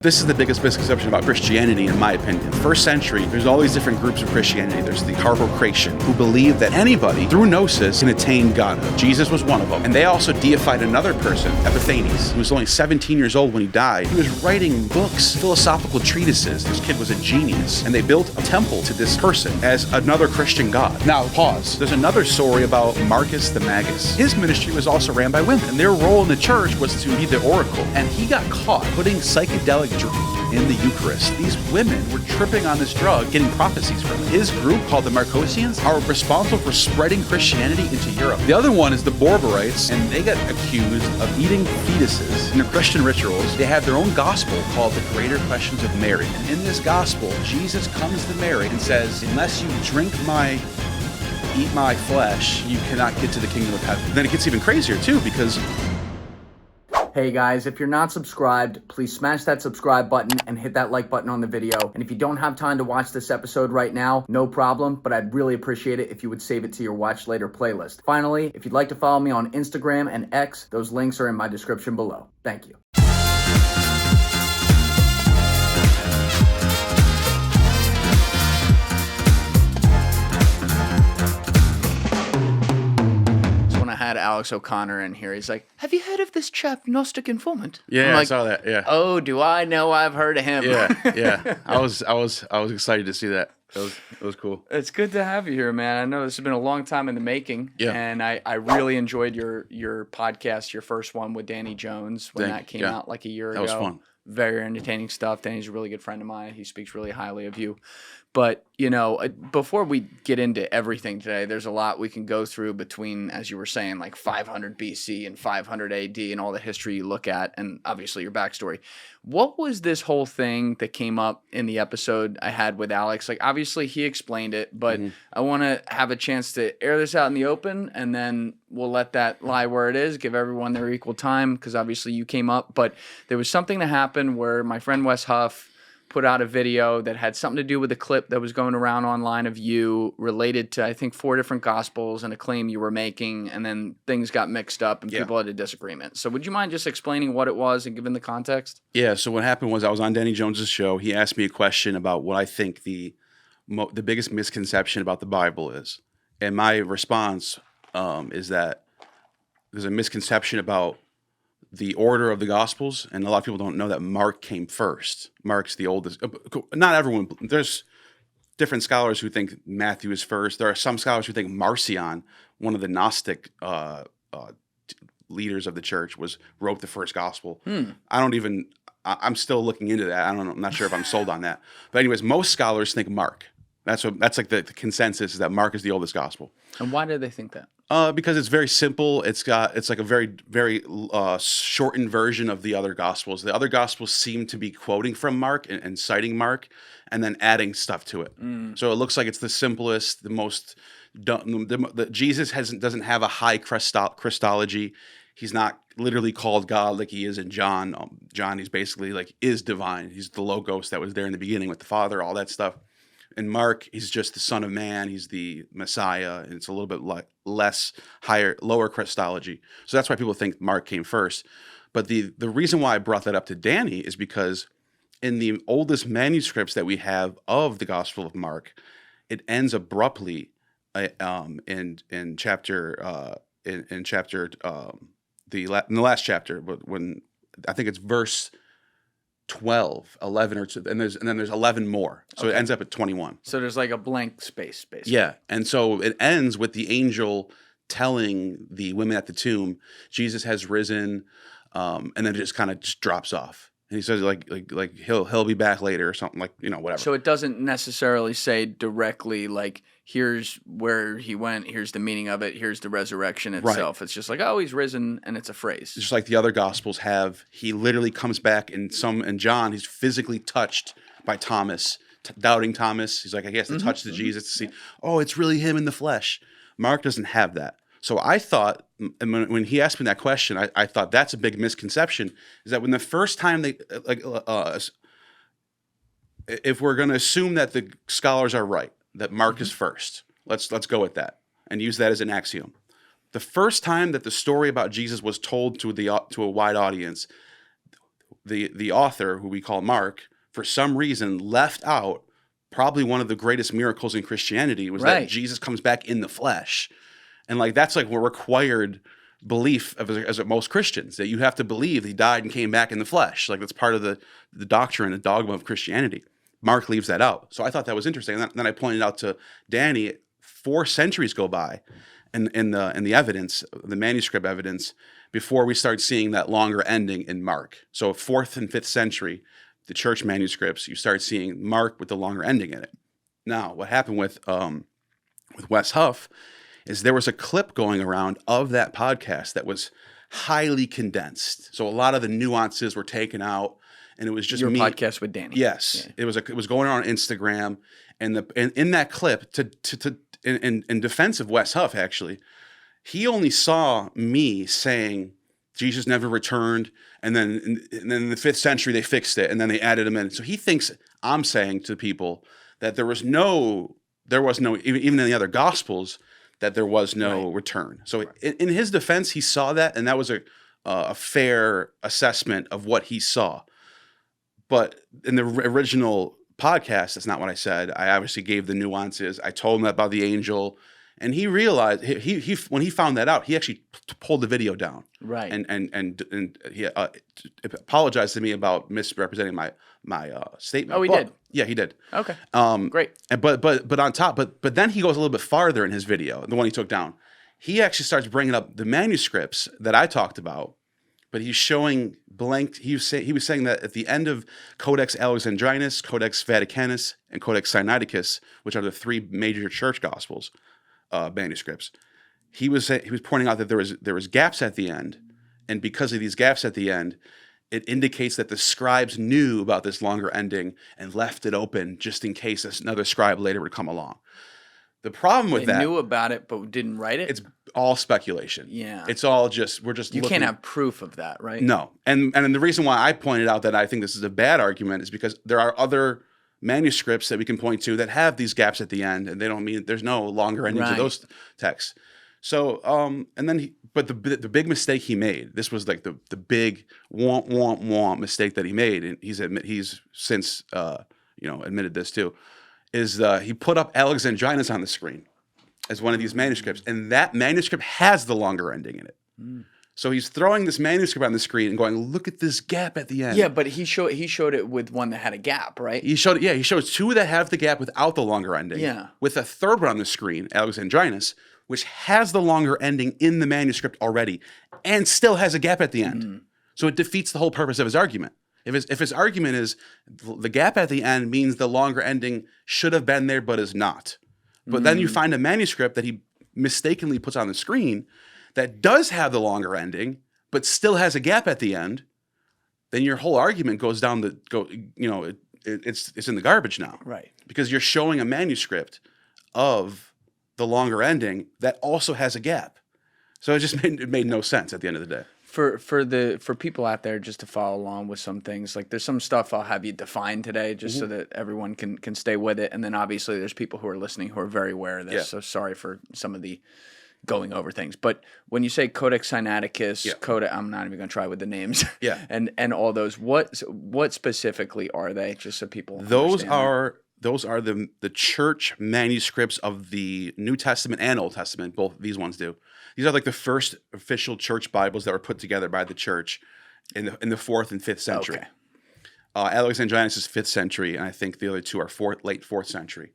This is the biggest misconception about Christianity, in my opinion. First century, there's all these different groups of Christianity. There's the Carpocratian, who believe that anybody, through Gnosis, can attain Godhood. Jesus was one of them. And they also deified another person, Epiphanes, who was only 17 years old when he died. He was writing books, philosophical treatises. This kid was a genius. And they built a temple to this person as another Christian god. Now, pause. There's another story about Marcus the Magus. His ministry was also ran by women. And their role in the church was to be the oracle. And he got caught putting psychedelic drug in the Eucharist. These women were tripping on this drug, getting prophecies from it. His group, called the Marcosians, are responsible for spreading Christianity into Europe. The other one is the Borborites, and they got accused of eating fetuses in their Christian rituals. They have their own gospel called the Greater Questions of Mary. And in this gospel, Jesus comes to Mary and says, unless you eat my flesh, you cannot get to the kingdom of heaven. Then it gets even crazier too, because hey guys, if you're not subscribed, please smash that subscribe button and hit that like button on the video. And if you don't have time to watch this episode right now, no problem, but I'd really appreciate it if you would save it to your watch later playlist. Finally, if you'd like to follow me on Instagram and X, those links are in my description below. Thank you. Had Alex O'Connor in here. He's like, have you heard of this chap, Gnostic Informant? yeah, like, I saw that. Yeah. Oh, do I know I've heard of him? Yeah. I was excited to see that. It was cool. It's good to have you here, man. I know this has been a long time in the making. Yeah. And I really enjoyed your podcast, your first one with Danny Jones when that came out like a year ago. That was fun. Very entertaining stuff. Danny's a really good friend of mine. He speaks really highly of you. But, you know, before we get into everything today, there's a lot we can go through between, as you were saying, like 500 BC and 500 AD and all the history you look at, and obviously your backstory. What was this whole thing that came up in the episode I had with Alex? Like, obviously he explained it, but I want to have a chance to air this out in the open, and then we'll let that lie where it is, give everyone their equal time, because obviously you came up. But there was something that happened where my friend Wes Huff put out a video that had something to do with a clip that was going around online of you related to, I think, 4 different gospels and a claim you were making, and then things got mixed up and people had a disagreement. So would you mind just explaining what it was and giving the context? Yeah, so what happened was I was on Danny Jones's show. He asked me a question about what I think the biggest misconception about the Bible is. And my response is that there's a misconception about the order of the Gospels, and a lot of people don't know that Mark came first. Mark's the oldest. Not everyone. There's different scholars who think Matthew is first. There are some scholars who think Marcian, one of the Gnostic leaders of the church, wrote the first Gospel. I'm still looking into that. I'm not sure if I'm sold on that. But anyways, most scholars think Mark. That's like the consensus, is that Mark is the oldest Gospel. And why do they think that? Because it's very simple. It's like a very, very shortened version of the other Gospels. The other Gospels seem to be quoting from Mark and citing Mark, and then adding stuff to it. So it looks like it's the simplest, the most. Jesus doesn't have a high Christology. He's not literally called God like he is in John. John, he's basically like is divine. He's the Logos that was there in the beginning with the Father, all that stuff. And Mark, he's just the Son of Man. He's the Messiah, and it's a little bit lower Christology. So that's why people think Mark came first. But the reason why I brought that up to Danny is because in the oldest manuscripts that we have of the Gospel of Mark, it ends abruptly in the last chapter, but when I think it's verse 12, 11, and then there's 11 more. So it ends up at 21. So there's like a blank space, basically. Yeah. And so it ends with the angel telling the women at the tomb, Jesus has risen, and then it just kind of just drops off. And he says like he'll be back later or something, like, whatever. So it doesn't necessarily say directly like, here's where he went, here's the meaning of it, here's the resurrection itself. Right. It's just like, oh, he's risen, and it's a phrase. Just like the other Gospels have, he literally comes back, and John, he's physically touched by Thomas, doubting Thomas. He's like, I guess to touch the Jesus to see, oh, it's really him in the flesh. Mark doesn't have that. So I thought, and when he asked me that question, I thought that's a big misconception, is that when the first time they, if we're going to assume that the scholars are right, that Mark is first, let's go with that and use that as an axiom. The first time that the story about Jesus was told to a wide audience, the author, who we call Mark, for some reason left out probably one of the greatest miracles in Christianity, was that Jesus comes back in the flesh. And like that's like a required belief as most Christians, that you have to believe he died and came back in the flesh. Like that's part of the doctrine, the dogma of Christianity. Mark leaves that out. So I thought that was interesting. And then I pointed out to Danny, 4 centuries go by in the evidence, the manuscript evidence, before we start seeing that longer ending in Mark. So 4th and 5th century, the church manuscripts, you start seeing Mark with the longer ending in it. Now, what happened with Wes Huff is there was a clip going around of that podcast that was highly condensed. So a lot of the nuances were taken out, and it was just your me. podcast with Danny. Yes, yeah. It was going on Instagram, and in that clip, in defense of Wes Huff, actually, he only saw me saying Jesus never returned, and then in the 5th century they fixed it, and then they added him in. So he thinks I'm saying to people that there was no even in the other Gospels that there was no return. So in his defense, he saw that, and that was a fair assessment of what he saw. But in the original podcast, that's not what I said. I obviously gave the nuances. I told him about the angel, and he realized he when he found that out, he actually pulled the video down. Right. And he apologized to me about misrepresenting my statement. Oh, he did. Yeah, he did. Okay. Great. But on top, but then he goes a little bit farther in his video, the one he took down. He actually starts bringing up the manuscripts that I talked about, but he's showing blank. He was saying that at the end of Codex Alexandrinus, Codex Vaticanus, and Codex Sinaiticus, which are the 3 major church gospels manuscripts, he was pointing out that there was gaps at the end, and because of these gaps at the end, it indicates that the scribes knew about this longer ending and left it open just in case another scribe later would come along. The problem with that, they knew about it but didn't write it. It's all speculation. Yeah, it's all just we're just. You can't have proof of that, right? No, and the reason why I pointed out that I think this is a bad argument is because there are other manuscripts that we can point to that have these gaps at the end, and they don't mean there's no longer ending to those texts. So, and then but the big mistake he made, this was like the big womp mistake that he made, and he's since admitted this too, is he put up Alexandrinus on the screen as one of these manuscripts, and that manuscript has the longer ending in it. So he's throwing this manuscript on the screen and going, "Look at this gap at the end." Yeah, but he showed it with one that had a gap, right? He showed 2 that have the gap without the longer ending. Yeah. With a third one on the screen, Alexandrinus, which has the longer ending in the manuscript already, and still has a gap at the end. So it defeats the whole purpose of his argument. If his argument is the gap at the end means the longer ending should have been there but is not. But then you find a manuscript that he mistakenly puts on the screen that does have the longer ending but still has a gap at the end, then your whole argument goes down it's in the garbage now. Right. Because you're showing a manuscript of the longer ending that also has a gap. So it made no sense at the end of the day. For people out there, just to follow along with some things, like there's some stuff I'll have you define today just so that everyone can stay with it. And then obviously there's people who are listening who are very aware of this. Yeah. So sorry for some of the going over things. But when you say Codex Sinaiticus, I'm not even going to try with the names. Yeah. and all those, what specifically are they? Just so people understand. Those are the church manuscripts of the New Testament and Old Testament. Both these ones do. These are like the first official church Bibles that were put together by the church in the 4th and 5th century. Okay. Alexandrinus is 5th century, and I think the other 2 are late 4th century.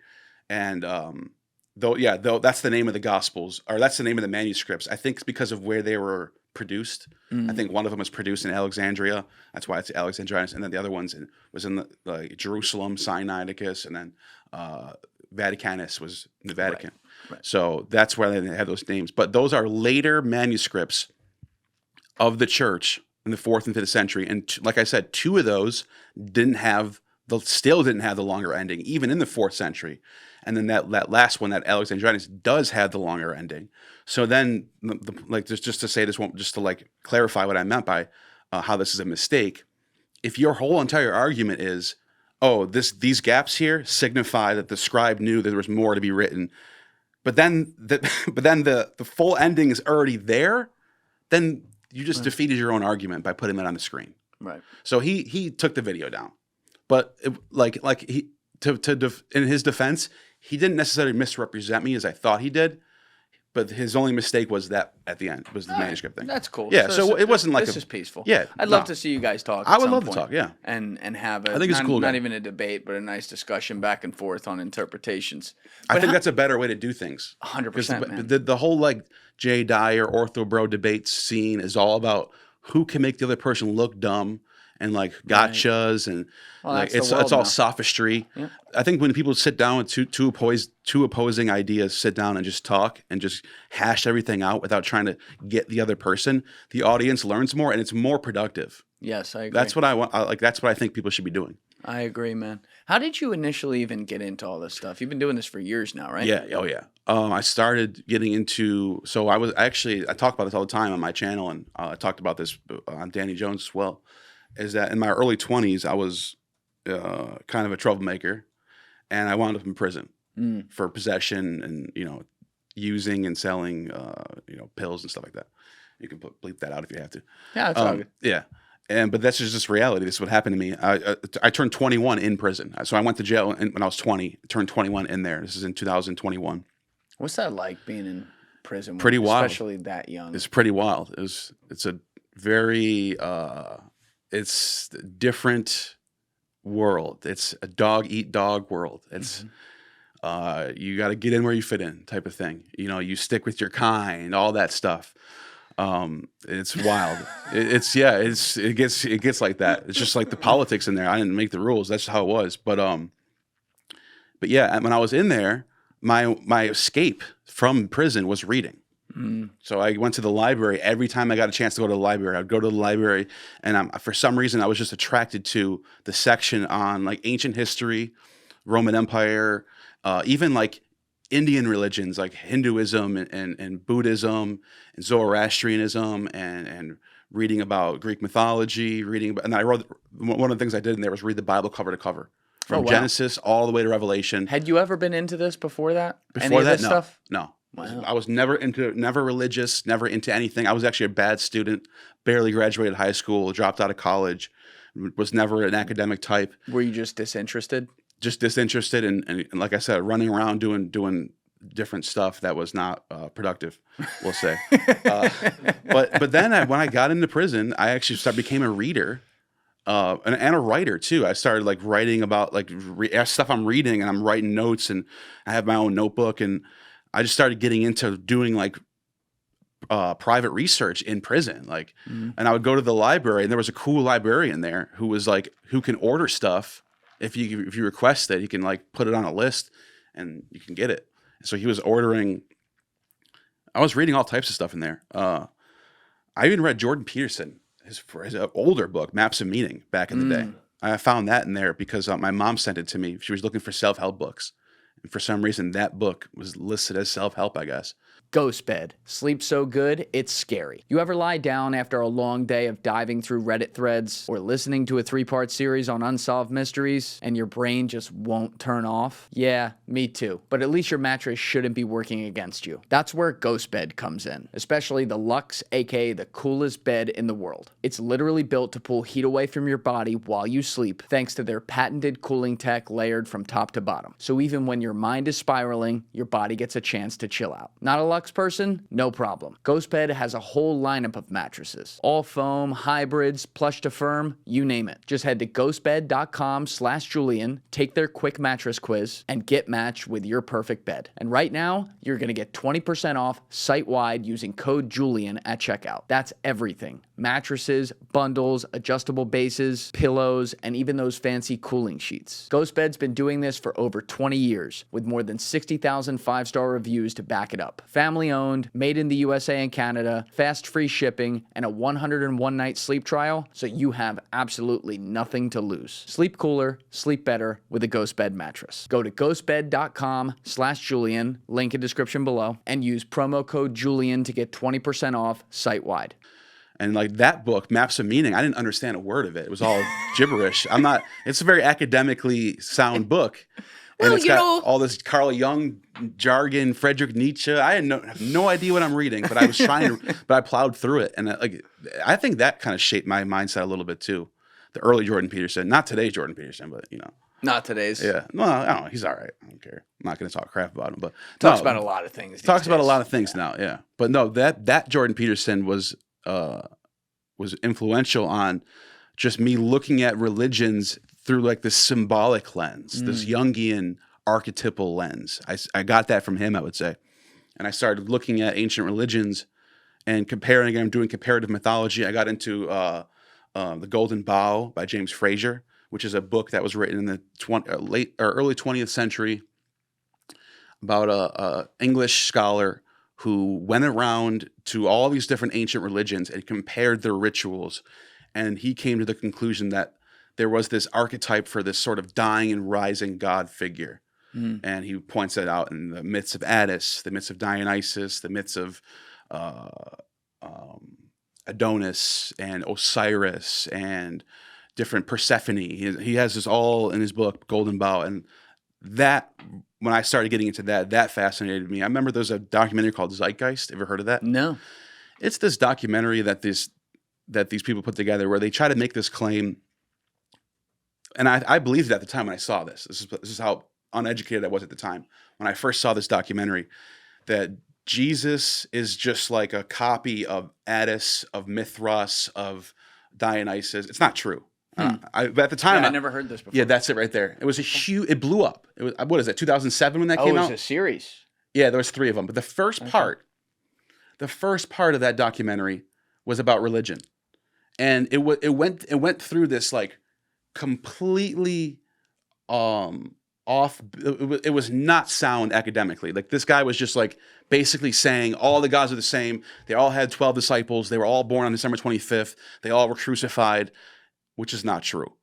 And though that's the name of the Gospels, or that's the name of the manuscripts. I think it's because of where they were produced. I think one of them was produced in Alexandria. That's why it's Alexandrinus. And then the other ones was in Jerusalem, Sinaiticus, and then Vaticanus was in the Vatican. Right. So that's why they have those names. But those are later manuscripts of the church in the 4th and 5th century. And like I said, 2 of those still didn't have the longer ending, even in the 4th century. And then that last one, that Alexandrinus, does have the longer ending. So then, just to say this, just to clarify what I meant by how this is a mistake. If your whole entire argument is, these gaps here signify that the scribe knew that there was more to be written, but then the full ending is already there, then you just defeated your own argument by putting that on the screen. Right. So he took the video down, but in his defense, he didn't necessarily misrepresent me as I thought he did. But his only mistake was that at the end was the manuscript thing. That's cool. Yeah, so it wasn't like this is peaceful. Yeah, I'd love to see you guys talk. I would love to talk. Yeah, and have a I think it's cool. Not even a debate, but a nice discussion back and forth on interpretations. I think that's a better way to do things. 100%, man. The whole like Jay Dyer Ortho Bro debate scene is all about who can make the other person look dumb and like gotchas and like it's all sophistry. Yeah. I think when people sit down with two opposing ideas, sit down and just talk and just hash everything out without trying to get the other person, the audience learns more and it's more productive. Yes, I agree. That's what I want. That's what I think people should be doing. I agree, man. How did you initially even get into all this stuff? You've been doing this for years now, right? Yeah. Oh, yeah. I started getting into. So I talk about this all the time on my channel, and I talked about this on Danny Jones as well. Is that in my early 20s, I was kind of a troublemaker, and I wound up in prison for possession and using and selling pills and stuff like that. You can bleep that out if you have to. Yeah, that's all good. Yeah. But that's just reality. This is what happened to me. I turned 21 in prison. So I went to jail when I was 20. Turned 21 in there. This is in 2021. What's that like being in prison? Pretty wild, especially that young. It's pretty wild. It's a very it's a different world. It's a dog eat dog world. It's you got to get in where you fit in type of thing. You stick with your kind, all that stuff. It's wild. It gets like that. It's just like the politics in there. I didn't make the rules. That's how it was. But yeah, when I was in there, my escape from prison was reading. So I went to the library. Every time I got a chance to go to the library, I'd go to the library, and for some reason I was just attracted to the section on like ancient history, Roman Empire, even like Indian religions like Hinduism and Buddhism and Zoroastrianism and reading about Greek mythology, and I wrote one of the things I did in there was read the Bible cover to cover from Genesis all the way to Revelation. Had you ever been into this before that? Stuff? No. Wow. I was never religious, never into anything. I was actually a bad student, barely graduated high school, dropped out of college, was never an academic type. Were you just disinterested? Just disinterested and like I said, running around doing different stuff that was not productive, we'll say. But then when I got into prison, I actually became a reader and a writer too. I started like writing about like stuff I'm reading, and I'm writing notes, and I have my own notebook, and I just started getting into doing like private research in prison, and I would go to the library, and there was a cool librarian there who was like, who can order stuff. If you request it, he can like put it on a list and you can get it. So he was ordering. I was reading all types of stuff in there. I even read Jordan Peterson, his older book, Maps of Meaning, back in the day. I found that in there because my mom sent it to me. She was looking for self-help books. And for some reason, that book was listed as self-help, I guess. Ghost bed. Sleep so good, it's scary. You ever lie down after a long day of diving through Reddit threads or listening to a 3-part series on unsolved mysteries and your brain just won't turn off? Yeah, me too. But at least your mattress shouldn't be working against you. That's where Ghost Bed comes in, especially the Luxe, aka the coolest bed in the world. It's literally built to pull heat away from your body while you sleep, thanks to their patented cooling tech layered from top to bottom. So even when your mind is spiraling, your body gets a chance to chill out. Not a Luxe person? No problem. GhostBed has a whole lineup of mattresses. All foam, hybrids, plush to firm, you name it. Just head to ghostbed.com/Julian, take their quick mattress quiz, and get matched with your perfect bed. And right now, you're going to get 20% off site-wide using code Julian at checkout. That's everything. Mattresses, bundles, adjustable bases, pillows, and even those fancy cooling sheets. GhostBed's been doing this for over 20 years, with more than 60,000 5-star reviews to back it up. Family owned, made in the USA and Canada, fast free shipping, and a 101 night sleep trial, so you have absolutely nothing to lose. Sleep cooler, sleep better with a Ghost Bed mattress. Go to ghostbed.com/Julian, link in description below, and use promo code Julian to get 20% off site-wide. And like that book, Maps of Meaning, I didn't understand a word of it. It was all gibberish. It's a very academically sound book. And Well, it's you got know, all this Carl Jung jargon, Friedrich Nietzsche. I have no idea what I'm reading, but I was trying to, but I plowed through it. And I think that kind of shaped my mindset a little bit too. The early Jordan Peterson, not today's Jordan Peterson, but not today's. Yeah. No, I don't know. He's all right. I don't care. I'm not going to talk crap about him, but Talks about a lot of things. Talks about a lot of things now. Yeah. But no, that Jordan Peterson was influential on just me looking at religions through like this symbolic lens, this Jungian archetypal lens. I got that from him, I would say. And I started looking at ancient religions and comparing them, doing comparative mythology. I got into The Golden Bough by James Frazer, which is a book that was written in the early 20th century about a English scholar who went around to all these different ancient religions and compared their rituals. And he came to the conclusion that there was this archetype for this sort of dying and rising god figure. And he points that out in the myths of Attis, the myths of Dionysus, the myths of Adonis and Osiris and different Persephone. He has this all in his book, Golden Bough. And that, when I started getting into that fascinated me. I remember there's a documentary called Zeitgeist. Ever heard of that? No. It's this documentary that these people put together where they try to make this claim. And I believed it at the time when I saw this. This is how uneducated I was at the time. When I first saw this documentary, that Jesus is just like a copy of Attis, of Mithras, of Dionysus. It's not true. But at the time, I never heard this before. Yeah, that's it right there. It was it blew up. It was, what is it, 2007 when that came out? Oh, it was a series. Yeah, there was 3 of them. But the first part of that documentary was about religion. And it went through this like completely off. It was not sound academically. Like this guy was just like basically saying all the gods are the same. They all had 12 disciples. They were all born on December 25th. They all were crucified, which is not true.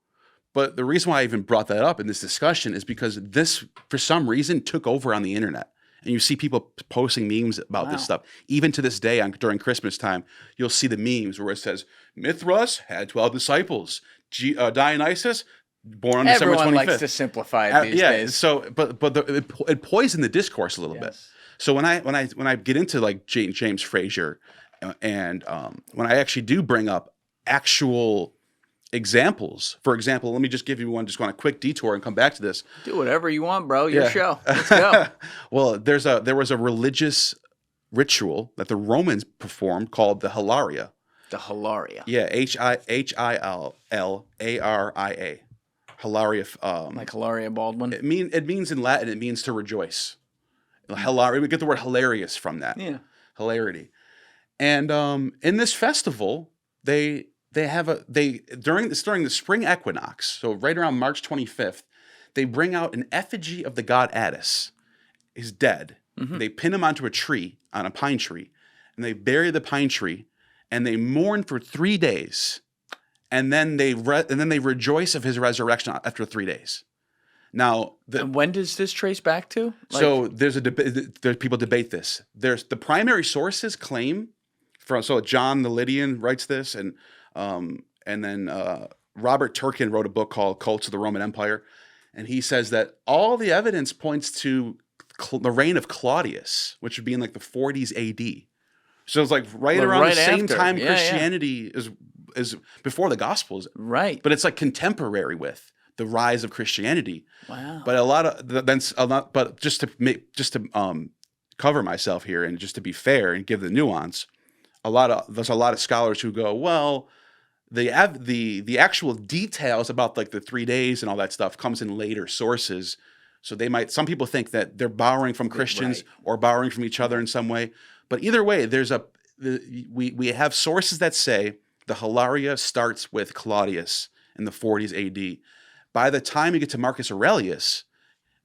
But the reason why I even brought that up in this discussion is because this, for some reason, took over on the internet. And you see people posting memes about this stuff. Even to this day, during Christmas time, you'll see the memes where it says, Mithras had 12 disciples. Dionysus, born on December 25th. Everyone likes to simplify it these days. So, but it poisoned the discourse a little bit. So when I get into like James Frazer, and when I actually do bring up actual examples, for example, let me just give you one, just on a quick detour and come back to this. Do whatever you want, bro. Your show. Let's go. Well, there was a religious ritual that the Romans performed called the Hilaria. The Hilaria. Yeah, Hilaria. Hilaria. Like Hilaria Baldwin. It means in Latin, it means to rejoice. Hilaria. We get the word hilarious from that. Yeah. Hilarity. And in this festival, during the spring equinox, so right around March 25th, they bring out an effigy of the god Attis. He's dead. Mm-hmm. They pin him onto a tree, on a pine tree, and they bury the pine tree, and they mourn for 3 days, and then they rejoice of his resurrection after 3 days. Now, and when does this trace back to? So there's a debate. People debate this. There's the primary sources claim so John the Lydian writes this, and then Robert Turkin wrote a book called Cults of the Roman Empire, and he says that all the evidence points to the reign of Claudius, which would be in like the 40s AD. So it's like around the same time Christianity is before the Gospels, right? But it's like contemporary with the rise of Christianity. Wow. But but just to cover myself here and just to be fair and give the nuance, there's a lot of scholars who go, well, the actual details about like the 3 days and all that stuff comes in later sources. So some people think that they're borrowing from Christians or borrowing from each other in some way. But either way, we have sources that say the Hilaria starts with Claudius in the 40s AD. By the time you get to Marcus Aurelius,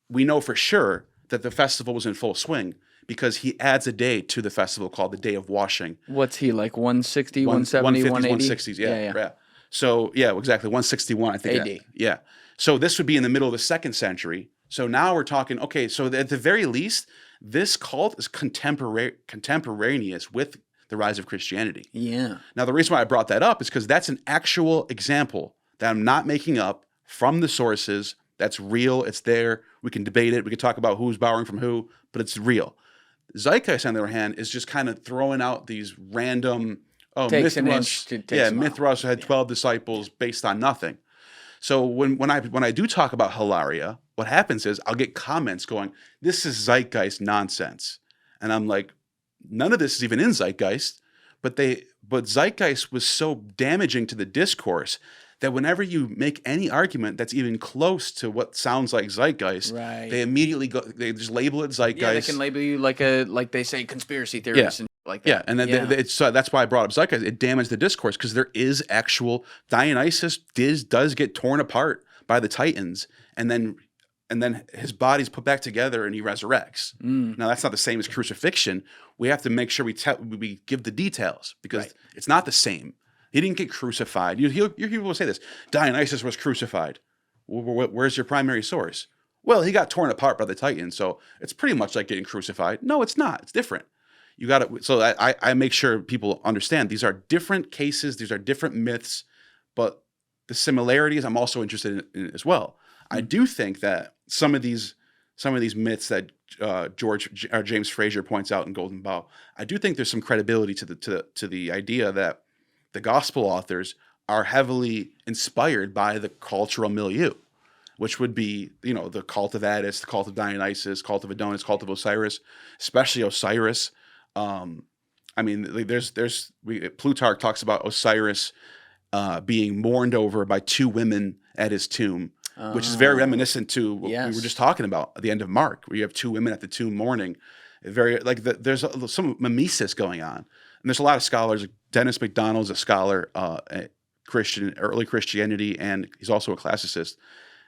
we know for sure that the festival was in full swing because he adds a day to the festival called the Day of Washing. What's he, like 160, 170, 180? 160s, yeah. So, yeah, exactly, 161, I think. AD. Yeah. So this would be in the middle of the 2nd century. So now we're talking, okay, so at the very least, this cult is contemporaneous with the rise of Christianity. Yeah. Now, the reason why I brought that up is because that's an actual example that I'm not making up from the sources That's real. It's there. We can debate it. We can talk about who's borrowing from who, but it's real. Zeitgeist, on the other hand, is just kind of throwing out these random, Mithras had 12 disciples based on nothing. So when I do talk about Hilaria, what happens is I'll get comments going, this is Zeitgeist nonsense. And I'm like, none of this is even in Zeitgeist, but Zeitgeist was so damaging to the discourse that whenever you make any argument that's even close to what sounds like Zeitgeist, they immediately they just label it Zeitgeist. Yeah, they can label you like they say conspiracy theorists and like that. Yeah, and then so that's why I brought up Zeitgeist. It damaged the discourse because there is actual Dionysus does get torn apart by the Titans, and then his body's put back together and he resurrects. Now that's not the same as crucifixion. We have to make sure we give the details because it's not the same. He didn't get crucified. You hear people say this. Dionysus was crucified. Where's your primary source? Well, he got torn apart by the Titans, so it's pretty much like getting crucified. No, it's not. It's different. You got to. So I make sure people understand these are different cases. These are different myths, but the similarities I'm also interested in as well. I do think that some of these myths that James Frazier points out in Golden Bough, I do think there's some credibility to the idea that the gospel authors are heavily inspired by the cultural milieu, which would be, the cult of Attis, the cult of Dionysus, cult of Adonis, cult of Osiris, especially Osiris. Plutarch talks about Osiris being mourned over by two women at his tomb, which is very reminiscent to what we were just talking about at the end of Mark, where you have two women at the tomb mourning. There's some mimesis going on. And there's a lot of scholars. Dennis MacDonald's a scholar, early Christianity, and he's also a classicist.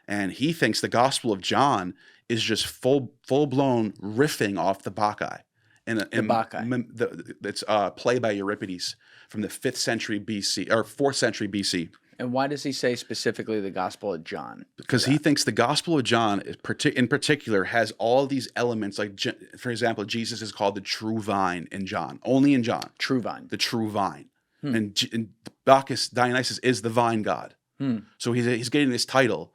And he thinks the Gospel of John is just full blown riffing off the Bacchae. It's a play by Euripides from the 5th century BC or 4th century BC. And why does he say specifically the Gospel of John? Because he thinks the Gospel of John, in particular, has all these elements. Like, for example, Jesus is called the true vine in John, only in John. True vine. The true vine. And Dionysus is the vine god. So he's getting this title,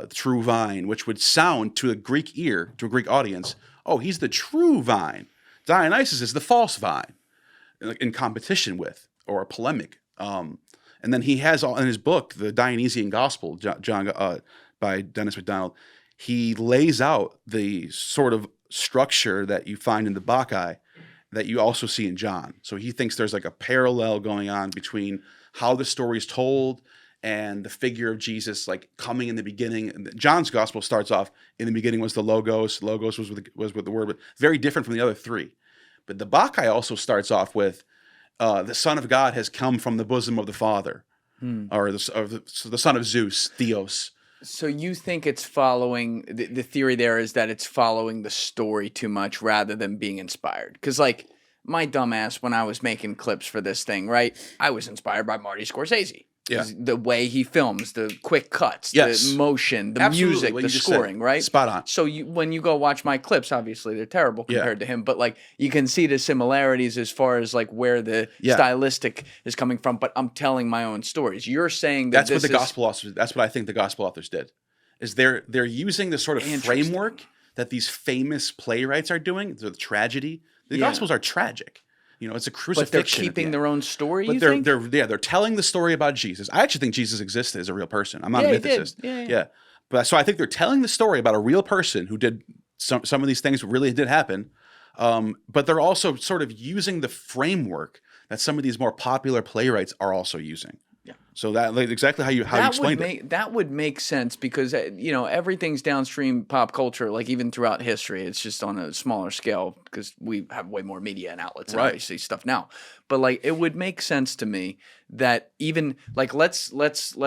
true vine, which would sound to a Greek ear, to a Greek audience, oh, he's the true vine. Dionysus is the false vine, in competition with, or a polemic. And then he has in his book, The Dionysian Gospel, John by Dennis MacDonald, he lays out the sort of structure that you find in the Bacchae that you also see in John. So he thinks there's like a parallel going on between how the story is told and the figure of Jesus, like coming in the beginning. And John's gospel starts off, in the beginning was the Logos. Logos was with the Word, but very different from the other three. But the Bacchae also starts off with, the Son of God has come from the bosom of the Father, or the Son of Zeus, Theos. So you think it's following, the theory there is that it's following the story too much rather than being inspired. Because like my dumbass, when I was making clips for this thing, right, I was inspired by Marty Scorsese. Yeah. The way he films, the quick cuts, the motion, the music, the scoring, right? Spot on. So when you go watch my clips, obviously they're terrible compared to him, but like you can see the similarities as far as like where the stylistic is coming from. But I'm telling my own stories. You're saying that that's what the gospel authors. That's what I think the gospel authors did. Is they're using the sort of framework that these famous playwrights are doing. The tragedy. The gospels are tragic. It's a crucifixion. But they're keeping their own story, but they're telling the story about Jesus. I actually think Jesus existed as a real person. I'm not a mythicist. Yeah. But so I think they're telling the story about a real person who did some of these things really did happen. But they're also sort of using the framework that some of these more popular playwrights are also using. Yeah. So that exactly how you explained it. That would make sense because everything's downstream pop culture, like even throughout history. It's just on a smaller scale because we have way more media and outlets and obviously stuff now. But like it would make sense to me that even like let's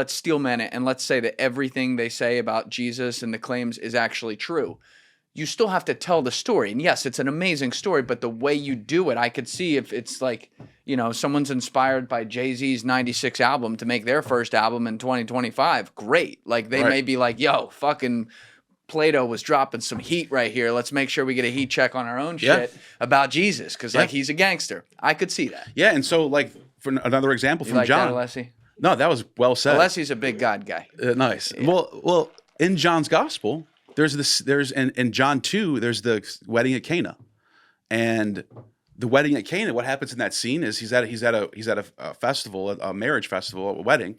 steelman it and let's say that everything they say about Jesus and the claims is actually true. You still have to tell the story. And yes, it's an amazing story, but the way you do it, I could see if it's like, someone's inspired by Jay-Z's 96 album to make their first album in 2025. Great. Like they may be like, yo, fucking Plato was dropping some heat right here. Let's make sure we get a heat check on our own shit about Jesus because like he's a gangster. I could see that. Yeah, and so like for another example from like John. That, Alessi? No, that was well said. Alessi's a big God guy. Nice. Yeah. Well, in John's gospel, in John 2, there's the wedding at Cana. And the wedding at Cana, what happens in that scene is he's at a festival, a marriage festival, a wedding,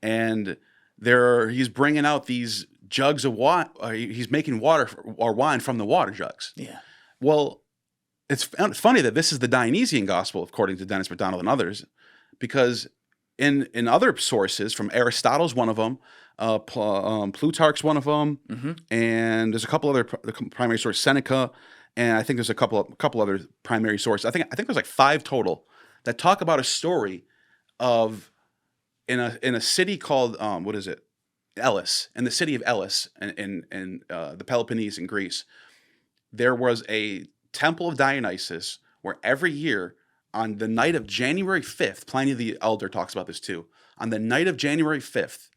and he's bringing out these jugs of wine. He's making water or wine from the water jugs. Yeah. Well, it's funny that this is the Dionysian gospel, according to Dennis MacDonald and others, because in other sources, from Aristotle's one of them, Plutarch's one of them, and there's a couple other primary sources, Seneca, and I think there's a couple other primary sources. I think there's like 5 total that talk about a story of in a city called Elis, in the city of Elis in the Peloponnese in Greece. There was a temple of Dionysus where every year on the night of January 5th, Pliny the Elder talks about this too. On the night of January 5th,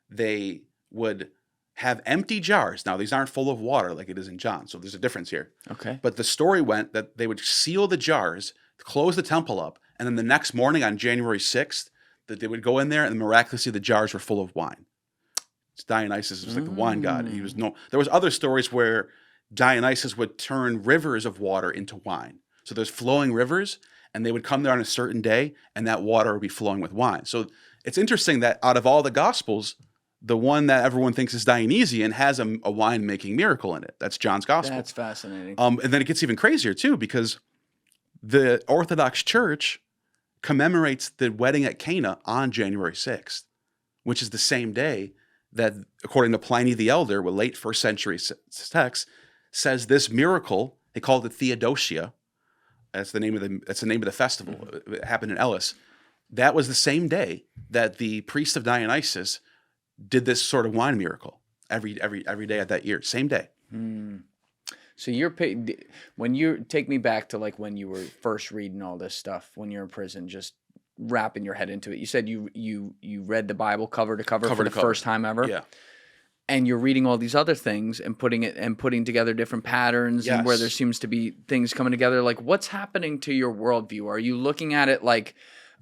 they would have empty jars. Now, these aren't full of water like it is in John, so there's a difference here. Okay. But the story went that they would seal the jars, close the temple up, and then the next morning on January 6th, that they would go in there and miraculously the jars were full of wine. Dionysus was like the wine god. There was other stories where Dionysus would turn rivers of water into wine. So there's flowing rivers, and they would come there on a certain day, and that water would be flowing with wine. So it's interesting that out of all the Gospels, the one that everyone thinks is Dionysian has a wine-making miracle in it. That's John's Gospel. That's fascinating. And then it gets even crazier, too, because the Orthodox Church commemorates the wedding at Cana on January 6th, which is the same day that, according to Pliny the Elder, with late first century text, says this miracle, they called it Theodosia. That's the name of the festival. It happened in Elis. That was the same day that the priest of Dionysus did this sort of wine miracle every day of that year. Same day. So when you take me back to like when you were first reading all this stuff when you're in prison, just wrapping your head into it. You said you read the Bible cover to cover for the first time ever. Yeah. And you're reading all these other things and putting together different patterns and where there seems to be things coming together. Like, what's happening to your worldview? Are you looking at it like,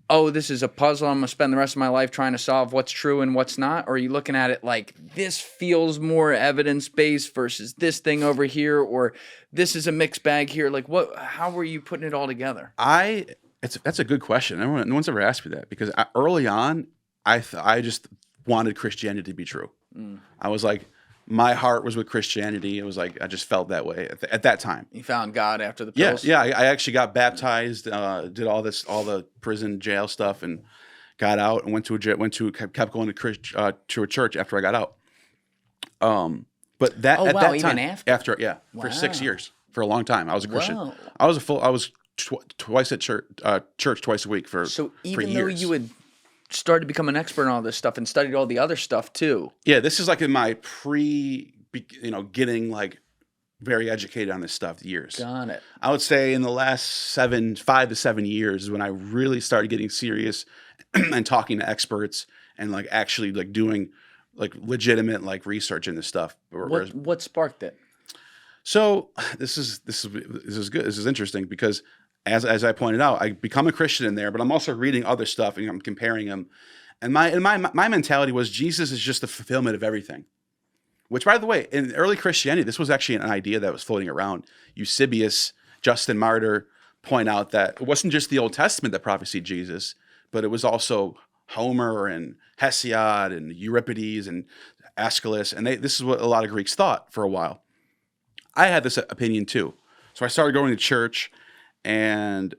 oh, this is a puzzle, I'm going to spend the rest of my life trying to solve what's true and what's not? Or are you looking at it like, this feels more evidence-based versus this thing over here, or this is a mixed bag here? Like, how were you putting it all together? That's a good question. No one's ever asked me that, because early on, I just wanted Christianity to be true. I was like, my heart was with Christianity. It was like, I just felt that way at that time. You found God after the pills? Yeah. I actually got baptized, did all the prison jail stuff, and got out and kept going to a church after I got out. But that at that time, even after? For 6 years, for a long time, I was a Christian. Wow. I was twice at church twice a week for So even for years. though you had started to become an expert in all this stuff and studied all the other stuff too. Yeah, this is like in my getting like very educated on this stuff years. Got it. I would say in the last 5 to 7 years is when I really started getting serious and talking to experts and like actually like doing like legitimate like research in this stuff. What sparked it? So this is good. This is interesting because as I pointed out, I become a Christian in there, but I'm also reading other stuff and I'm comparing them. And my mentality was Jesus is just the fulfillment of everything. Which, by the way, in early Christianity, this was actually an idea that was floating around. Eusebius, Justin Martyr point out that it wasn't just the Old Testament that prophesied Jesus, but it was also Homer and Hesiod and Euripides and Aeschylus. And this is what a lot of Greeks thought for a while. I had this opinion too. So I started going to church, and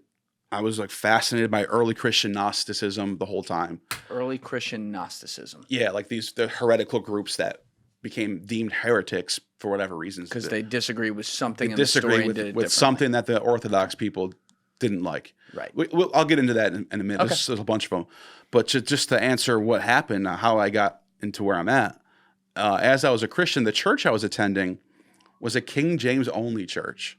I was like fascinated by early Christian Gnosticism the whole time. Early Christian Gnosticism. Yeah, like the heretical groups that became deemed heretics for whatever reasons. Because they disagree with something in disagree the story with something that the Orthodox people didn't like. Right. I'll get into that in a minute. Okay. There's a bunch of them. But just to answer what happened, how I got into where I'm at, as I was a Christian, the church I was attending was a King James only church.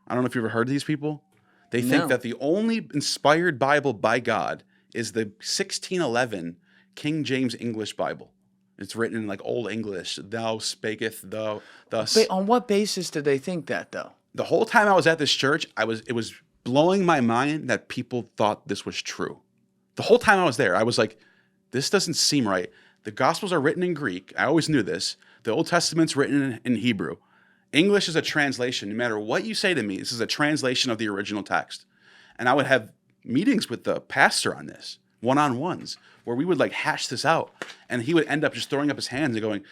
I don't know if you've ever heard of these people. They think that the only inspired Bible by God is the 1611 King James English Bible. It's written in like Old English. Thou spaketh thou thus. But on what basis did they think that though? The whole time I was at this church, it was blowing my mind that people thought this was true. The whole time I was there, I was like, this doesn't seem right. The Gospels are written in Greek. I always knew this. the Old Testament's written in Hebrew. English is a translation. No matter what you say to me, this is a translation of the original text. And I would have meetings with the pastor on this, one-on-ones, where we would like hash this out. And he would end up just throwing up his hands and going,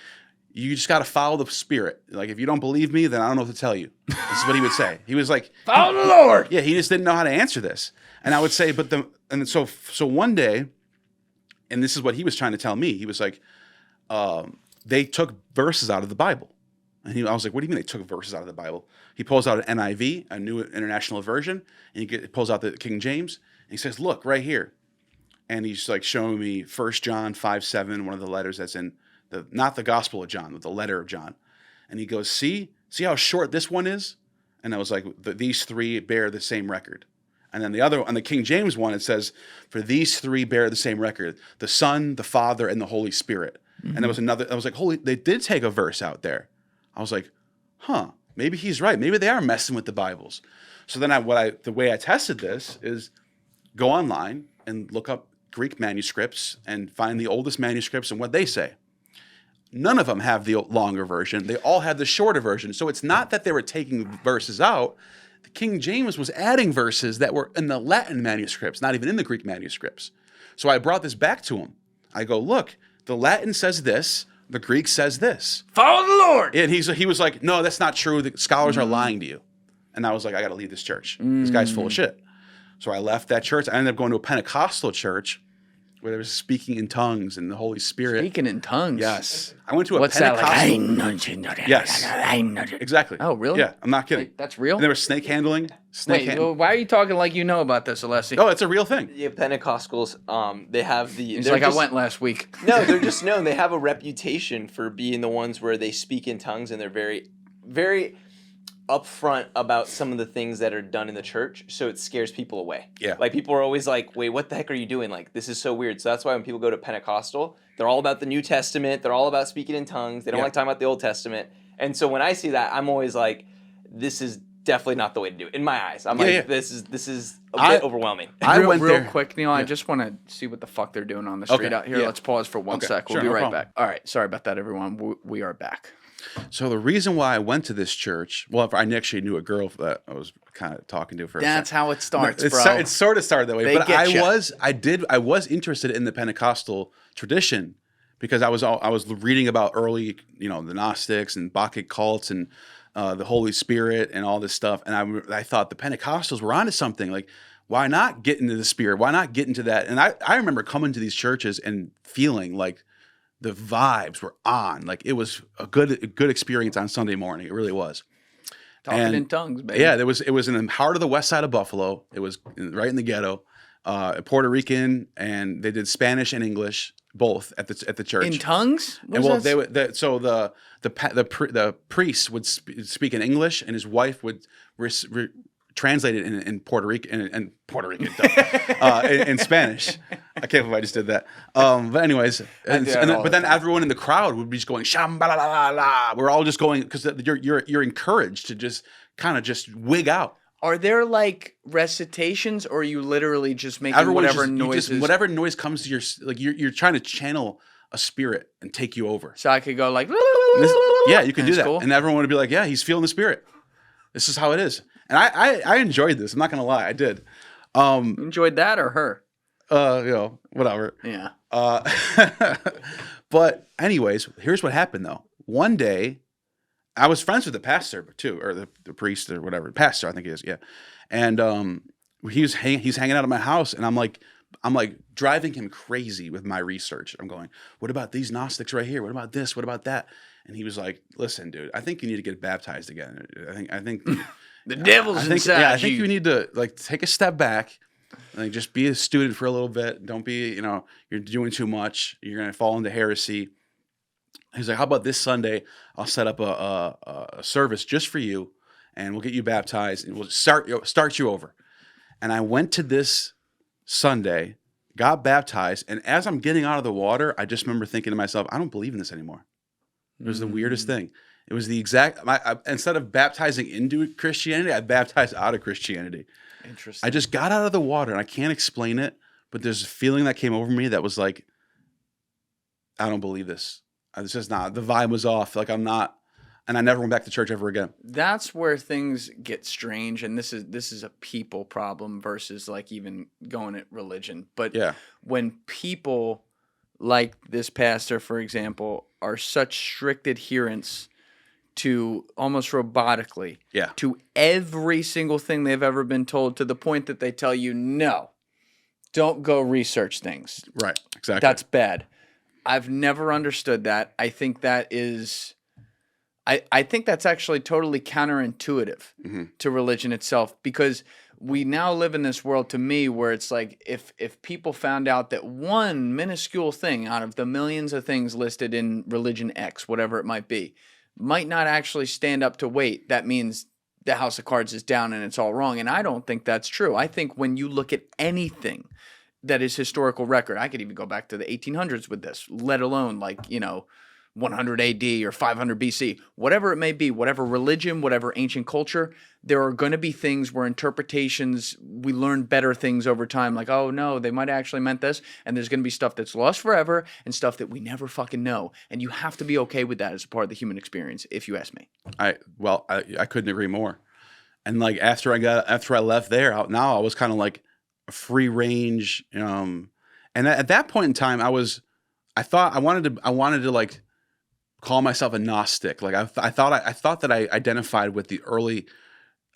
you just got to follow the Spirit. Like, if you don't believe me, then I don't know what to tell you. This is what he would say. He was like, follow the Lord. Yeah, he just didn't know how to answer this. And I would say, so one day, and this is what he was trying to tell me. He was like, they took verses out of the Bible. And I was like, what do you mean they took verses out of the Bible? He pulls out an NIV, a New International Version, and he pulls out the King James, and he says, look, right here. And he's like showing me 1 John 5:7, one of the letters that's in, not the Gospel of John, but the letter of John. And he goes, see how short this one is? And I was like, these three bear the same record. And then the other, on the King James one, it says, for these three bear the same record, the Son, the Father, and the Holy Spirit. Mm-hmm. And there was another, I was like, holy, they did take a verse out there. I was like, maybe he's right. Maybe they are messing with the Bibles. So then the way I tested this is go online and look up Greek manuscripts and find the oldest manuscripts and what they say. None of them have the longer version. They all have the shorter version. So it's not that they were taking verses out. The King James was adding verses that were in the Latin manuscripts, not even in the Greek manuscripts. So I brought this back to him. I go, look, the Latin says this. The Greek says this. Follow the Lord. And he was like, no, that's not true. The scholars are lying to you. And I was like, I got to leave this church. This guy's full of shit. So I left that church. I ended up going to a Pentecostal church where there was speaking in tongues and the Holy Spirit. Speaking in tongues? Yes. I went to a What's Pentecostal. That like? Yes. Exactly. Oh, really? Yeah, I'm not kidding. Wait, that's real? And there was snake handling. Well, why are you talking like you know about this, Alessi? Oh, it's a real thing. Yeah, Pentecostals, they have the... It's like I went last week. No, they're just known. They have a reputation for being the ones where they speak in tongues and they're very, very upfront about some of the things that are done in the church, so it scares people away. Yeah. Like, people are always like, wait, what the heck are you doing? Like, this is so weird. So that's why when people go to Pentecostal, they're all about the New Testament. They're all about speaking in tongues. They don't like talking about the Old Testament. And so when I see that, I'm always like, this is definitely not the way to do it. In my eyes, I'm this is a bit overwhelming. I went real there. Quick, Neil, I just want to see what the fuck they're doing on the street out here. Let's pause for one sec. We'll be right back. All right. Sorry about that, everyone. We are back. So the reason why I went to this church, well, I actually knew a girl that I was kind of talking to for a second. That's how it starts, bro. It sort of started that way. But I was interested in the Pentecostal tradition because I was reading about early, the Gnostics and Bacchic cults and the Holy Spirit and all this stuff. And I thought the Pentecostals were onto something. Like, why not get into the Spirit? Why not get into that? And I remember coming to these churches and feeling like the vibes were on. Like, it was a good experience on Sunday morning. It really was. Talking in tongues, baby. Yeah, it was in the heart of the west side of Buffalo. It was right in the ghetto. Puerto Rican, and they did Spanish and English both at the church. In tongues? The priest would speak in English, and his wife would translate it in Puerto Rican in Spanish. I can't believe I just did that. But anyways, but then everyone in the crowd would be just going shambala. We're all just going because you're encouraged to just kind of just wig out. Are there like recitations, or are you literally just making whatever noises? Whatever noise comes to your you're trying to channel a spirit and take you over. So I could go like, yeah, you could do that, cool. And everyone would be like, yeah, he's feeling the spirit. This is how it is. And I enjoyed this. I'm not gonna lie, I did. Enjoyed that or her? Whatever. Yeah. But anyways, here's what happened though. One day, I was friends with the pastor too, or the priest or whatever. Pastor, I think he is. Yeah. And he's hanging out at my house, and I'm like driving him crazy with my research. I'm going, what about these Gnostics right here? What about this? What about that? And he was like, listen, dude, I think you need to get baptized again. I think the devil's inside. Yeah, I think you need to take a step back and just be a student for a little bit. Don't be, you're doing too much. You're gonna fall into heresy. He's like, how about this Sunday? I'll set up a service just for you, and we'll get you baptized, and we'll start you over. And I went to this Sunday, got baptized, and as I'm getting out of the water, I just remember thinking to myself, I don't believe in this anymore. It was the weirdest thing. It was the exact. Instead of baptizing into Christianity, I baptized out of Christianity. Interesting. I just got out of the water, and I can't explain it, but there's a feeling that came over me that was like, I don't believe this. This is not, the vibe was off. Like I'm not, and I never went back to church ever again. That's where things get strange, and this is a people problem versus like even going at religion. But Yeah. when people like this pastor, for example, are such strict adherents to almost robotically Yeah. to every single thing they've ever been told, to the point that they tell you, no, don't go research things. Right. Exactly. That's bad. I've never understood that. I think that is, I think that's actually totally counterintuitive to religion itself, because we now live in this world, to me, where it's like if people found out that one minuscule thing out of the millions of things listed in religion X, whatever it might be, might not actually stand up to weight, that means the house of cards is down and it's all wrong. And I don't think that's true. I think when you look at anything that is historical record, I could even go back to the 1800s with this, let alone 100 AD or 500 BC, whatever it may be, whatever religion, whatever ancient culture, there are going to be things where interpretations, we learn better things over time. Like, oh no, they might have actually meant this. And there's going to be stuff that's lost forever and stuff that we never fucking know. And you have to be okay with that as a part of the human experience, if you ask me. I couldn't agree more. And like after I left there, now I was kind of like a free range. And at that point in time, I wanted to like call myself a Gnostic. Like I thought that I identified with the early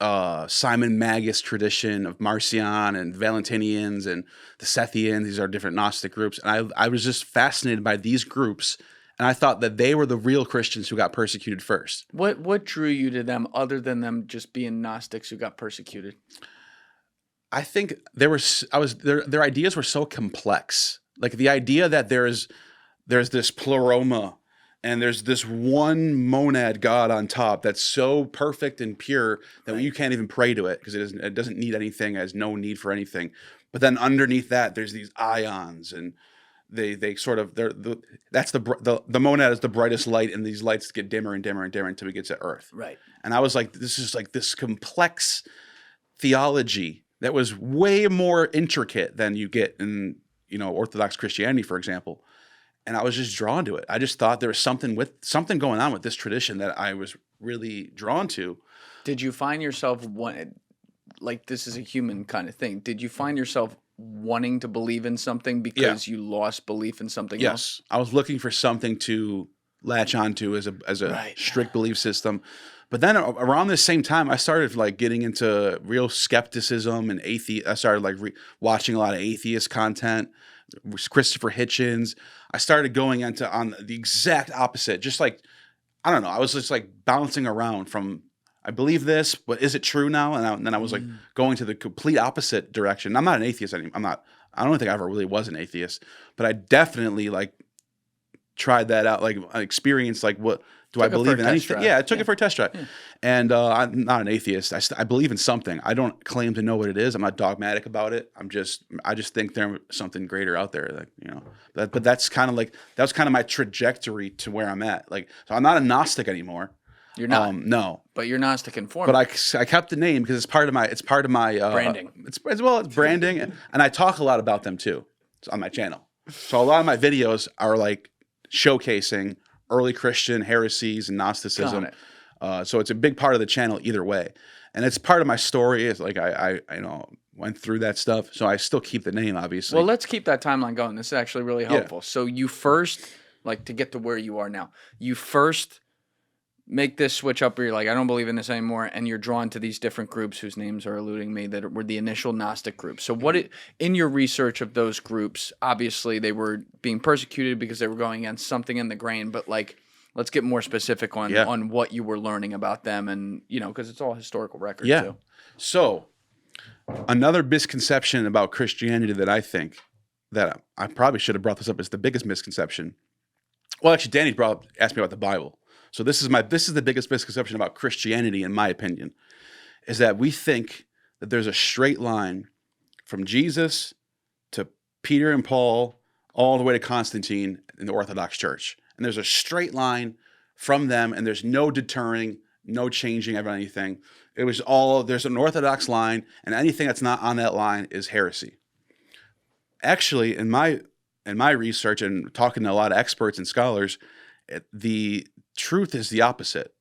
Simon Magus tradition of Marcian and Valentinians and the Sethians. These are different Gnostic groups. And I was just fascinated by these groups. And I thought that they were the real Christians who got persecuted first. What drew you to them other than them just being Gnostics who got persecuted? I think their ideas were so complex. Like the idea that there's this pleroma and there's this one monad God on top that's so perfect and pure that you can't even pray to it because it doesn't need anything, it has no need for anything. But then underneath that, there's these ions, and they sort of the monad is the brightest light, and these lights get dimmer and dimmer and dimmer until we get to Earth. Right. And I was like, this is like this complex theology that was way more intricate than you get in Orthodox Christianity, for example. And I was just drawn to it. I just thought there was something going on with this tradition that I was really drawn to. Did you find yourself like this is a human kind of thing? Did you find yourself wanting to believe in something because you lost belief in something else? Yes, I was looking for something to latch onto as a Right. strict belief system. But then around the same time, I started like getting into real skepticism and I started like watching a lot of atheist content. Christopher Hitchens. I started going on the exact opposite. Just like, I don't know. I was just like bouncing around from, I believe this, but is it true now? And then I was like going to the complete opposite direction. I'm not an atheist anymore. I don't think I ever really was an atheist, but I definitely like tried that out. Like I experienced like what, do I believe in anything? Yeah, I took it for a test drive. Yeah. And I'm not an atheist. I believe in something. I don't claim to know what it is. I'm not dogmatic about it. I just think there's something greater out there. Like, but that's kind of like, that was kind of my trajectory to where I'm at. Like, so I'm not a Gnostic anymore. You're not. No. But you're Gnostic Informant. But I kept the name because it's part of my branding. It's branding, and I talk a lot about them too on my channel. So a lot of my videos are like showcasing early Christian heresies and Gnosticism. So it's a big part of the channel either way. And it's part of my story. It's like I went through that stuff. So I still keep the name, obviously. Well, let's keep that timeline going. This is actually really helpful. Yeah. So you first, like to get to where you are now, you first make this switch up where you're like, I don't believe in this anymore, and you're drawn to these different groups whose names are eluding me that were the initial Gnostic groups. So in your research of those groups, obviously they were being persecuted because they were going against something in the grain, but like, let's get more specific on what you were learning about them, and because it's all historical record too. So another misconception about Christianity that I think that I probably should have brought this up is the biggest misconception. Well, actually, Danny asked me about the Bible. So this is the biggest misconception about Christianity, in my opinion, is that we think that there's a straight line from Jesus to Peter and Paul all the way to Constantine in the Orthodox Church. And there's a straight line from them, and there's no deterring, no changing of anything. There's an Orthodox line, and anything that's not on that line is heresy. Actually, in my research and talking to a lot of experts and scholars, The truth is the opposite,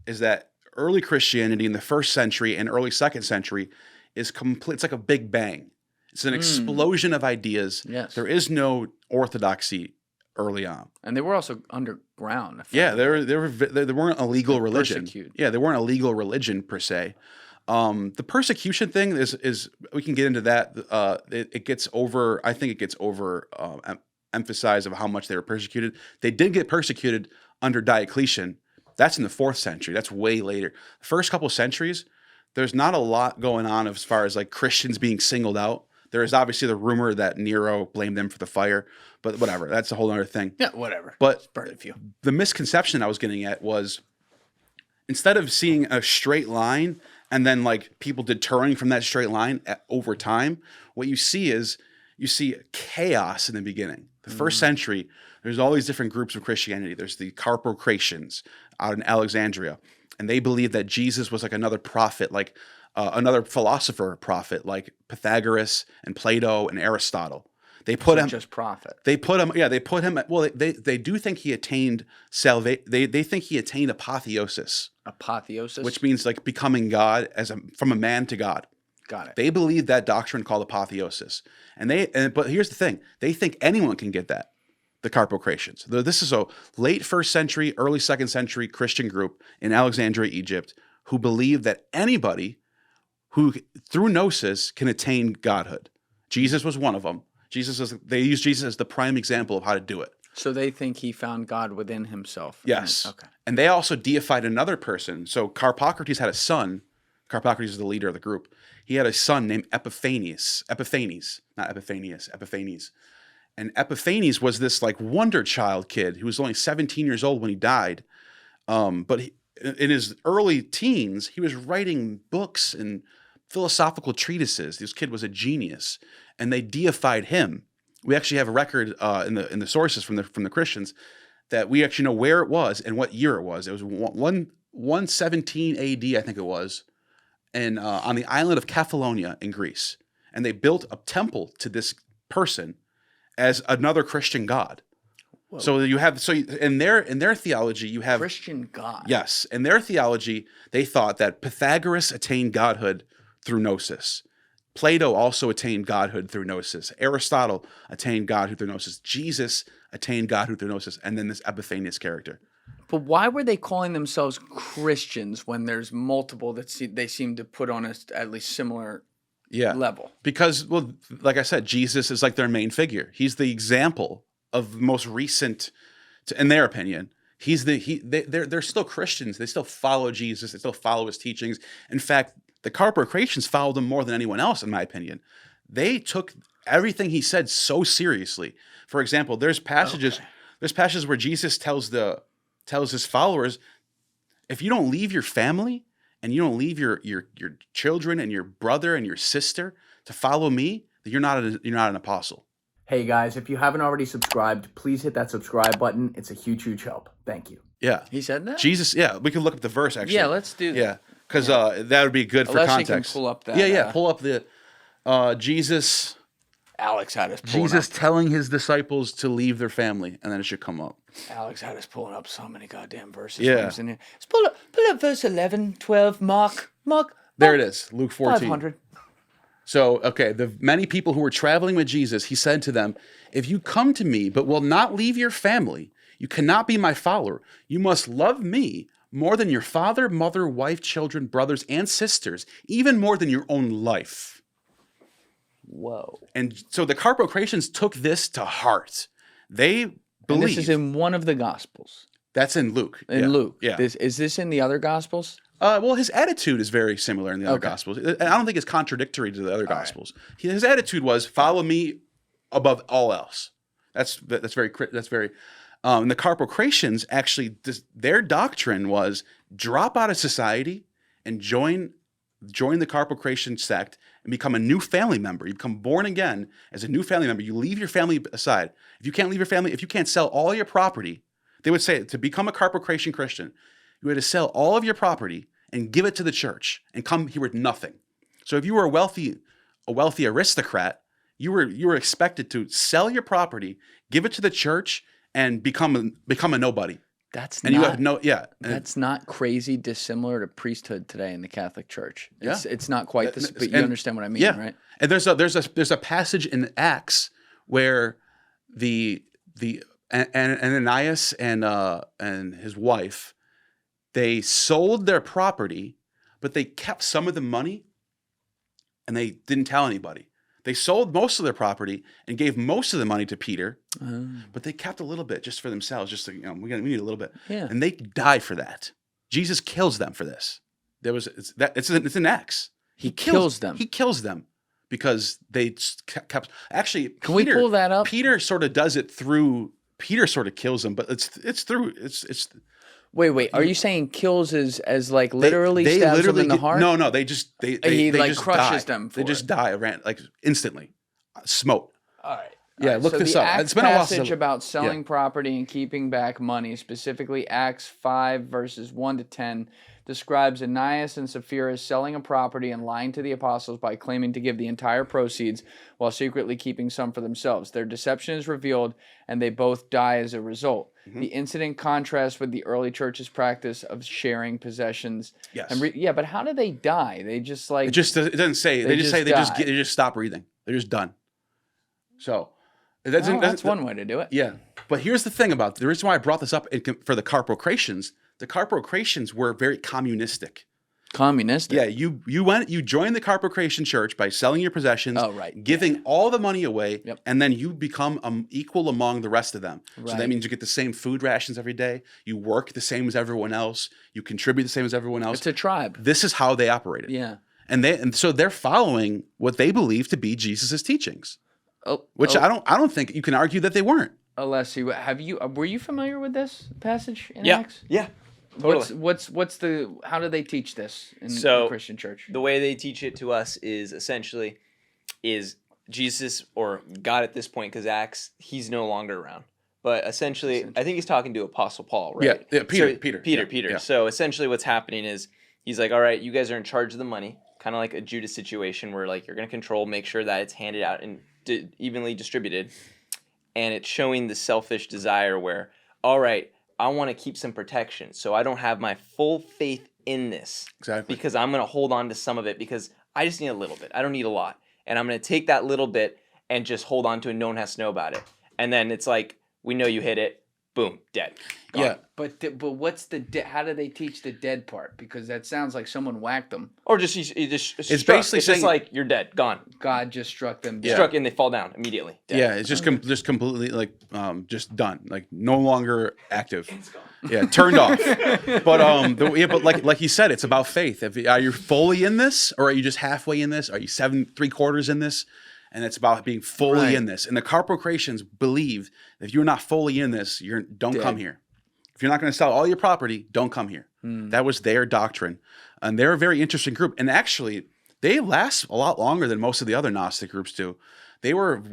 is that early Christianity in the 1st century and early 2nd century is complete. It's like a big bang. It's an explosion of ideas. Yes. There is no orthodoxy early on. And they were also underground. Yeah, they weren't a legal religion. Persecuted. Yeah, they weren't a legal religion per se. The persecution thing is we can get into that. It gets over. I think it gets over emphasized of how much they were persecuted. They did get persecuted under Diocletian. That's in the 4th century. That's way later. The first couple centuries, there's not a lot going on as far as like Christians being singled out. There is obviously the rumor that Nero blamed them for the fire, but whatever. That's a whole other thing. Yeah, whatever. But Burn a few. the misconception I was getting at was, instead of seeing a straight line and then like people deterring from that straight line over time, what you see is chaos in the beginning. The 1st century, there's all these different groups of Christianity. There's the Carpocratians out in Alexandria, and they believe that Jesus was like another prophet, like another philosopher prophet, like Pythagoras and Plato and Aristotle. They put him just prophet. They put him. Yeah, they put him. Well, they do think he attained salvation. They think he attained apotheosis. Apotheosis, which means like becoming God from a man to God. Got it. They believe that doctrine called apotheosis, but here's the thing: they think anyone can get that. The Carpocratians. This is a late 1st century, early 2nd century Christian group in Alexandria, Egypt, who believe that anybody who through gnosis can attain godhood. Jesus was one of them. They use Jesus as the prime example of how to do it. So they think he found God within himself. Yes. Okay. And they also deified another person. So Carpocrates had a son. Carpocrates is the leader of the group. He had a son named Epiphanes. Epiphanes. And Epiphanes was this like wonder child kid who was only 17 years old when he died. But in his early teens, he was writing books and philosophical treatises. This kid was a genius, and they deified him. We actually have a record in the sources from the Christians that we actually know where it was and what year it was. It was 117 AD, I think it was, and on the island of Kefalonia in Greece. And they built a temple to this person as another Christian god. Whoa. So in their theology you have Christian god. Yes, in their theology they thought that Pythagoras attained godhood through gnosis. Plato also attained godhood through gnosis. Aristotle attained godhood through gnosis. Jesus attained godhood through gnosis, and then this Epiphanes character. But why were they calling themselves Christians when there's multiple that they seem to put on at least similar level? Because, well, like I said, Jesus is like their main figure. He's the example of most recent, in their opinion. They're still Christians. They still follow Jesus. They still follow his teachings. In fact, the Carpocratians followed him more than anyone else, in my opinion. They took everything he said so seriously. For example, there's passages where Jesus tells his followers, if you don't leave your family and you don't leave your children and your brother and your sister to follow me, then you're not an apostle. Hey guys, if you haven't already subscribed, please hit that subscribe button. It's a huge, huge help. Thank you. Yeah. He said that? Jesus, yeah. We can look up the verse, actually. Yeah, let's do that. Yeah, because that would be good for context. You can pull up that. Yeah, pull up the Jesus. Alex had us pulling Jesus up. telling his disciples to leave their family, and then it should come up. Alex had us pulling up so many goddamn verses. Yeah. In here. Let's pull up verse 11, 12, Mark. There it is, Luke 14. 500. So, okay, the many people who were traveling with Jesus, he said to them, if you come to me but will not leave your family, you cannot be my follower. You must love me more than your father, mother, wife, children, brothers, and sisters, even more than your own life. Whoa. And so the Carpocratians took this to heart. They believe. And this is in one of the Gospels. That's in Luke. Luke. Yeah. Is this in the other Gospels? Well, his attitude is very similar in the other Gospels. I don't think it's contradictory to the other Gospels. Right. His attitude was, follow me above all else. That's very. And the Carpocratians actually, their doctrine was drop out of society and join the Carpocratian sect and become a new family member. You become born again as a new family member. You leave your family aside. If you can't leave your family, if you can't sell all your property, they would say to become a Carpocratian Christian, you had to sell all of your property and give it to the church and come here with nothing. So if you were a wealthy aristocrat, you were expected to sell your property, give it to the church, and become a nobody. That's And not, you have no, yeah. That's not crazy dissimilar to priesthood today in the Catholic Church. It's not quite this, but you And- understand what I mean, yeah. right? And there's a passage in Acts where the Ananias and his wife, they sold their property, but they kept some of the money and they didn't tell anybody. They sold most of their property and gave most of the money to Peter, but they kept a little bit just for themselves. Just to, we need a little bit, Yeah. and they die for that. Jesus kills them for this. It's in Acts. He kills them. He kills them because they kept. Actually, Can we pull that up? Peter sort of does it through. Peter sort of kills them, but it's through. It's. Wait. Are you saying kills as like literally they stabs literally them in the heart? No, they just He they like just crushes die. them. They just die like instantly, smote. All right. Yeah, look so this the up. Acts It's been a while passage since about selling property and keeping back money, specifically Acts 5 verses 1 to 10, describes Ananias and Sapphira selling a property and lying to the apostles by claiming to give the entire proceeds while secretly keeping some for themselves. Their deception is revealed, and they both die as a result. The incident contrasts with the early church's practice of sharing possessions. Yes. And but how do they die? They just like It doesn't say. They just say die. they just stop breathing. They're just done. So Well, that's one way to do it. Yeah, but here's the thing about the reason why I brought this up for the Carpocratians. The Carpocratians were very communistic. Communistic. Yeah, you joined the Carpocratian church by selling your possessions, Oh, right. giving all the money away, Yep. and then you become equal among the rest of them. So that Right. means you get the same food rations every day. You work the same as everyone else. You contribute the same as everyone else. It's a tribe. This is how they operated. Yeah. And so they're following what they believe to be Jesus's teachings, which Oh, I don't think you can argue that they weren't. Alessi, were you familiar with this passage in Yeah. Acts? Yeah. Totally. How do they teach this in So, the Christian church? The way they teach it to us is essentially Jesus or God at this point, because Acts, he's no longer around. But essentially, I think he's talking to Apostle Paul, right? Yeah, Peter. Peter. Yeah. So essentially what's happening is he's like, all right, you guys are in charge of the money, kind of like a Judas situation where like you're going to control, make sure that it's handed out and evenly distributed. And it's showing the selfish desire where, all right, I want to keep some protection, so I don't have my full faith in this. Exactly. Because I'm going to hold on to some of it because I just need a little bit. I don't need a lot. And I'm going to take that little bit and just hold on to it. No one has to know about it. And then it's like, we know you hit it. Boom, dead. Gone. Yeah. But what's how do they teach the dead part? Because that sounds like someone whacked them. Or just, you just It's struck. basically It's just saying- like, you're dead. Gone. God just struck them. Yeah. Struck and they fall down immediately. Dead. Yeah, it's just just completely like just done, like no longer active. Yeah, turned off. But but like you said, it's about faith. Are you fully in this, or are you just halfway in this? Are you 3/4 in this? And it's about being fully Right. in this. And the Carpocratians believe that if you're not fully in this, don't come here. If you're not going to sell all your property, don't come here. That was their doctrine, and they're a very interesting group. And actually, they last a lot longer than most of the other Gnostic groups do. They were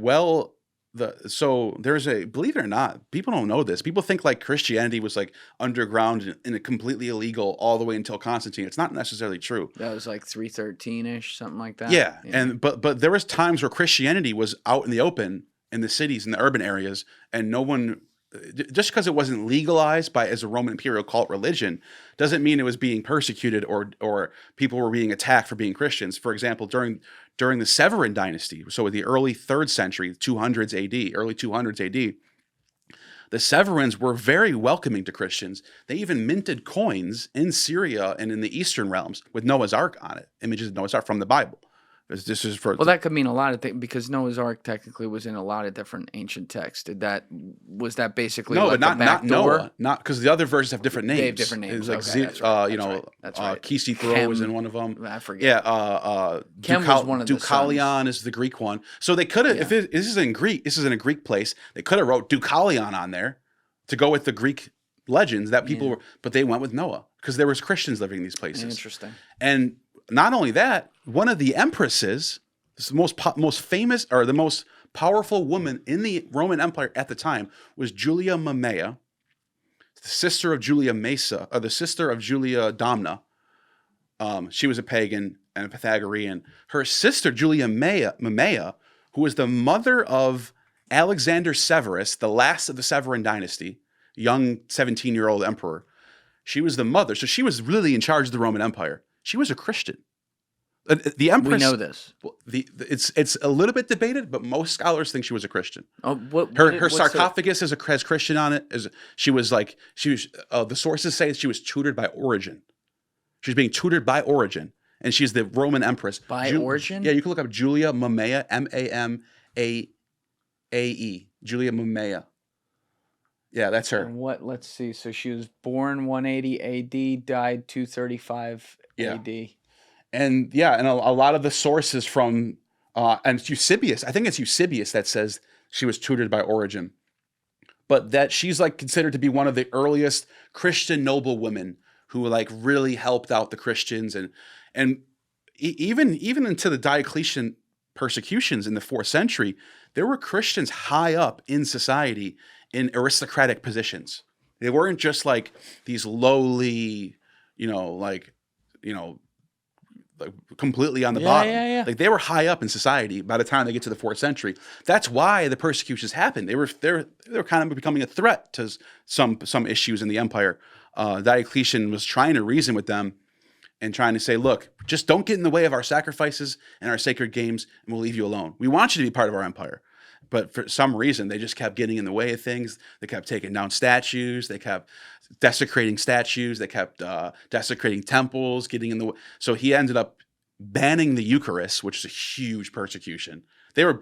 so there's believe it or not, people don't know this. People think like Christianity was like underground and completely illegal all the way until Constantine. It's not necessarily true. That was like 313-ish, something like that. Yeah. And but there was times where Christianity was out in the open in the cities, in the urban areas, and no one, just because it wasn't legalized as a Roman imperial cult religion, doesn't mean it was being persecuted or people were being attacked for being Christians. For example, during the Severan dynasty, so in the early 3rd century, 200s AD, early 200s AD, the Severans were very welcoming to Christians. They even minted coins in Syria and in the Eastern realms with Noah's Ark on it, images of Noah's Ark from the Bible. This is for Well, that could mean a lot of things because Noah's Ark technically was in a lot of different ancient texts. Was that basically no, like but not door? Noah, not because the other versions have different names. They have different names. It's like Okay, that's right. That's right. Kisithro was in one of them. I forget. Yeah, Chem was one of the Deucalion is the Greek one. So they could have, if this is in Greek, this is in a Greek place, they could have wrote Deucalion on there to go with the Greek legends that people were, but they went with Noah because there was Christians living in these places. Interesting. And not only that, one of the empresses, the most famous or the most powerful woman in the Roman Empire at the time was Julia Mamaea, the sister of Julia Mesa, or the sister of Julia Domna. She was a pagan and a Pythagorean. Her sister, Julia Mamaea, who was the mother of Alexander Severus, the last of the Severan dynasty, young 17-year-old emperor, she was the mother. So she was really in charge of the Roman Empire. She was a Christian. The empress. We know this. Well, it's a little bit debated, but most scholars think she was a Christian. Oh, Her sarcophagus has Christian on it. The sources say she was tutored by Origen. She's being tutored by Origen, and she's the Roman empress. By Origen? Yeah, you can look up Julia Mamaea, Mamae, Julia Mamaea. Yeah, that's her. And what? Let's see. So she was born 180 A.D., died 235 A.D. And a lot of the sources from and Eusebius, I think it's Eusebius that says she was tutored by Origen, but that she's like considered to be one of the earliest Christian noblewomen who like really helped out the Christians, and even into the Diocletian persecutions in the 4th century, there were Christians high up in society in aristocratic positions. They weren't just like these lowly, like completely on the bottom. Yeah. Like they were high up in society by the time they get to the 4th century. That's why the persecutions happened. They were kind of becoming a threat to some issues in the empire. Diocletian was trying to reason with them and trying to say, look, just don't get in the way of our sacrifices and our sacred games, and we'll leave you alone. We want you to be part of our empire. But for some reason, they just kept getting in the way of things. They kept taking down statues. They kept desecrating statues. They kept desecrating temples, getting in the way. So he ended up banning the Eucharist, which is a huge persecution. There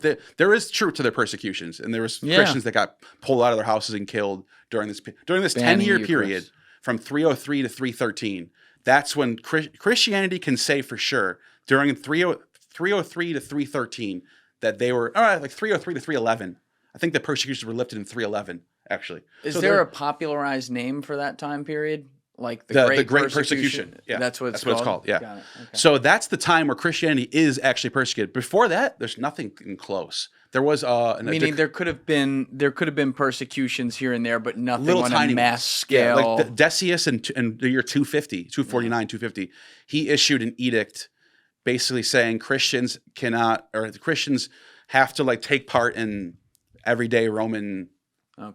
is truth to their persecutions, and there was Christians that got pulled out of their houses and killed during this 10-year period from 303 to 313. That's when Christianity can say for sure during 303 to 313 that they were like 303 to 311. I think the persecutions were lifted in 311. Actually, is there a popularized name for that time period? Like the Great Persecution. Yeah, that's what it's called. Yeah. Got it. Okay. So that's the time where Christianity is actually persecuted. Before that, there's nothing close. There was meaning there could have been persecutions here and there, but nothing on a mass scale. Yeah, like Decius in the year 250, he issued an edict basically saying Christians have to like take part in everyday Roman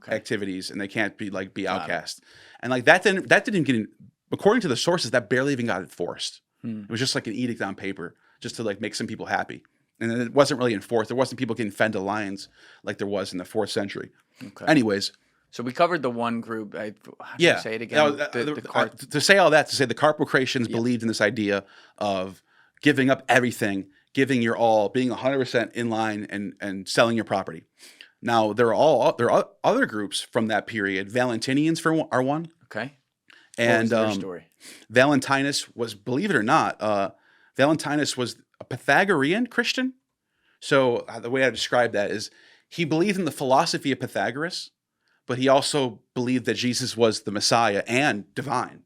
activities, and they can't be outcast. And like that didn't get, according to the sources, that barely even got enforced. It was just like an edict on paper, just to like make some people happy. And then it wasn't really enforced. There wasn't people getting fed to lions like there was in the 4th century. Okay. Anyways. So we covered the one group. Say it again. To say all that, to say the Carpocratians believed in this idea of giving up everything, giving your all, being 100% in line, and selling your property. Now, there are other groups from that period. Valentinians are one. Okay. And what was their story? Valentinus was, believe it or not, Valentinus was a Pythagorean Christian. So the way I describe that is he believed in the philosophy of Pythagoras, but he also believed that Jesus was the Messiah and divine.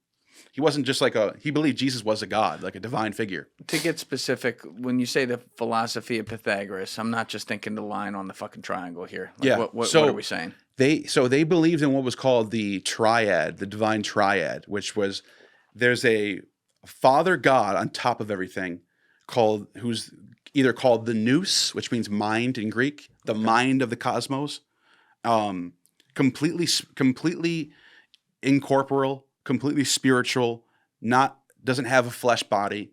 He wasn't just he believed Jesus was a god, like a divine figure. To get specific, when you say the philosophy of Pythagoras, I'm not just thinking the line on the fucking triangle here. What are we saying? They believed in what was called the triad, the divine triad, which was there's a father god on top of everything who's either called the nous, which means mind in Greek, the mind of the cosmos, completely incorporeal, completely spiritual, doesn't have a flesh body,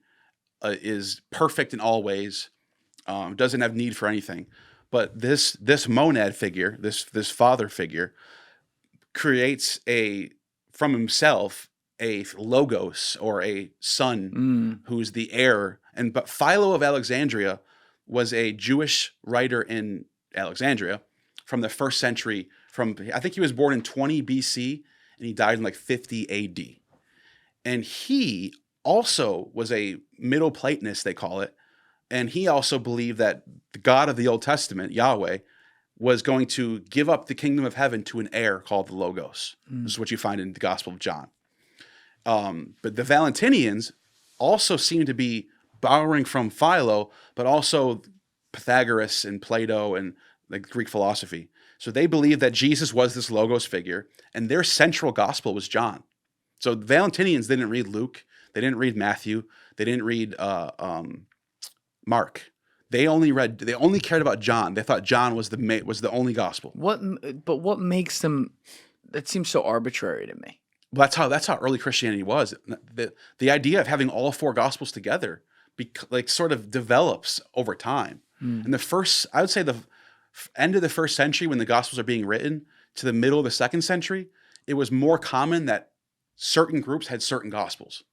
is perfect in all ways, doesn't have need for anything. But this monad figure, this father figure, creates from himself a logos or a son who's the heir. But Philo of Alexandria was a Jewish writer in Alexandria from the 1st century. I think he was born in 20 BC and he died in like 50 AD. And he also was a Middle Platonist, they call it. And he also believed that the God of the Old Testament, Yahweh, was going to give up the kingdom of heaven to an heir called the Logos. This is what you find in the Gospel of John. But the Valentinians also seem to be borrowing from Philo, but also Pythagoras and Plato and the Greek philosophy. So they believed that Jesus was this Logos figure, and their central gospel was John. So the Valentinians didn't read Luke. They didn't read Matthew. They didn't read Mark. They only cared about John. They thought John was the only gospel. But what makes them? That seems so arbitrary to me. Well, that's how early Christianity was. The idea of having all four gospels together, sort of develops over time. And I would say the end of the first century, when the gospels are being written, to the middle of the second century, it was more common that certain groups had certain gospels.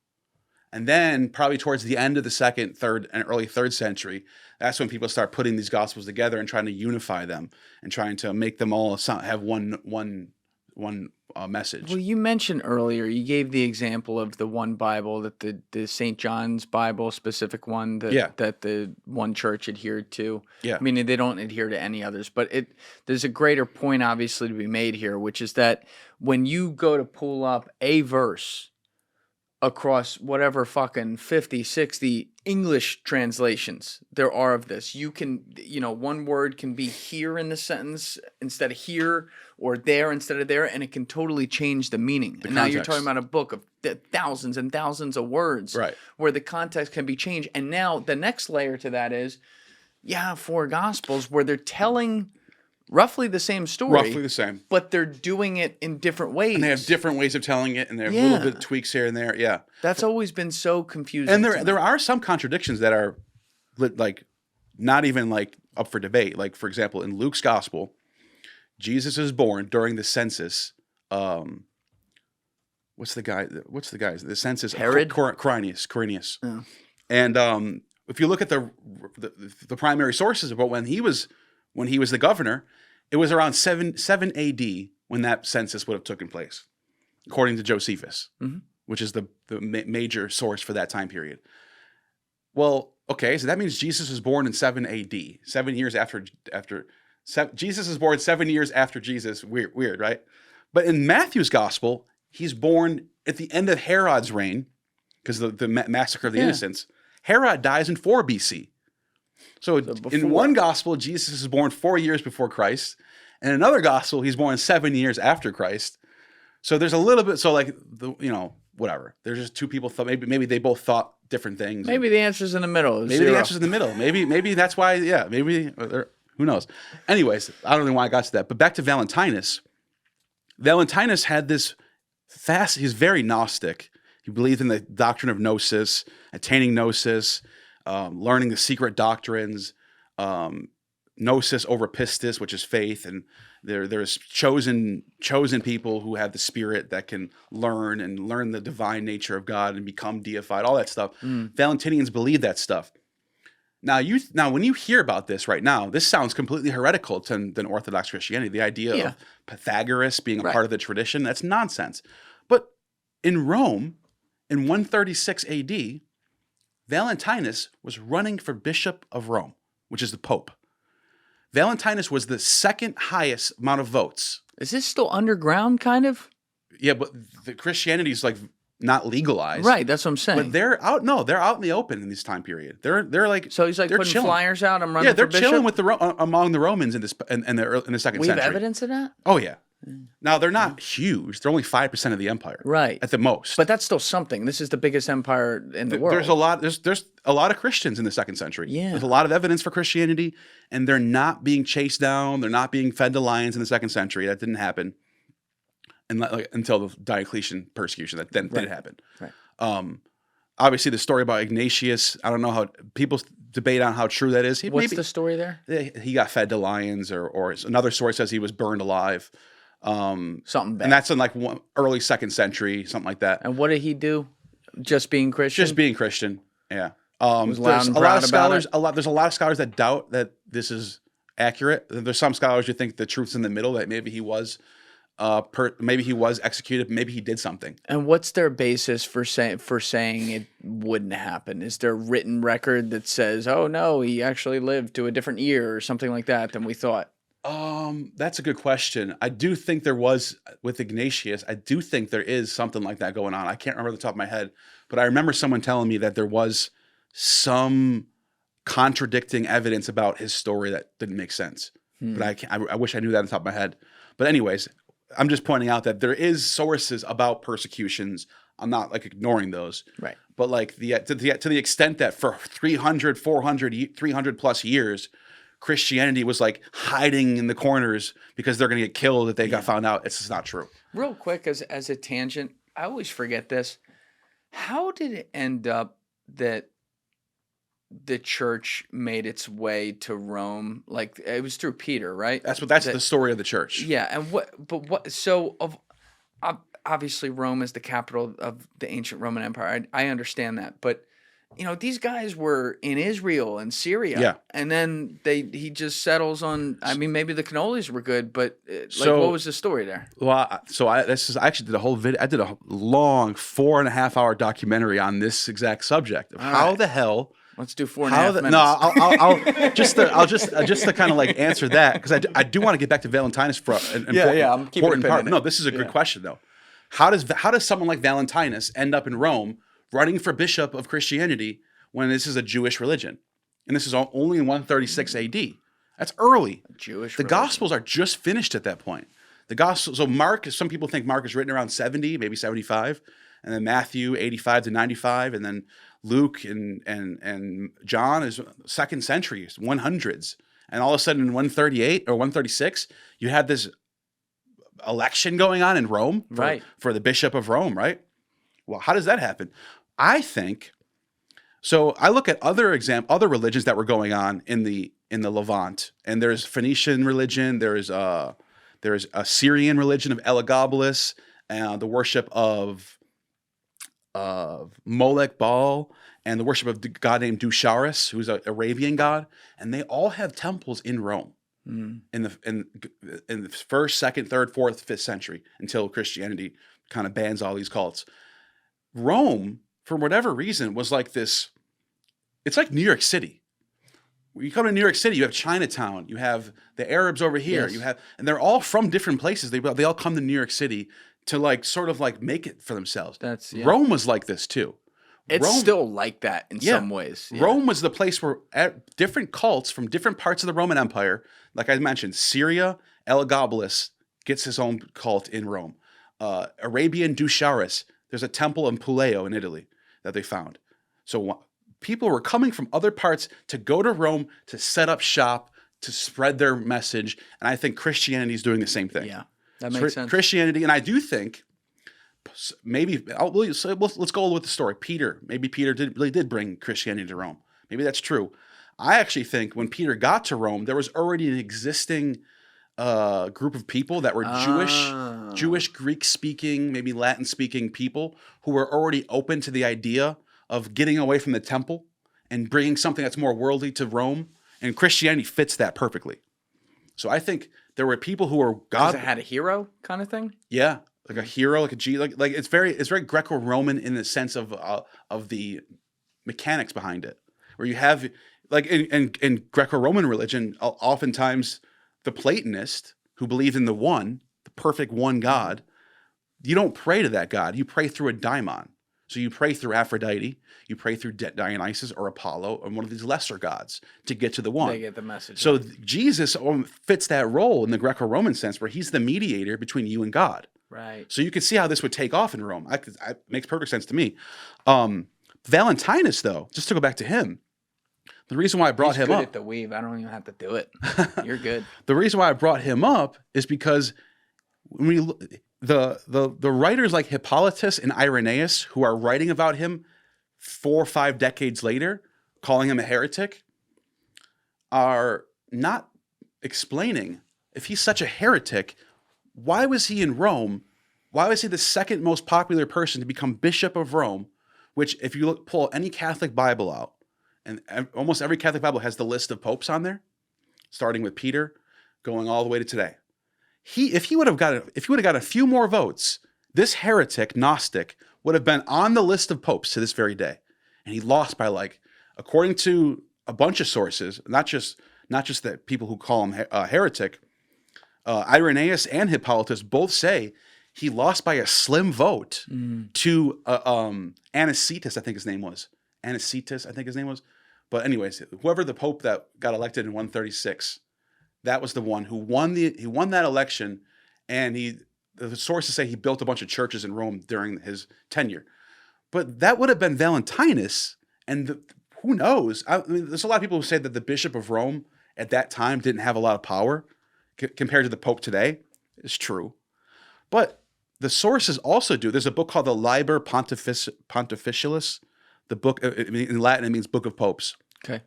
And then probably towards the end of the second, third, and early third century, that's when people start putting these gospels together and trying to unify them and trying to make them all have one message. Well, you mentioned earlier, you gave the example of the one Bible, that the St. John's Bible, specific one that the one church adhered to. Yeah. I mean, they don't adhere to any others, but there's a greater point obviously to be made here, which is that when you go to pull up a verse across whatever fucking 50, 60 English translations there are of this, you can, one word can be here in the sentence instead of here, or there instead of there, and it can totally change the meaning. And now you're talking about a book of thousands and thousands of words, right, where the context can be changed. And now the next layer to that is, four gospels where they're telling roughly the same story. Roughly the same. But they're doing it in different ways. And they have different ways of telling it, and they have little bit of tweaks here and there. Yeah. That's always been so confusing. And there are some contradictions that are not even up for debate. Like, for example, in Luke's gospel, Jesus is born during the census. What's the guy's? The census. Herod? Quirinius. Oh. And if you look at the primary sources about when he was the governor, it was around 7 AD when that census would have taken place, according to Josephus, which is the major source for that time period. Well, okay, so that means Jesus was born in 7 AD, 7 years after Jesus is born 7 years after Jesus. Weird, right? But in Matthew's gospel, he's born at the end of Herod's reign, because the massacre of the innocents. Herod dies in 4 BC. So in one gospel, Jesus is born 4 years before Christ. And in another gospel, he's born 7 years after Christ. So there's a little bit, whatever. There's just two people thought, maybe they both thought different things. Maybe the answer's in the middle. Maybe the answer's in the middle. Maybe that's why, who knows? Anyways, I don't know why I got to that. But back to Valentinus. Valentinus had this he's very Gnostic. He believed in the doctrine of Gnosis, attaining Gnosis, learning the secret doctrines, Gnosis over pistis, which is faith, and there's chosen people who have the spirit that can learn the divine nature of God and become deified, all that stuff. Valentinians believe that stuff. Now, when you hear about this right now, this sounds completely heretical than Orthodox Christianity. The idea of Pythagoras being a part of the tradition, that's nonsense. But in Rome, in 136 AD, Valentinus was running for Bishop of Rome, which is the Pope. Valentinus was the second highest amount of votes. Is this still underground, kind of? Yeah, but the Christianity is not legalized. Right, that's what I'm saying. But they're out in the open in this time period. They're so he's putting chilling. Flyers out. I'm running. Yeah, they're for bishop? chilling with among the Romans in the second We century. have evidence of that. Oh yeah. Now they're not huge. They're only 5% of the empire, right? At the most. But that's still something. This is the biggest empire in the world. There's a lot of Christians in the second century. Yeah, there's a lot of evidence for Christianity, and they're not being chased down. They're not being fed to lions in the second century. That didn't happen, until the Diocletian persecution. That then did happen. Right. Obviously, the story about Ignatius. I don't know how people debate on how true that is. What's the story there? He got fed to lions, or another source says he was burned alive. Something bad. And that's in early second century, something like that. And what did he do? Just being Christian? Just being Christian, yeah. Was loud and proud about it? There's a lot of scholars that doubt that this is accurate. There's some scholars who think the truth's in the middle, that maybe he was executed, maybe he did something. And what's their basis for saying it wouldn't happen? Is there a written record that says, oh no, he actually lived to a different year or something like that than we thought? That's a good question. I do think there was with Ignatius. I do think there is something like that going on. I can't remember off the top of my head, but I remember someone telling me that there was some contradicting evidence about his story that didn't make sense. But I wish I knew that on the top of my head. But anyways, I'm just pointing out that there is sources about persecutions. I'm not like ignoring those. Right. But like to the extent that for 300, 400, 300 plus years, Christianity was like hiding in the corners because they're going to get killed if they got found out. It's just not true. Real quick, as a tangent, I always forget this. How did it end up that the church made its way to Rome? Like, it was through Peter, right? That's the story of the church. Yeah, and so obviously Rome is the capital of the ancient Roman Empire. I understand that, but these guys were in Israel and Syria, and then he just settles on. I mean, maybe the cannolis were good, but what was the story there? Well, I actually did a whole video. I did a long 4.5-hour documentary on this exact subject of how the hell. Let's do 4.5 minutes. No, I'll just to kind of like answer that, because I do want to get back to Valentinus for an I'm keeping important part. it. No, this is a good question though. How does someone like Valentinus end up in Rome running for bishop of Christianity when this is a Jewish religion, and this is only in 136 A.D.? That's early. The Gospels are just finished at that point. The Gospel. So Mark, some people think Mark is written around 70, maybe 75, and then Matthew 85 to 95, and then Luke and John is 2nd century, 100s. And all of a sudden in 138 or 136, you had this election going on in Rome for the bishop of Rome, right? Well, how does that happen? I think, so I look at other religions that were going on in the Levant, and there's Phoenician religion, there's a Syrian religion of Elagabalus, the worship of Molech Baal, and the worship of a god named Dusharis, who's an Arabian god, and they all have temples in Rome in the 1st, 2nd, 3rd, 4th, 5th century, until Christianity kind of bans all these cults. Rome, for whatever reason, was like this. It's like New York City. When you come to New York City, you have Chinatown, you have the Arabs over here, and they're all from different places. They all come to New York City to like sort of like make it for themselves. Rome was like this too. It's still like that in some ways. Yeah. Rome was the place where different cults from different parts of the Roman Empire, like I mentioned, Syria, Elagabalus gets his own cult in Rome. Arabian Dusharis, there's a temple in Puleo in Italy that they found. So people were coming from other parts to go to Rome to set up shop, to spread their message, and I think Christianity is doing the same thing. Yeah. That makes sense. Christianity, and I do think maybe let's go with the story. Maybe Peter really did bring Christianity to Rome. Maybe that's true. I actually think when Peter got to Rome, there was already an existing group of people that were Jewish, Greek-speaking, maybe Latin-speaking people who were already open to the idea of getting away from the temple and bringing something that's more worldly to Rome. And Christianity fits that perfectly. So I think there were people who were God. It had a hero kind of thing. Yeah, like a hero, like like it's very Greco-Roman in the sense of the mechanics behind it, where you have like in Greco-Roman religion, oftentimes the Platonist who believed in the perfect one God, you don't pray to that God, you pray through a daimon. So you pray through Aphrodite, you pray through Dionysus or Apollo or one of these lesser gods to get to the one. They get the message. So Jesus fits that role in the Greco-Roman sense, where he's the mediator between you and God. Right. So you can see how this would take off in Rome. It makes perfect sense to me. Valentinus, though, just to go back to him, the reason why I brought him up. He's good at the weave. I don't even have to do it. You're good. The reason why I brought him up is because when the writers like Hippolytus and Irenaeus, who are writing about him 4 or 5 decades later, calling him a heretic, are not explaining, if he's such a heretic, why was he in Rome? Why was he the second most popular person to become bishop of Rome? Which, if you pull any Catholic Bible out, and almost every Catholic Bible has the list of popes on there, starting with Peter, going all the way to today. If he would have got a few more votes, this heretic, Gnostic, would have been on the list of popes to this very day. And he lost by according to a bunch of sources, not just that people who call him a heretic, Irenaeus and Hippolytus both say he lost by a slim vote to Anicetus, I think his name was. But anyways, whoever the pope that got elected in 136, that was the one who won that election, and he the sources say he built a bunch of churches in Rome during his tenure. But that would have been Valentinus, and who knows? I mean, there's a lot of people who say that the Bishop of Rome at that time didn't have a lot of power compared to the Pope today. It's true. But the sources also do. There's a book called the Liber Pontificalis. The book, in Latin, it means Book of Popes. Okay.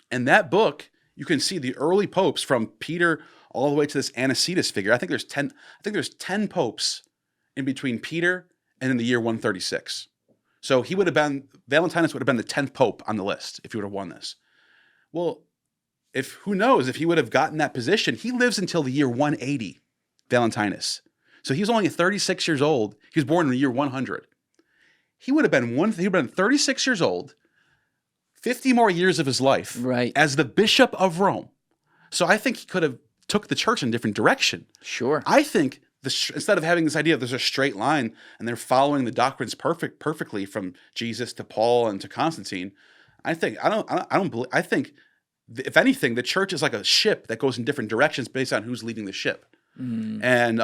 And that book, you can see the early popes from Peter all the way to this Anicetus figure. I think there's 10 popes in between Peter and in the year 136. So Valentinus would have been the 10th pope on the list if he would have won this. Well, who knows if he would have gotten that position. He lives until the year 180, Valentinus. So he was only 36 years old. He was born in the year 100. He would have been 36 years old, 50 more years of his life as the Bishop of Rome. So I think he could have took the church in a different direction. Sure. I think instead of having this idea of there's a straight line and they're following the doctrines perfectly from Jesus to Paul and to Constantine, I think if anything, the church is like a ship that goes in different directions based on who's leading the ship. And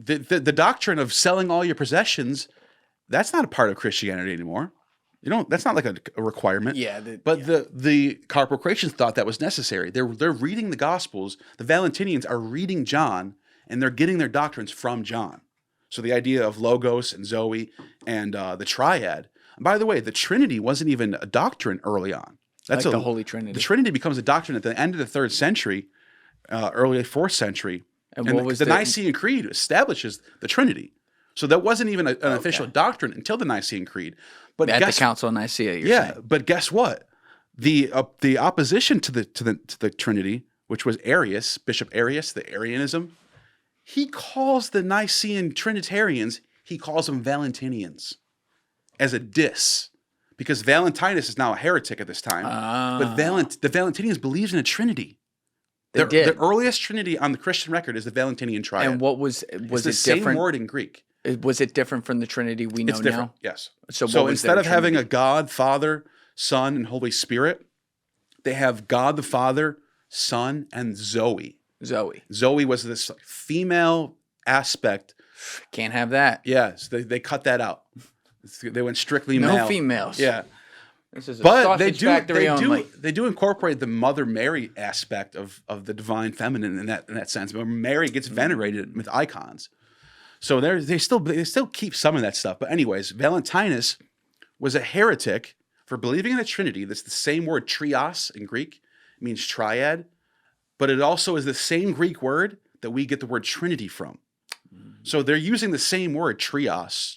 the doctrine of selling all your possessions, that's not a part of Christianity anymore. That's not like a requirement. Yeah. The Carpocratians thought that was necessary. They're reading the Gospels. The Valentinians are reading John, and they're getting their doctrines from John. So the idea of Logos and Zoe and the Triad. And by the way, the Trinity wasn't even a doctrine early on. That's the Holy Trinity. The Trinity becomes a doctrine at the end of the 3rd century, early 4th century. And what was the Nicene Creed establishes the Trinity. So that wasn't even an official doctrine until the Nicene Creed. But at the Council of Nicaea, you're saying. But guess what? The opposition to the Trinity, which was Arius, Bishop Arius, the Arianism, he calls the Nicene Trinitarians, he calls them Valentinians as a diss. Because Valentinus is now a heretic at this time. But the Valentinians believed in a Trinity. The earliest Trinity on the Christian record is the Valentinian Triad. And what was it's it the different? Same word in Greek. Was it different from the Trinity we know It's different, now? yes. So instead of having a God, Father, Son, and Holy Spirit, they have God the Father, Son, and Zoe. Zoe was this female aspect. Can't have that. Yes, they cut that out. They went strictly male. No females. Yeah. This is a sausage factory only. They do incorporate the Mother Mary aspect of the divine feminine in that sense. But Mary gets venerated with icons. So they still keep some of that stuff. But anyways, Valentinus was a heretic for believing in a Trinity. That's the same word, trios in Greek. It means triad. But it also is the same Greek word that we get the word Trinity from. So they're using the same word, trios,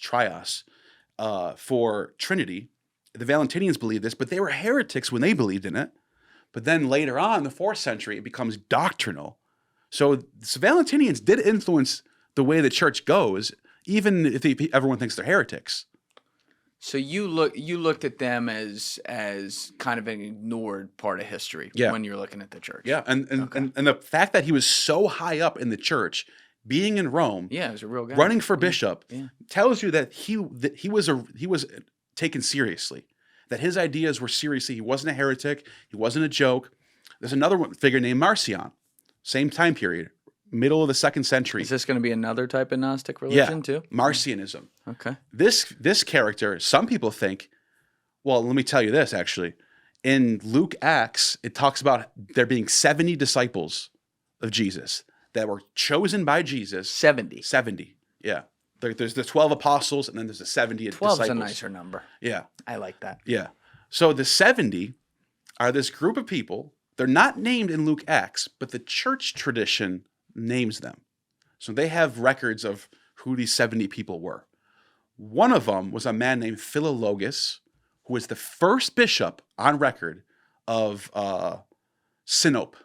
for Trinity. The Valentinians believed this, but they were heretics when they believed in it. But then later on, the 4th century, it becomes doctrinal. So the Valentinians did influence the way the church goes, even if everyone thinks they're heretics. So you looked at them as kind of an ignored part of history when you're looking at the church. Yeah, and the fact that he was so high up in the church, being in Rome, he was a real guy, running for bishop, tells you that he was taken seriously, that his ideas were seriously. He wasn't a heretic. He wasn't a joke. There's another figure named Marcian, same time period, middle of the 2nd century. Is this going to be another type of Gnostic religion too? Marcianism. Okay. This character, some people think, well, let me tell you this actually. In Luke Acts, it talks about there being 70 disciples of Jesus that were chosen by Jesus. 70. 70, yeah. There's the 12 apostles, and then there's the 70 disciples. 12's a nicer number. Yeah. I like that. Yeah. So the 70 are this group of people. They're not named in Luke Acts, but the church tradition names them. So they have records of who these 70 people were. One of them was a man named Philologus, who was the first bishop on record of Sinope,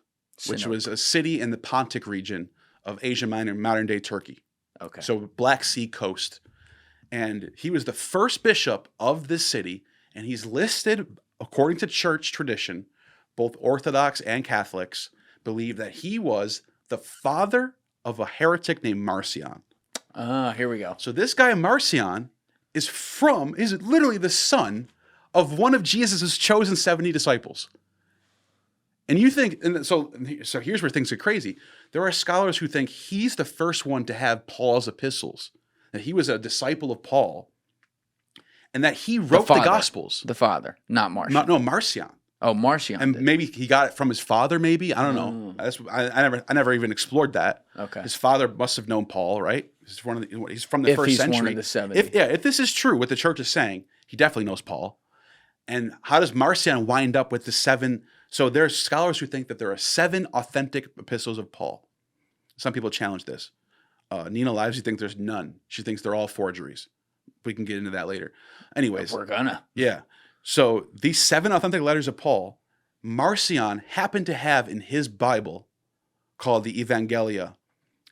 which was a city in the Pontic region of Asia Minor, modern-day Turkey. Okay. So Black Sea coast. And he was the first bishop of this city, and he's listed, according to church tradition, both Orthodox and Catholics believe that he was the father of a heretic named Marcian. Here we go. So this guy Marcian is literally the son of one of Jesus' chosen 70 disciples. And you think, and so here's where things get crazy. There are scholars who think he's the first one to have Paul's epistles, that he was a disciple of Paul, and that he wrote the Gospels. The father, not Marcian. No, Marcian. Oh, Marcian. And maybe he got it from his father, maybe. I don't know. I never even explored that. Okay. His father must have known Paul, right? He's from the first century. If he's one of the 70. If this is true, what the church is saying, he definitely knows Paul. And how does Marcian wind up with the 7? So there's scholars who think that there are 7 authentic epistles of Paul. Some people challenge this. Nina Livesey thinks there's none. She thinks they're all forgeries. We can get into that later. Anyways. We're gonna. Yeah. So these 7 authentic letters of Paul, Marcion happened to have in his Bible called the Evangelia.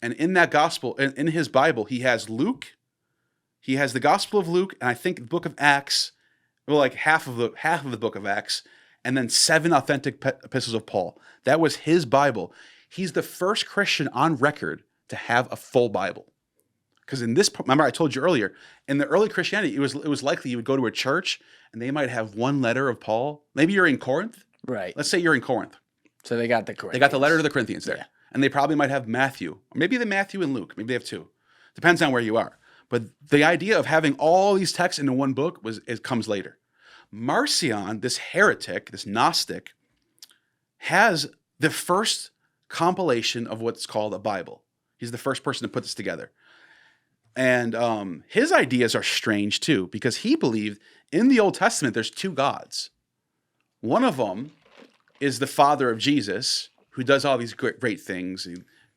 And in that gospel, in his Bible, he has Luke, he has the Gospel of Luke, and I think the book of Acts, well, like half of the book of Acts, and then 7 authentic epistles of Paul. That was his Bible. He's the first Christian on record to have a full Bible. Because in this, remember I told you earlier, in the early Christianity, it was likely you would go to a church and they might have one letter of Paul. Maybe you're in Corinth. Right. Let's say you're in Corinth. So they got the Corinthians. They got the letter to the Corinthians there. Yeah. And they probably might have Matthew. Or maybe the Matthew and Luke. Maybe they have 2. Depends on where you are. But the idea of having all these texts into one book comes later. Marcion, this heretic, this Gnostic, has the first compilation of what's called a Bible. He's the first person to put this together. And his ideas are strange too, because he believed in the Old Testament there's 2 gods. One of them is the father of Jesus, who does all these great things. He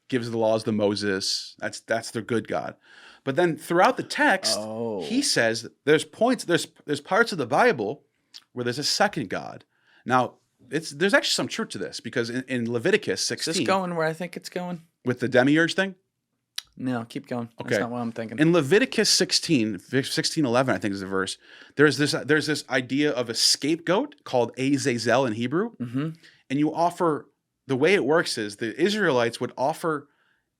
gives the laws to Moses. That's the good God. But then throughout the text, he says there's parts of the Bible where there's a second God. Now, there's actually some truth to this, because in Leviticus 16... Is this going where I think it's going? With the demiurge thing? No, keep going. Okay. That's not what I'm thinking. In Leviticus 16:11, I think is the verse, there's this idea of a scapegoat called Azazel in Hebrew. Mm-hmm. And you offer, the way it works is the Israelites would offer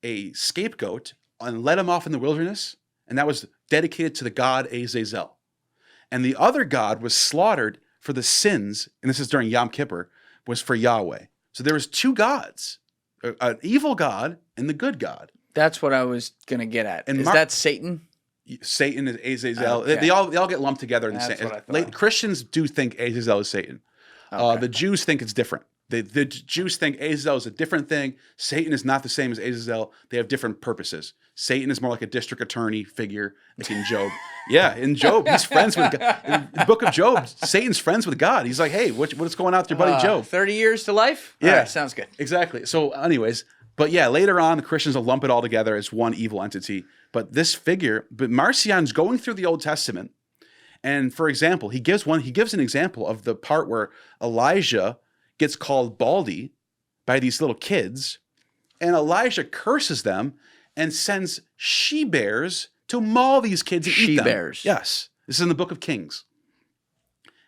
a scapegoat and let him off in the wilderness, and that was dedicated to the god Azazel. And the other god was slaughtered for the sins, and this is during Yom Kippur, was for Yahweh. So there was 2 gods, an evil god and the good God. That's what I was going to get at. And is that Satan? Satan is Azazel. Okay. They all get lumped together in the same. What I thought. Christians do think Azazel is Satan. Okay. The Jews think it's different. The Jews think Azazel is a different thing. Satan is not the same as Azazel. They have different purposes. Satan is more like a district attorney figure, like in Job. Yeah, in Job, he's friends with God. In the book of Job, Satan's friends with God. He's like, hey, what's going on with your buddy Job? 30 years to life? Yeah. All right, sounds good. Exactly. So anyways, but yeah, later on, the Christians will lump it all together as one evil entity. But Marcion's going through the Old Testament. And for example, he gives an example of the part where Elijah gets called Baldy by these little kids, and Elijah curses them and sends she-bears to maul these kids and eat them. She-bears? Yes. This is in the book of Kings.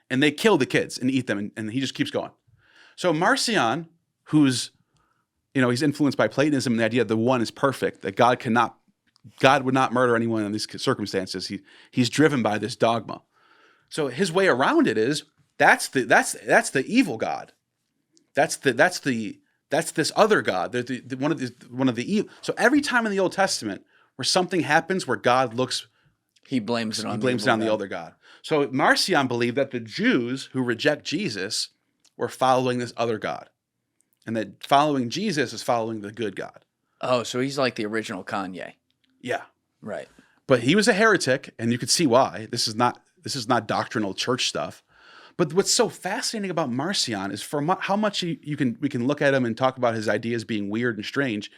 And they kill the kids and eat them, and he just keeps going. So Marcion, who's, he's influenced by Platonism and the idea that the one is perfect, that God would not murder anyone in these circumstances. He's driven by this dogma. So his way around it is that's the evil God. That's this other God. One of the evil. So every time in the Old Testament where something happens where God looks, he blames it on the other God. So Marcion believed that the Jews who reject Jesus were following this other God, and that following Jesus is following the good God. Oh, so he's like the original Kanye. Yeah. Right. But he was a heretic, and you could see why. This is not doctrinal church stuff. But what's so fascinating about Marcion is how much we can look at him and talk about his ideas being weird and strange.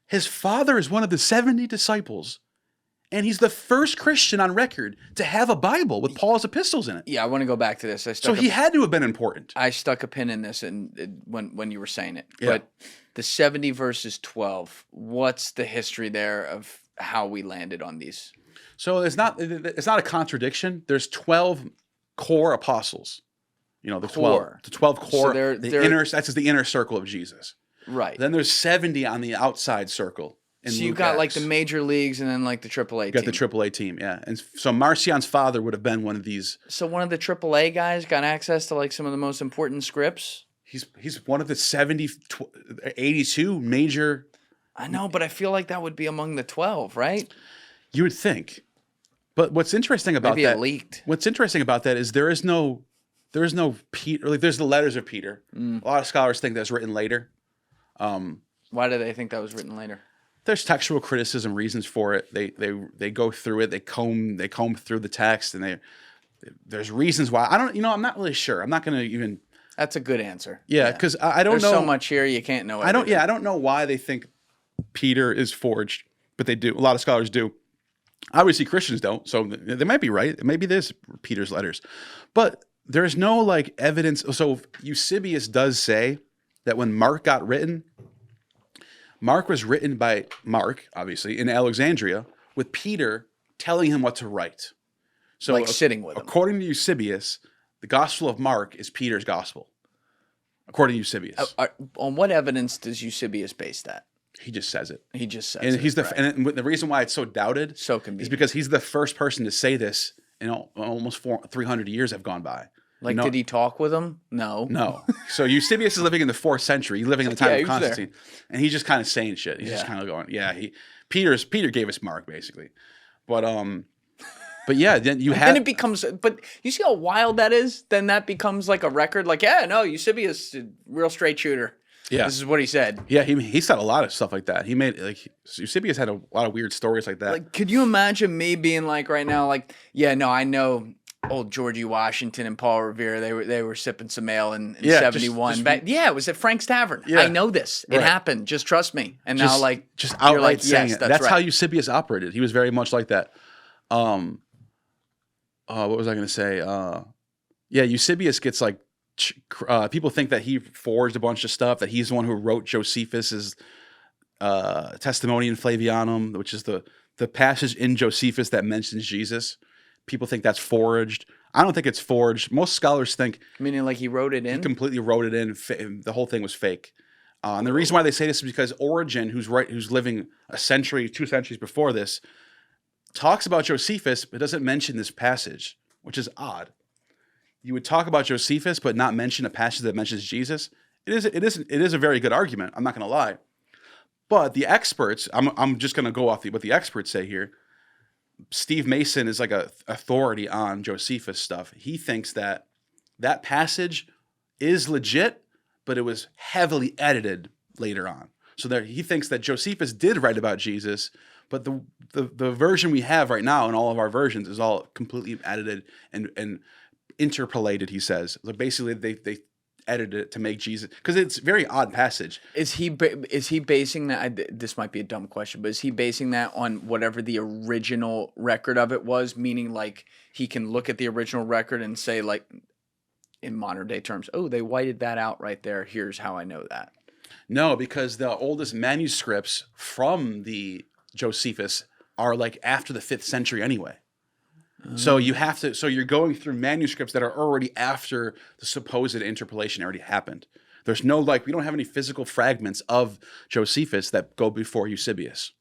His father is one of the 70 disciples, and he's the first Christian on record to have a Bible with Paul's epistles in it. Yeah, I want to go back to this. So he had to have been important. I stuck a pin in this when you were saying it. Yeah. But the 70 verses 12, what's the history there of how we landed on these? So it's not a contradiction. There's 12 core apostles. The 12 core. So that's the inner circle of Jesus. Right. Then there's 70 on the outside circle. So you've got like the major leagues and then like the AAA team. You got the AAA team, yeah. And so Marcion's father would have been one of these. So one of the AAA guys got access to like some of the most important scripts? He's one of the 82 major. I know, but I feel like that would be among the 12, right? You would think. But what's interesting about Maybe that? it leaked. What's interesting about that is there is no Peter. Like there's the letters of Peter. A lot of scholars think that's written later. Why do they think that was written later? There's textual criticism reasons for it. They go through it. They comb through the text, and there's reasons why. I don't. I'm not really sure. I'm not going to even. That's a good answer. Yeah, because I don't There's know. so much here you can't know. Everything. I don't know why they think Peter is forged, but they do. A lot of scholars do. Obviously, Christians don't. So they might be right. Maybe this Peter's letters, but there's no like evidence. So Eusebius does say that when Mark got written. Mark was written by Mark, obviously, in Alexandria, with Peter telling him what to write. So, like sitting with him. According to Eusebius, the Gospel of Mark is Peter's Gospel. According to Eusebius. On what evidence does Eusebius base that? He just says it. He just says and it. he's the right. and the reason why it's so doubted So convenient. is because he's the first person to say this in almost 300 years have gone by. Like, did he talk with him? No. No. So Eusebius is living in the 4th century. He's living in the time of Constantine. There. And he's just kind of saying shit. He's just kind of going, Peter gave us Mark, basically. But yeah, then you have... Then it becomes... But you see how wild that is? Then that becomes like a record. Like, Eusebius, real straight shooter. Yeah. This is what he said. Yeah, he said a lot of stuff like that. He made, Eusebius had a lot of weird stories like that. Like, could you imagine me being like right now, like, I know... Old Georgie Washington and Paul Revere, they were sipping some ale in 71. It was at Frank's Tavern. Yeah. I know this. It happened. Just trust me. And now, just outright like, saying yes, it. That's how Eusebius operated. He was very much like that. What was I going to say? Eusebius gets like people think that he forged a bunch of stuff. That he's the one who wrote Josephus's testimony in Flavianum, which is the passage in Josephus that mentions Jesus. People think that's forged. I don't think it's forged. Most scholars think... Meaning like he wrote it in? He completely wrote it in. The whole thing was fake. And the reason why they say this is because Origen, who's living a century, 2 centuries before this, talks about Josephus, but doesn't mention this passage, which is odd. You would talk about Josephus, but not mention a passage that mentions Jesus. It is a very good argument. I'm not going to lie. But the experts, I'm just going to go off what the experts say here. Steve Mason is like a authority on Josephus stuff. He thinks that passage is legit, but it was heavily edited later on. So he thinks that Josephus did write about Jesus, but the version we have right now in all of our versions is all completely edited and interpolated, he says. So basically, they edited it to make Jesus, because it's a very odd passage. Is he basing that? This might be a dumb question, but is he basing that on whatever the original record of it was? Meaning, like, he can look at the original record and say, like, in modern day terms, oh, they whited that out right there. Here's how I know that. No, because the oldest manuscripts from the Josephus are like after the 5th century anyway. So you're going through manuscripts that are already after the supposed interpolation already happened. There's no, we don't have any physical fragments of Josephus that go before Eusebius.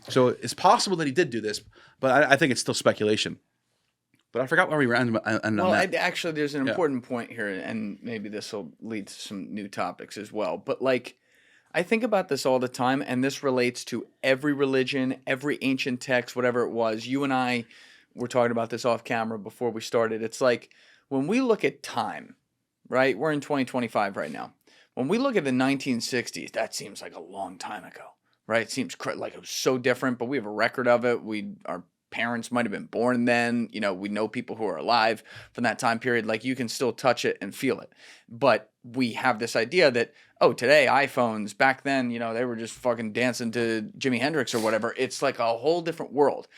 So it's possible that he did do this, but I think it's still speculation. But I forgot where we were on that. Actually, there's an important point here, and maybe this will lead to some new topics as well. But I think about this all the time, and this relates to every religion, every ancient text, whatever it was. You and I were talking about this off camera before we started. It's like when we look at time, right? We're in 2025 right now. When we look at the 1960s, that seems like a long time ago, right? It seems like it was so different, but we have a record of it. Our parents might have been born then. We know people who are alive from that time period. Like, you can still touch it and feel it. But we have this idea that, today iPhones, back then, they were just fucking dancing to Jimi Hendrix or whatever. It's like a whole different world.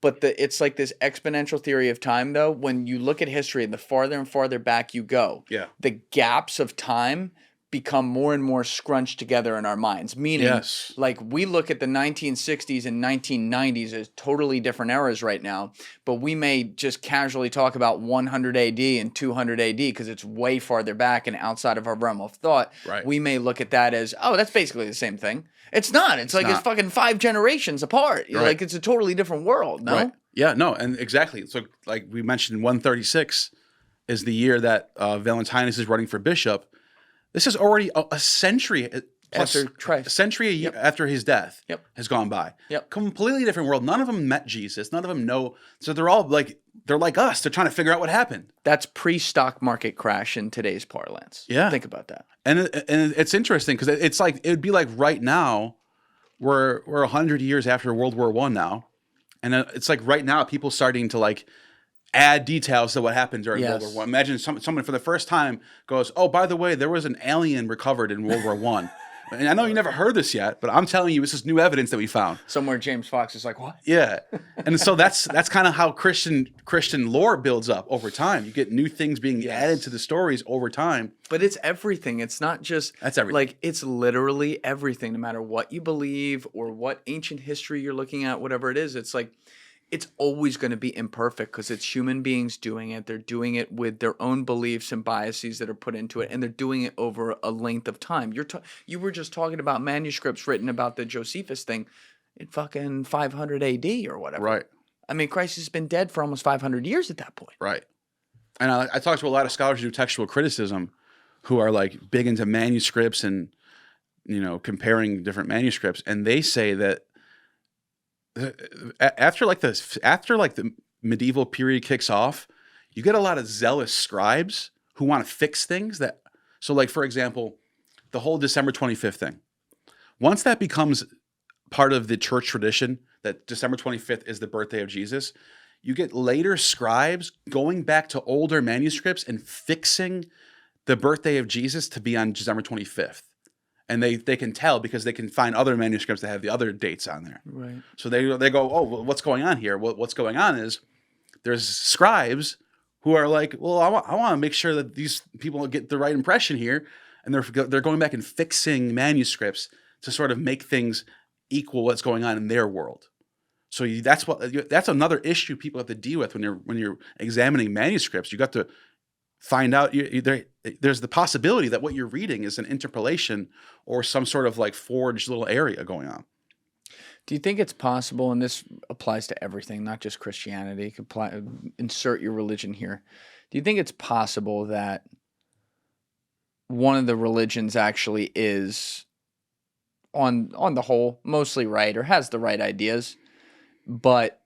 But it's like this exponential theory of time, though. When you look at history and the farther and farther back you go, the gaps of time become more and more scrunched together in our minds. Meaning, we look at the 1960s and 1990s as totally different eras right now, but we may just casually talk about 100 AD and 200 AD because it's way farther back and outside of our realm of thought. Right. We may look at that as, that's basically the same thing. It's not. It's fucking 5 generations apart. Right. Like, it's a totally different world, no? Right. Yeah, no, and exactly. So, like we mentioned, 136 is the year that Valentinius is running for bishop. This is already a century plus After Christ. a century a year after his death has gone by. Completely different world. None of them met Jesus. None of them know. So they're all they're like us. They're trying to figure out what happened. That's pre-stock market crash in today's parlance. Yeah. Think about that. And it's interesting because it's like, it would be like right now, we're 100 years after World War I now. And it's like right now, people starting to like add details to what happened during World War I. Imagine someone for the first time goes, oh, by the way, there was an alien recovered in World War I. And I know you never heard this yet, but I'm telling you, this is new evidence that we found. Somewhere James Fox is like, what? Yeah. And so that's kind of how Christian lore builds up over time. You get new things being added to the stories over time. But it's everything. It's not just... That's everything. Like, it's literally everything, no matter what you believe or what ancient history you're looking at, whatever it is. It's like, it's always going to be imperfect because it's human beings doing it. They're doing it with their own beliefs and biases that are put into it, and they're doing it over a length of time. You were just talking about manuscripts written about the Josephus thing in fucking 500 AD or whatever. Right. I mean, Christ has been dead for almost 500 years at that point. Right. And I talked to a lot of scholars who do textual criticism who are like big into manuscripts and, comparing different manuscripts. And they say that after the medieval period kicks off, you get a lot of zealous scribes who want to fix things so like, for example, the whole December 25th thing. Once that becomes part of the church tradition that December 25th is the birthday of Jesus, you get later scribes going back to older manuscripts and fixing the birthday of Jesus to be on December 25th. And they can tell because they can find other manuscripts that have the other dates on there. Right. So they go, oh, well, what's going on here? What's going on is there's scribes who are like, well, I want to make sure that these people get the right impression here. And they're going back and fixing manuscripts to sort of make things equal what's going on in their world. So that's another issue people have to deal with when you're examining manuscripts. You got to find out there's the possibility that what you're reading is an interpolation or some sort of like forged little area going on. Do you think it's possible, and this applies to everything, not just Christianity, insert your religion here. Do you think it's possible that one of the religions actually is, on the whole, mostly right or has the right ideas, but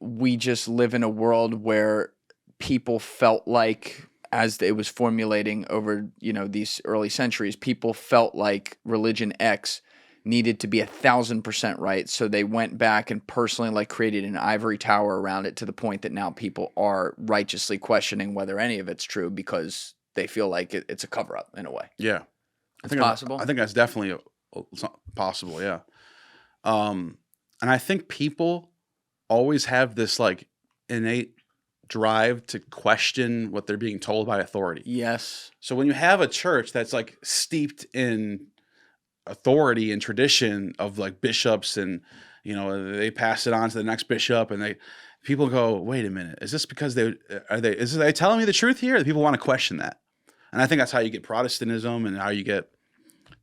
we just live in a world where people felt like, as it was formulating over, these early centuries, people felt like religion X needed to be 1,000% right. So they went back and personally created an ivory tower around it to the point that now people are righteously questioning whether any of it's true because they feel like it's a cover up in a way. Yeah. I think possible. I think that's definitely possible. Yeah. And I think people always have this innate drive to question what they're being told by authority. Yes. So when you have a church that's steeped in authority and tradition of bishops and they pass it on to the next bishop and people go, wait a minute, is this because they telling me the truth here? People want to question that. And I think that's how you get Protestantism and how you get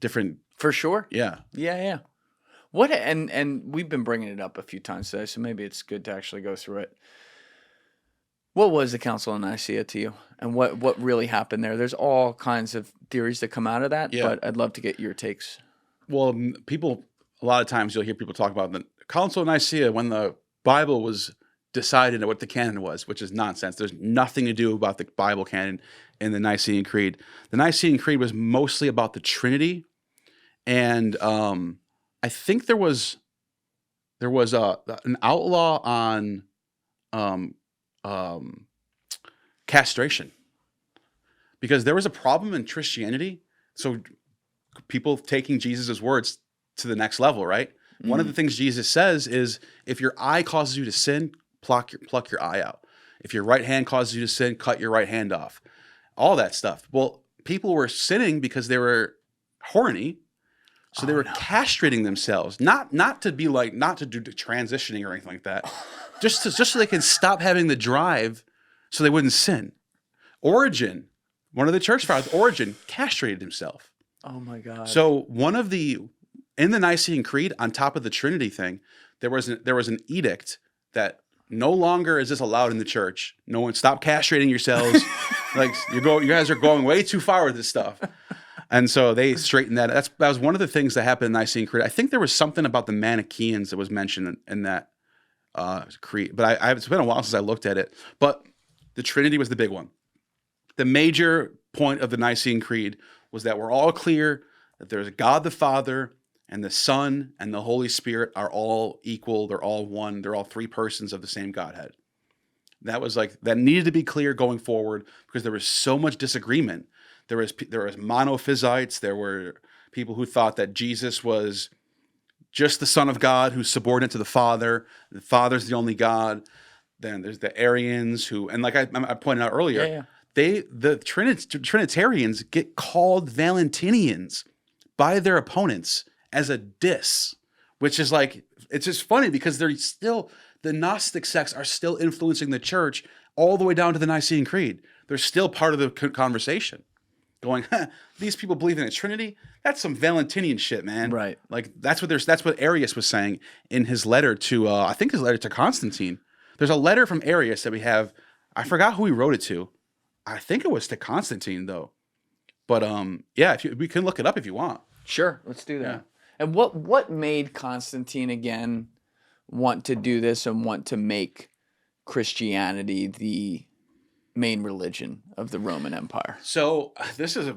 different. For sure. Yeah. Yeah. What, and we've been bringing it up a few times today, so maybe it's good to actually go through it. What was the Council of Nicaea to you, and what really happened there? There's all kinds of theories that come out of that, but I'd love to get your takes. Well, a lot of times you'll hear people talk about the Council of Nicaea when the Bible was decided what the canon was, which is nonsense. There's nothing to do about the Bible canon in the Nicene Creed. The Nicene Creed was mostly about the Trinity, and I think there was an outlaw on castration, because there was a problem in Christianity. So people taking Jesus' words to the next level, right? Mm-hmm. One of the things Jesus says is, if your eye causes you to sin, pluck your eye out. If your right hand causes you to sin, cut your right hand off. All that stuff. Well, people were sinning because they were horny. So they were castrating themselves, not to do transitioning or anything like that, just so they can stop having the drive, so they wouldn't sin. Origen, one of the church fathers, Origen, castrated himself. Oh my God! So in the Nicene Creed, on top of the Trinity thing, there was an edict that no longer is this allowed in the church. No one, stop castrating yourselves. You guys are going way too far with this stuff. And so they straightened that. That was one of the things that happened in Nicene Creed. I think there was something about the Manichaeans that was mentioned in that creed, but it's been a while since I looked at it. But the Trinity was the big one. The major point of the Nicene Creed was that we're all clear that there's God the Father and the Son and the Holy Spirit are all equal. They're all one. They're all three persons of the same Godhead. That was that needed to be clear going forward because there was so much disagreement. There was monophysites. There were people who thought that Jesus was just the Son of God who's subordinate to the Father. The Father's the only God. Then there's the Arians who, and like I pointed out earlier, the Trinitarians get called Valentinians by their opponents as a diss, which is it's just funny because the Gnostic sects are still influencing the church all the way down to the Nicene Creed. They're still part of the conversation. Going, these people believe in a Trinity? That's some Valentinian shit, man. Right. That's what Arius was saying in his letter to, I think his letter to Constantine. There's a letter from Arius that we have. I forgot who he wrote it to. I think it was to Constantine, though. But we can look it up if you want. Sure, let's do that. Yeah. And what made Constantine again want to do this and want to make Christianity the main religion of the Roman Empire? So this is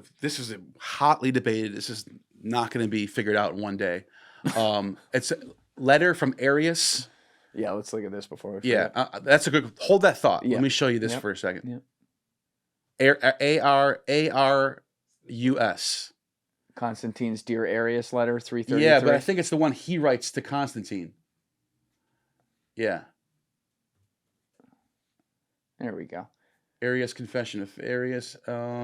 a hotly debated. This is not going to be figured out in one day. It's a letter from Arius. Yeah, let's look at this before. That's a good. Hold that thought. Yeah. Let me show you this for a second. Yep. Arus. Constantine's Dear Arius letter, 333. Yeah, but I think it's the one he writes to Constantine. Yeah. There we go. Arius Confession of Arius.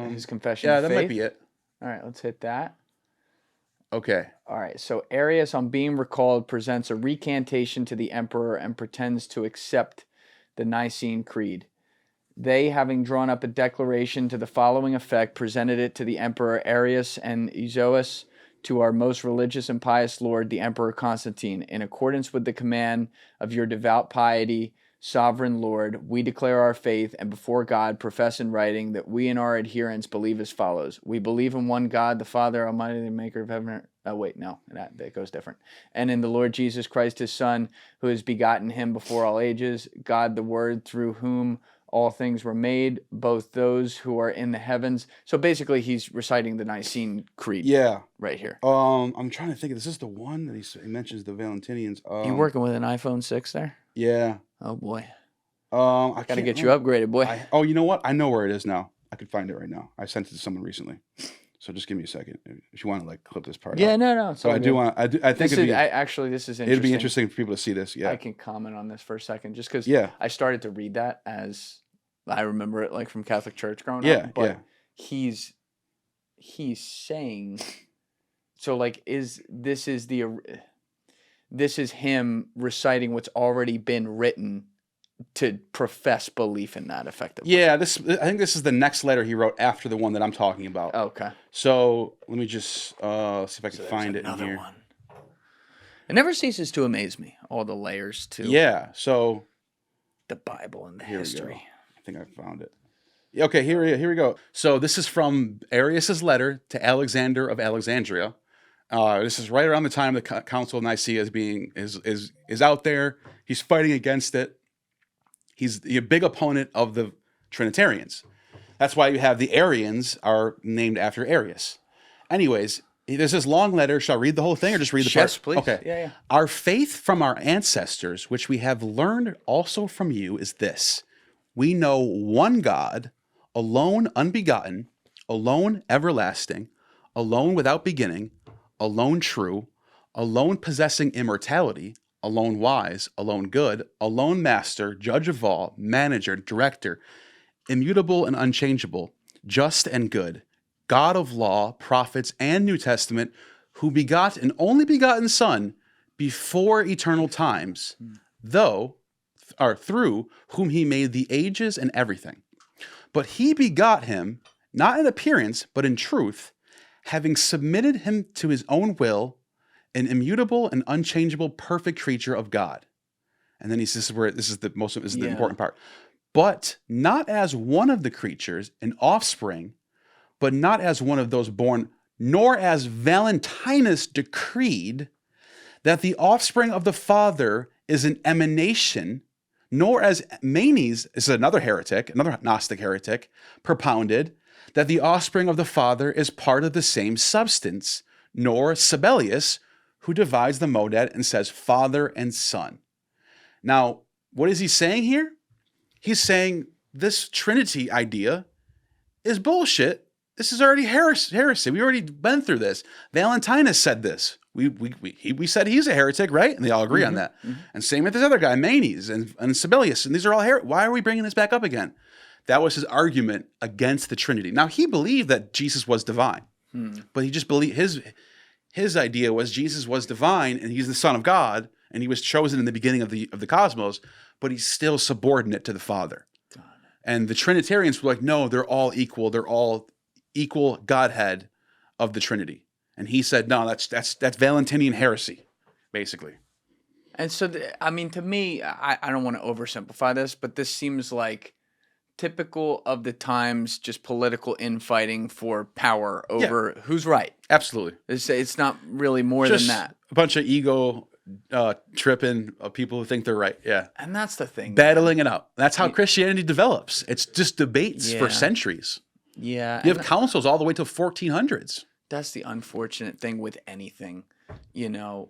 His Confession yeah, of that Faith. might be it. All right, let's hit that. Okay. All right, so Arius, on being recalled, presents a recantation to the emperor and pretends to accept the Nicene Creed. They, having drawn up a declaration to the following effect, presented it to the emperor Arius and Euzoius, to our most religious and pious lord, the emperor Constantine. In accordance with the command of your devout piety, sovereign lord, we declare our faith and before God profess in writing that we and our adherents believe as follows. We believe in one God, the Father Almighty, the maker of heaven and earth. Oh, wait, no, that goes different. And in the Lord Jesus Christ, his Son, who has begotten him before all ages, God the Word, through whom all things were made, both those who are in the heavens. So basically, he's reciting the Nicene Creed. Yeah. Right here. I'm trying to think. This is the one that he mentions the Valentinians. You working with an iPhone 6 there? Yeah. Oh, boy. I got to get you upgraded, boy. You know what? I know where it is now. I could find it right now. I sent it to someone recently. So just give me a second if you want to clip this part. Yeah, out. no. So I do want. I think this is interesting. It'd be interesting for people to see this. Yeah. I can comment on this for a second, just because. I started to read that as I remember it from Catholic Church growing up. But he's saying, so this is him reciting what's already been written to profess belief in that effectively. Yeah, I think this is the next letter he wrote after the one that I'm talking about. Okay. So let me just see if I can find it in here. One. It never ceases to amaze me, all the layers to so the Bible and the history. I think I found it. Okay, here we go. So this is from Arius's letter to Alexander of Alexandria. This is right around the time the Council of Nicaea is out there. He's fighting against it. He's a big opponent of the Trinitarians. That's why you have the Arians are named after Arius. Anyways, there's this long letter. Shall I read the whole thing or just read the part? Yes, please. Okay. Yeah. Our faith from our ancestors, which we have learned also from you, is this. We know one God, alone unbegotten, alone everlasting, alone without beginning, alone true, alone possessing immortality, alone wise, alone good, alone master, judge of all, manager, director, immutable and unchangeable, just and good, God of law, prophets, and New Testament, who begot an only begotten Son before eternal times, through whom he made the ages and everything. But he begot him, not in appearance, but in truth, having submitted him to his own will, an immutable and unchangeable perfect creature of God. And then he says, this is the important part. But not as one of the creatures, an offspring, but not as one of those born nor as Valentinus decreed that the offspring of the Father is an emanation, nor as Manes, this is another heretic, another Gnostic heretic, propounded that the offspring of the Father is part of the same substance, nor Sabellius, who divides the monad and says Father and Son. Now, what is he saying here? He's saying this Trinity idea is bullshit. This is already heresy. We already been through this. Valentinus said this. We said he's a heretic, right? And they all agree on that. And same with this other guy, Manes and Sabellius. And these are all heretics. Why are we bringing this back up again? That was his argument against the Trinity. Now, he believed that Jesus was divine. But he just believed his idea was Jesus was divine and he's the Son of God and he was chosen in the beginning of the cosmos, but he's still subordinate to the Father. And the Trinitarians were like, no, they're all equal. They're all equal Godhead of the Trinity. And he said, no, that's Valentinian heresy, basically. And so, I mean, to me, I don't want to oversimplify this, but this seems like typical of the times, just political infighting for power over who's right. Absolutely. It's not really more Just than that. A bunch of ego tripping of people who think they're right. Yeah. And that's the thing. Battling it out. That's how Christianity develops. It's just debates for centuries. Yeah. You have councils all the way to 1400s. That's the unfortunate thing with anything, you know,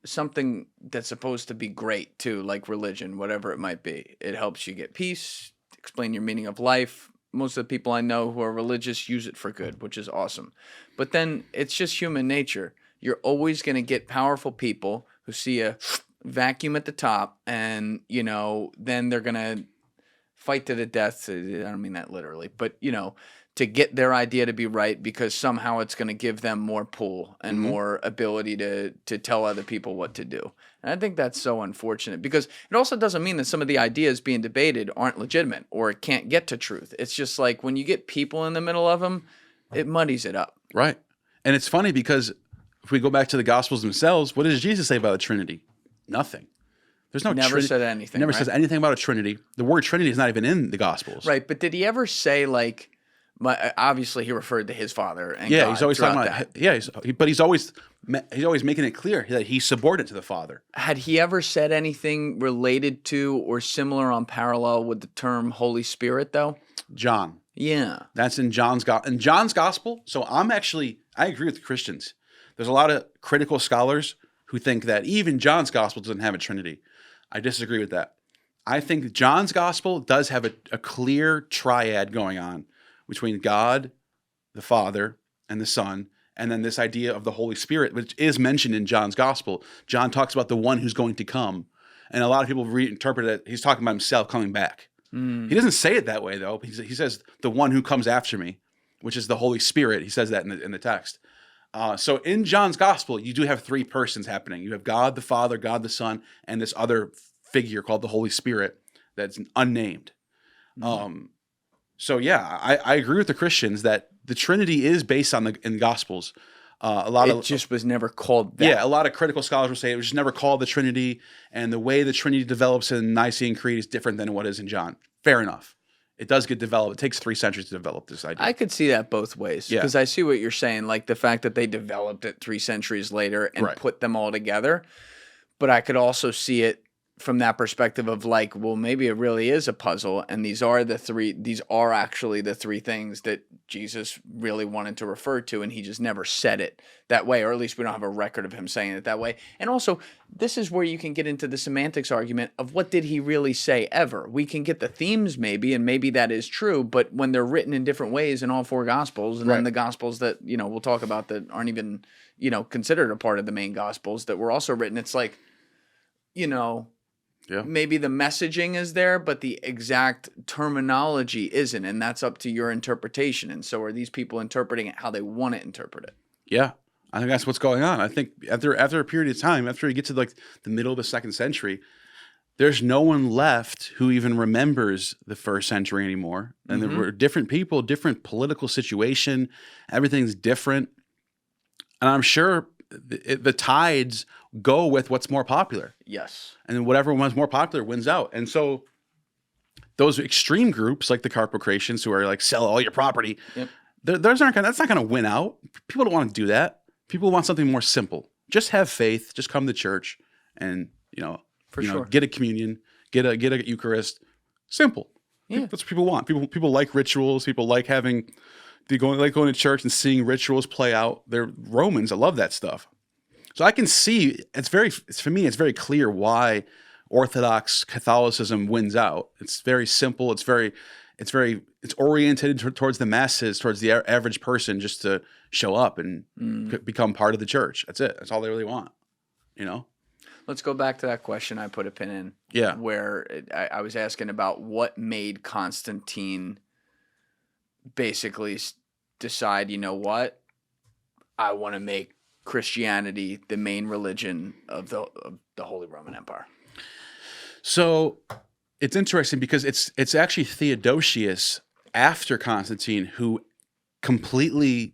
something that's supposed to be great too, like religion, whatever it might be. It helps you get peace, explain your meaning of life. Most of the people I know who are religious use it for good, which is awesome. But then it's just human nature. You're always going to get powerful people who see a vacuum at the top and, you know, then they're going to fight to the death. I don't mean that literally, but, you know, to get their idea to be right because somehow it's going to give them more pull and more ability to tell other people what to do. And I think that's so unfortunate because it also doesn't mean that some of the ideas being debated aren't legitimate or it can't get to truth. It's just like when you get people in the middle of them, it muddies it up. Right. And it's funny because if we go back to the Gospels themselves, what does Jesus say about the Trinity? Nothing. There's no Never said anything. Never right? says anything about a Trinity. The word Trinity is not even in the Gospels. Right. But did he ever say like, obviously he referred to his Father and God he's always talking about that. But he's always making it clear that he's subordinate to the Father. Had he ever said anything related to or similar on parallel with the term Holy Spirit though? John. Yeah. That's in John's Gospel. So I agree with the Christians. There's a lot of critical scholars who think that even John's Gospel doesn't have a Trinity. I disagree with that. I think John's Gospel does have a clear triad going on between God, the Father, and the Son, and then this idea of the Holy Spirit, which is mentioned in John's Gospel. John talks about the one who's going to come, and a lot of people reinterpret it. He's talking about himself coming back. He doesn't say it that way, though. He says, the one who comes after me, which is the Holy Spirit. He says that in the text. So in John's Gospel, you do have three persons happening. You have God the Father, God the Son, and this other figure called the Holy Spirit that's unnamed. So yeah, I agree with the Christians that the Trinity is based on in Gospels. It just was never called that. Yeah, a lot of critical scholars will say it was just never called the Trinity, and the way the Trinity develops in Nicene Creed is different than what is in John. Fair enough. It does get developed. It takes 3 centuries to develop this idea. I could see that both ways because I see what you're saying, like the fact that they developed it 3 centuries later and put them all together. But I could also see it from that perspective of like, well, maybe it really is a puzzle, and these are actually the three things that Jesus really wanted to refer to, and he just never said it that way, or at least we don't have a record of him saying it that way. And also, this is where you can get into the semantics argument of what did he really say ever. We can get the themes maybe, and maybe that is true, but when they're written in different ways in all 4 Gospels, and then the Gospels that, you know, we'll talk about that aren't even, you know, considered a part of the main Gospels that were also written, it's like, you know, maybe the messaging is there, but the exact terminology isn't, and that's up to your interpretation. And so are these people interpreting it how they want to interpret it? Yeah, I think that's what's going on. I think after a period of time, after you get to like the middle of the 2nd century, there's no one left who even remembers the 1st century anymore. And there were different people, different political situation. Everything's different. And I'm sure the tides go with what's more popular. Yes. And whatever one's more popular wins out. And so those extreme groups like the Carpocratians who are like, sell all your property, That's not gonna win out. People don't want to do that. People want something more simple. Just have faith. Just come to church, and get a communion, get a Eucharist. Simple. Yeah. That's what people want. People like rituals. People like going to church and seeing rituals play out. They're Romans. I love that stuff. So I can see for me it's very clear why Orthodox Catholicism wins out. It's very simple. It's oriented towards the masses, towards the average person, just to show up and become part of the church. That's it. That's all they really want. Let's go back to that question I put a pin in. Yeah. Where I was asking about what made Constantine basically decide, you know what? I want to make Christianity the main religion of the Holy Roman Empire. So it's interesting because it's actually Theodosius after Constantine who completely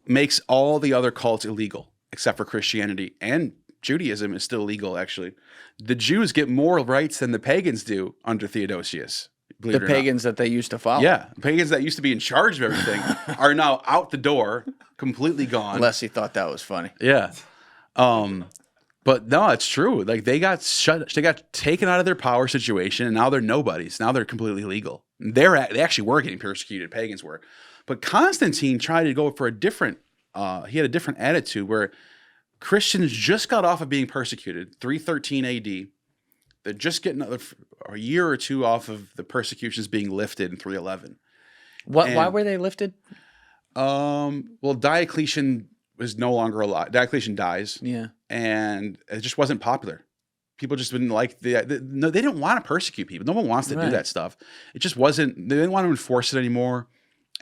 makes all the other cults illegal except for Christianity, and Judaism is still legal, actually. The Jews get more rights than the pagans do under Theodosius. The pagans that they used to follow. Yeah. Pagans that used to be in charge of everything are now out the door, completely gone. Unless he thought that was funny. Yeah. But no, it's true. Like they got taken out of their power situation, and now they're nobodies. Now they're completely legal. They actually were getting persecuted, pagans were. But Constantine tried to go for a different, he had a different attitude where Christians just got off of being persecuted, 313 AD. They're just getting a year or two off of the persecutions being lifted in 311. Why were they lifted? Well, Diocletian was no longer alive. Diocletian dies. Yeah. And it just wasn't popular. People just didn't like they didn't want to persecute people. No one wants to do that stuff. It just wasn't, they didn't want to enforce it anymore.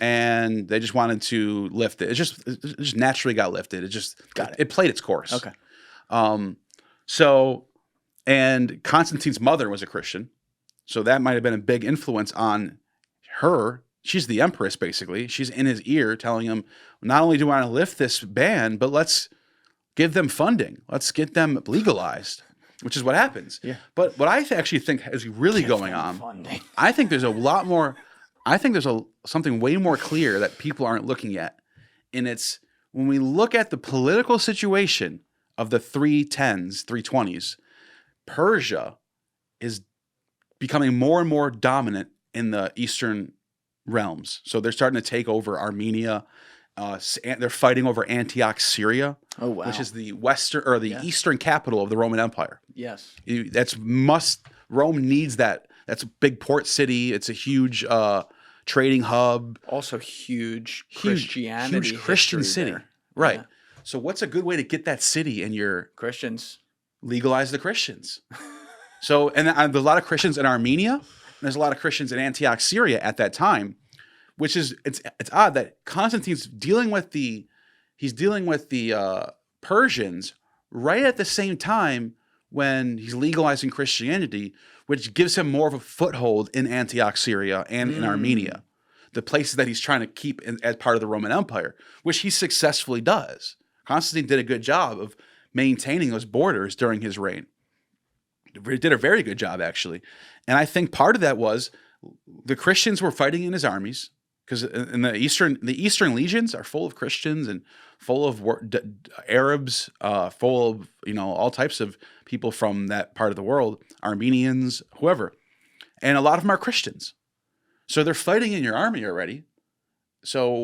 And they just wanted to lift it. It just naturally got lifted. It played its course. Okay. And Constantine's mother was a Christian. So that might have been a big influence on her. She's the empress, basically. She's in his ear telling him, not only do I want to lift this ban, but let's give them funding. Let's get them legalized, which is what happens. Yeah. But what I actually think is really going on, funding. I think there's a lot more, something way more clear that people aren't looking at. And it's when we look at the political situation of the 310s, 320s, Persia is becoming more and more dominant in the Eastern realms. So they're starting to take over Armenia. They're fighting over Antioch, Syria, which is the eastern capital of the Roman Empire. Yes, Rome needs that. That's a big port city. It's a huge trading hub. Also, huge Christian city, there. Right? Yeah. So, what's a good way to get that city in your Christians? Legalize the Christians. So, and there's a lot of Christians in Armenia. And there's a lot of Christians in Antioch, Syria at that time, which is it's odd that Constantine's dealing with the Persians right at the same time when he's legalizing Christianity, which gives him more of a foothold in Antioch, Syria, and in Armenia, the places that he's trying to keep as part of the Roman Empire, which he successfully does. Constantine did a good job of maintaining those borders during his reign. He did a very good job, actually. And I think part of that was the Christians were fighting in his armies, because in the Eastern legions are full of Christians and full of Arabs, full of all types of people from that part of the world, Armenians, whoever, and a lot of them are Christians. So they're fighting in your army already. So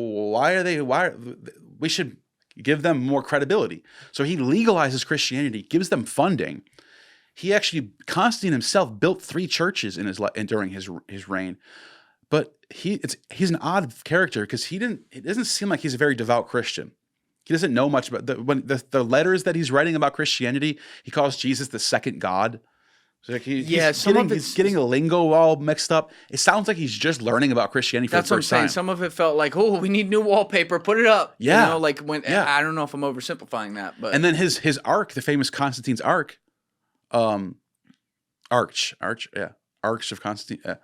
we should give them more credibility. So he legalizes Christianity, gives them funding. Constantine himself built 3 churches during his reign. But he's an odd character because it doesn't seem like he's a very devout Christian. He doesn't know much about the letters that he's writing about Christianity. He calls Jesus the second God. So like he's getting a lingo all mixed up. It sounds like he's just learning about Christianity for the first time. That's what I'm saying. Some of it felt like, oh, we need new wallpaper. Put it up. Yeah. I don't know if I'm oversimplifying that, but and then his ark, the famous Constantine's ark, arch of Constantine.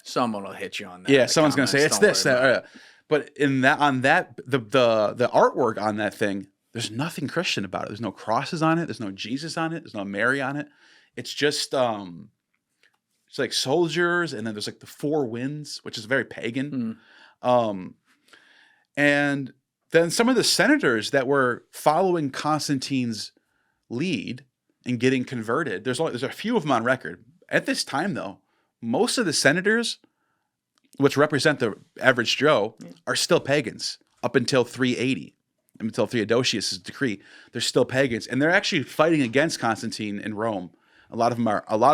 Someone will hit you on that. Yeah, someone's gonna say it's this, that. But the artwork on that thing, there's nothing Christian about it. There's no crosses on it. There's no Jesus on it. There's no Mary on it. It's just it's like soldiers, and then there's like the 4 winds, which is very pagan. And then some of the senators that were following Constantine's lead and getting converted, there's a few of them on record. At this time, though, most of the senators, which represent the average Joe, are still pagans up until 380, until Theodosius' decree. They're still pagans, and they're actually fighting against Constantine in Rome. A lot of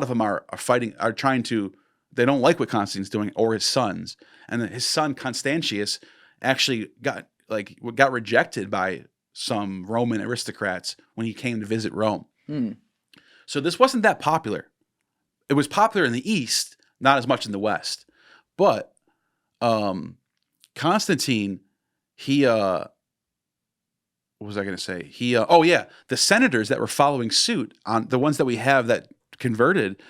them are fighting, are trying to. They don't like what Constantine's doing, or his sons. And his son Constantius actually got rejected by some Roman aristocrats when he came to visit Rome. So this wasn't that popular. It was popular in the East, not as much in the West. But Constantine, what was I going to say? The senators that were following suit, on the ones that we have that converted,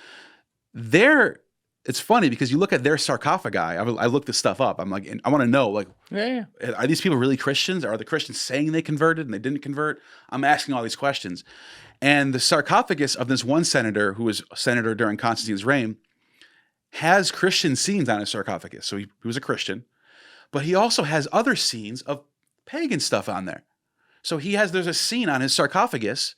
it's funny because you look at their sarcophagi. I looked this stuff up. I'm like, I want to know, like, are these people really Christians? Are the Christians saying they converted and they didn't convert? I'm asking all these questions. And the sarcophagus of this one senator, who was senator during Constantine's reign, has Christian scenes on his sarcophagus. So he was a Christian, but he also has other scenes of pagan stuff on there. So there's a scene on his sarcophagus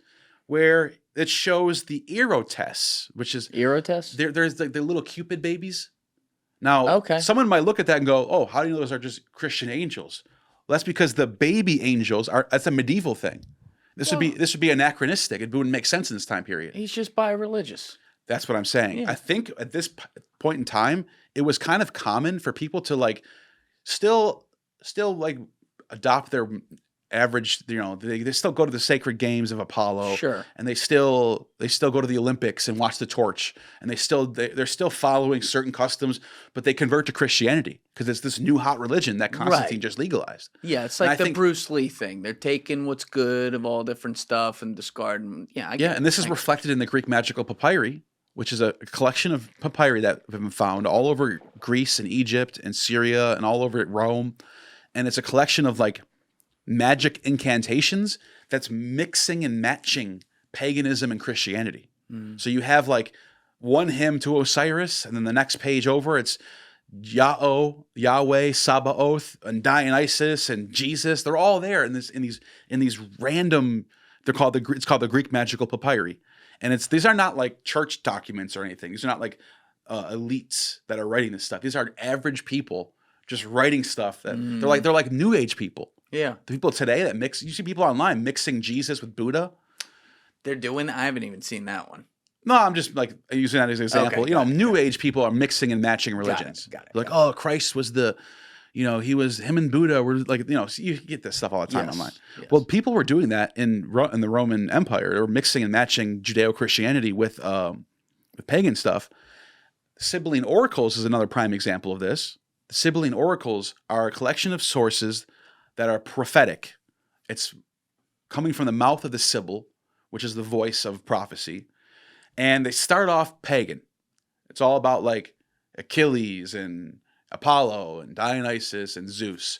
where it shows the erotes, which is Erotes? There's the little Cupid babies. Now, someone might look at that and go, "Oh, how do you know those are just Christian angels?" Well, that's because the baby angels that's a medieval thing. This would be anachronistic. It wouldn't make sense in this time period. He's just bi-religious. That's what I'm saying. Yeah. I think at this point in time, it was kind of common for people to like still like adopt their average, they still go to the sacred games of Apollo. Sure. And they still go to the Olympics and watch the torch. And they're still following certain customs, but they convert to Christianity because it's this new hot religion that Constantine just legalized. Yeah, it's like the Bruce Lee thing. They're taking what's good of all different stuff and discarding. And this is reflected in the Greek magical papyri, which is a collection of papyri that have been found all over Greece and Egypt and Syria and all over Rome. And it's a collection of like magic incantations that's mixing and matching paganism and Christianity. So you have like one hymn to Osiris, and then the next page over it's Yahweh, Sabaoth, and Dionysus and Jesus. They're all there in these random. It's called the Greek magical papyri, and these are not like church documents or anything. These are not like elites that are writing this stuff. These are average people just writing stuff that they're like New Age people. Yeah. The people today that you see people online mixing Jesus with Buddha. They're doing I haven't even seen that one. No, I'm just like using that as an example. Okay, New Age people are mixing and matching religions. Got it. Like, Christ was him and Buddha were like, so you get this stuff all the time online. Yes. Well, people were doing that in the Roman Empire. They were mixing and matching Judeo-Christianity with pagan stuff. Sibylline oracles is another prime example of this. The Sibylline oracles are a collection of sources that are prophetic. It's coming from the mouth of the Sibyl, which is the voice of prophecy. And they start off pagan. It's all about like Achilles and Apollo and Dionysus and Zeus.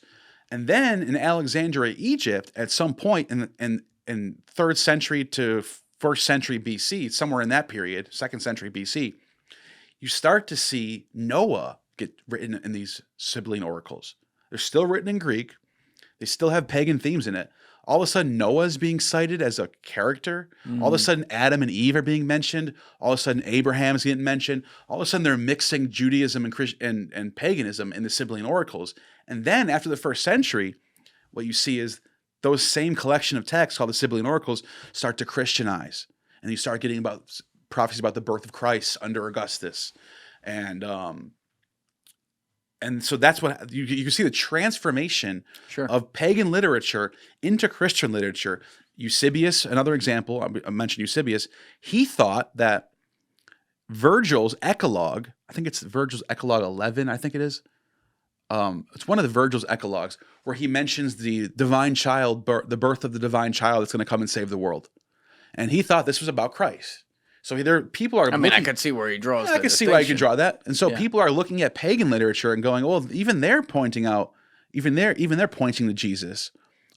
And then in Alexandria, Egypt, at some point in 3rd century to 1st century BC, somewhere in that period, 2nd century BC, you start to see Noah get written in these Sibylline oracles. They're still written in Greek. They still have pagan themes in it. All of a sudden, Noah's being cited as a character. All of a sudden, Adam and Eve are being mentioned. All of a sudden, Abraham's getting mentioned. All of a sudden, they're mixing Judaism and paganism in the Sibylline oracles. And then, after the 1st century, what you see is those same collection of texts called the Sibylline oracles start to Christianize. And you start getting about prophecies about the birth of Christ under Augustus. And so that's what you can see the transformation of pagan literature into Christian literature. Eusebius, another example, I mentioned Eusebius, he thought that Virgil's Eclogue, I think it's Virgil's Eclogue 11, I think it is. It's one of the Virgil's Eclogues where he mentions the divine child, the birth of the divine child that's going to come and save the world. And he thought this was about Christ. So people are. I could see where he draws. I can see why you can draw that, and so people are looking at pagan literature and going, "Well, even they're pointing to Jesus."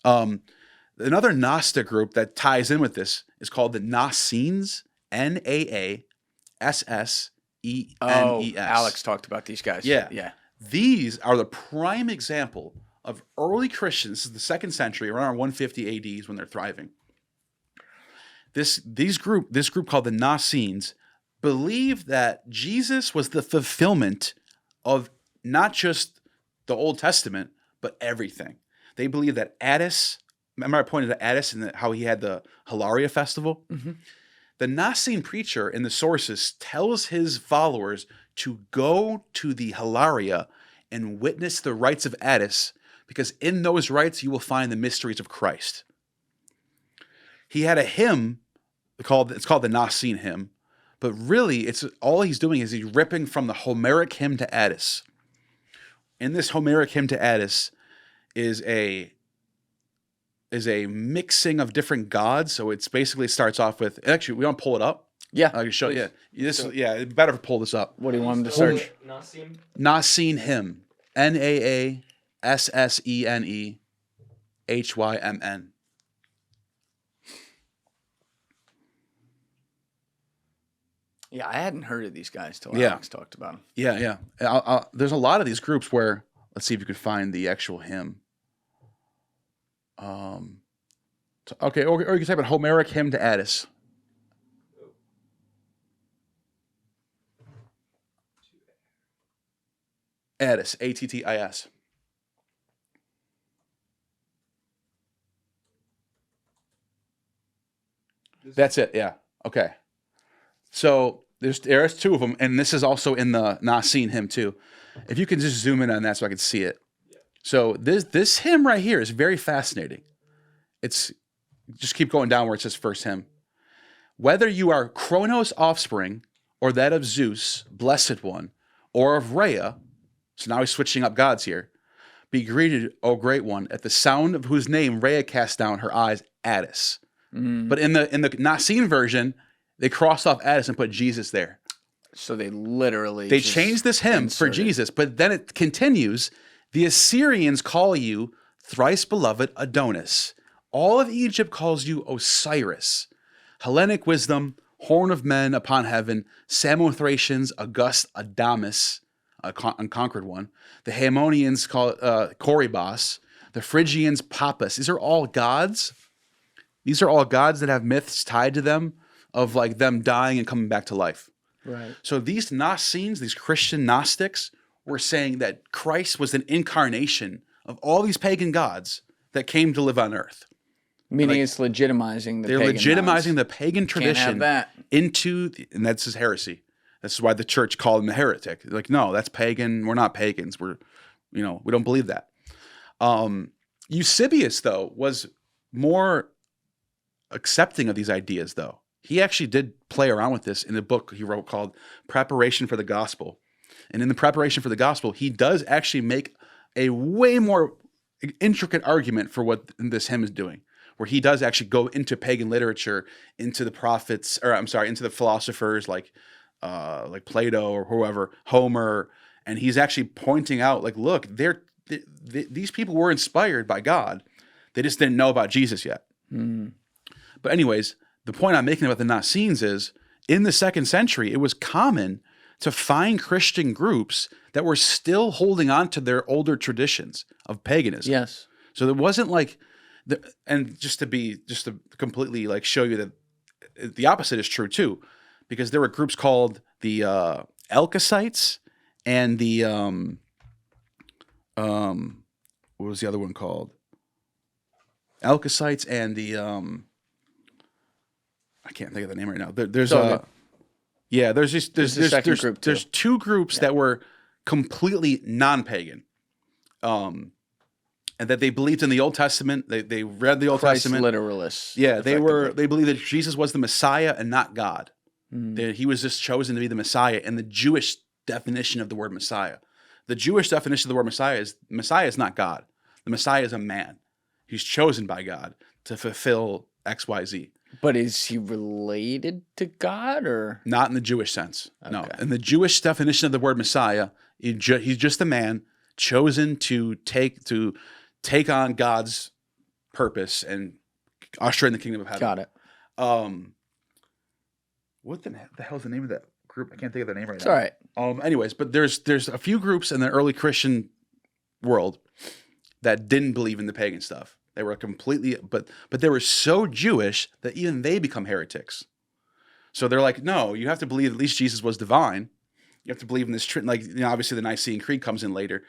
Another Gnostic group that ties in with this is called the Naasenes, Naassenes. Oh, Alex talked about these guys. Yeah. These are the prime example of early Christians, this is the 2nd century, around 150 AD is when they're thriving. This group called the Naasenes believed that Jesus was the fulfillment of not just the Old Testament, but everything. They believed that Attis, remember I pointed to Attis and how he had the Hilari festival? Mm-hmm. The Nicene preacher in the sources tells his followers to go to the Hilaria and witness the rites of Attis, because in those rites you will find the mysteries of Christ. He had a hymn it's called the Nicene hymn, but really it's all he's doing is he's ripping from the Homeric hymn to Attis. In this Homeric hymn to Attis is a mixing of different gods. So it's basically starts off with, actually, we want to pull it up. Yeah. I can show you. Yeah, it's better to pull this up. What do you want him to search? Nicene hymn. Naassene Yeah, I hadn't heard of these guys till Yeah. Alex talked about them. Yeah. There's a lot of these groups where, let's see if you could find the actual hymn. Okay, or you can type in Homeric hymn to Attis. Attis, Attis. That's it, yeah. Okay. So there's 2 of them, and this is also in the Nicene hymn too. If you can just zoom in on that so I can see it. So this hymn right here is very fascinating. It's just keep going down where it says first hymn. Whether you are Kronos' offspring, or that of Zeus, blessed one, or of Rhea, so now he's switching up gods here. Be greeted, O great one, at the sound of whose name Rhea cast down her eyes, Attis. But in the Nicene version, they crossed off Attis and put Jesus there. So they literally They changed this hymn for Jesus, but then it continues. The Assyrians call you thrice beloved Adonis. All of Egypt calls you Osiris. Hellenic wisdom, horn of men upon heaven, Samothracians, august Adamus, unconquered one. The Haemonians call it Corybas. The Phrygians, Pappus. These are all gods. These are all gods that have myths tied to them of like them dying and coming back to life. Right. So these Nasenes, these Christian Gnostics, were saying that Christ was an incarnation of all these pagan gods that came to live on earth. Meaning it's legitimizing the They're pagan legitimizing gods. the pagan tradition into, and that's his heresy. This is why the church called him a heretic. They're like, no, that's pagan. We're not pagans. We don't believe that. Eusebius, though, was more accepting of these ideas, though. He actually did play around with this in a book he wrote called Preparation for the Gospel. And in the Preparation for the Gospel, he does actually make a way more intricate argument for what this hymn is doing, where he does actually go into pagan literature, into the prophets, into the philosophers like Plato or whoever, Homer, and he's actually pointing out, like, look, these people were inspired by God. They just didn't know about Jesus yet. But anyways, the point I'm making about the Nasenes is, in the 2nd century, it was common to find Christian groups that were still holding on to their older traditions of paganism. Yes. So there wasn't like, and just to completely like show you that the opposite is true too, because there were groups called the Elkosites and the what was the other one called? Elkosites and the I can't think of the name right now. There's there's 2 groups that were completely non-pagan, and that they believed in the Old Testament. They read the Old Testament. Literalists. Yeah, they believed that Jesus was the Messiah and not God. That he was just chosen to be the Messiah. And the Jewish definition of the word Messiah, the Jewish definition of the word Messiah is not God. The Messiah is a man. He's chosen by God to fulfill X, Y, Z. But is he related to God, or not in the Jewish sense? Okay. No, in the Jewish definition of the word Messiah, he's just a man chosen to take on God's purpose and usher in the kingdom of heaven. Got it. What the hell is the name of that group? I can't think of the name right It's now. all right. Anyways, but there's a few groups in the early Christian world, that didn't believe in the pagan stuff. They were completely, but they were so Jewish that even they become heretics. So they're like, no, you have to believe at least Jesus was divine. You have to believe in this, obviously the Nicene Creed comes in later.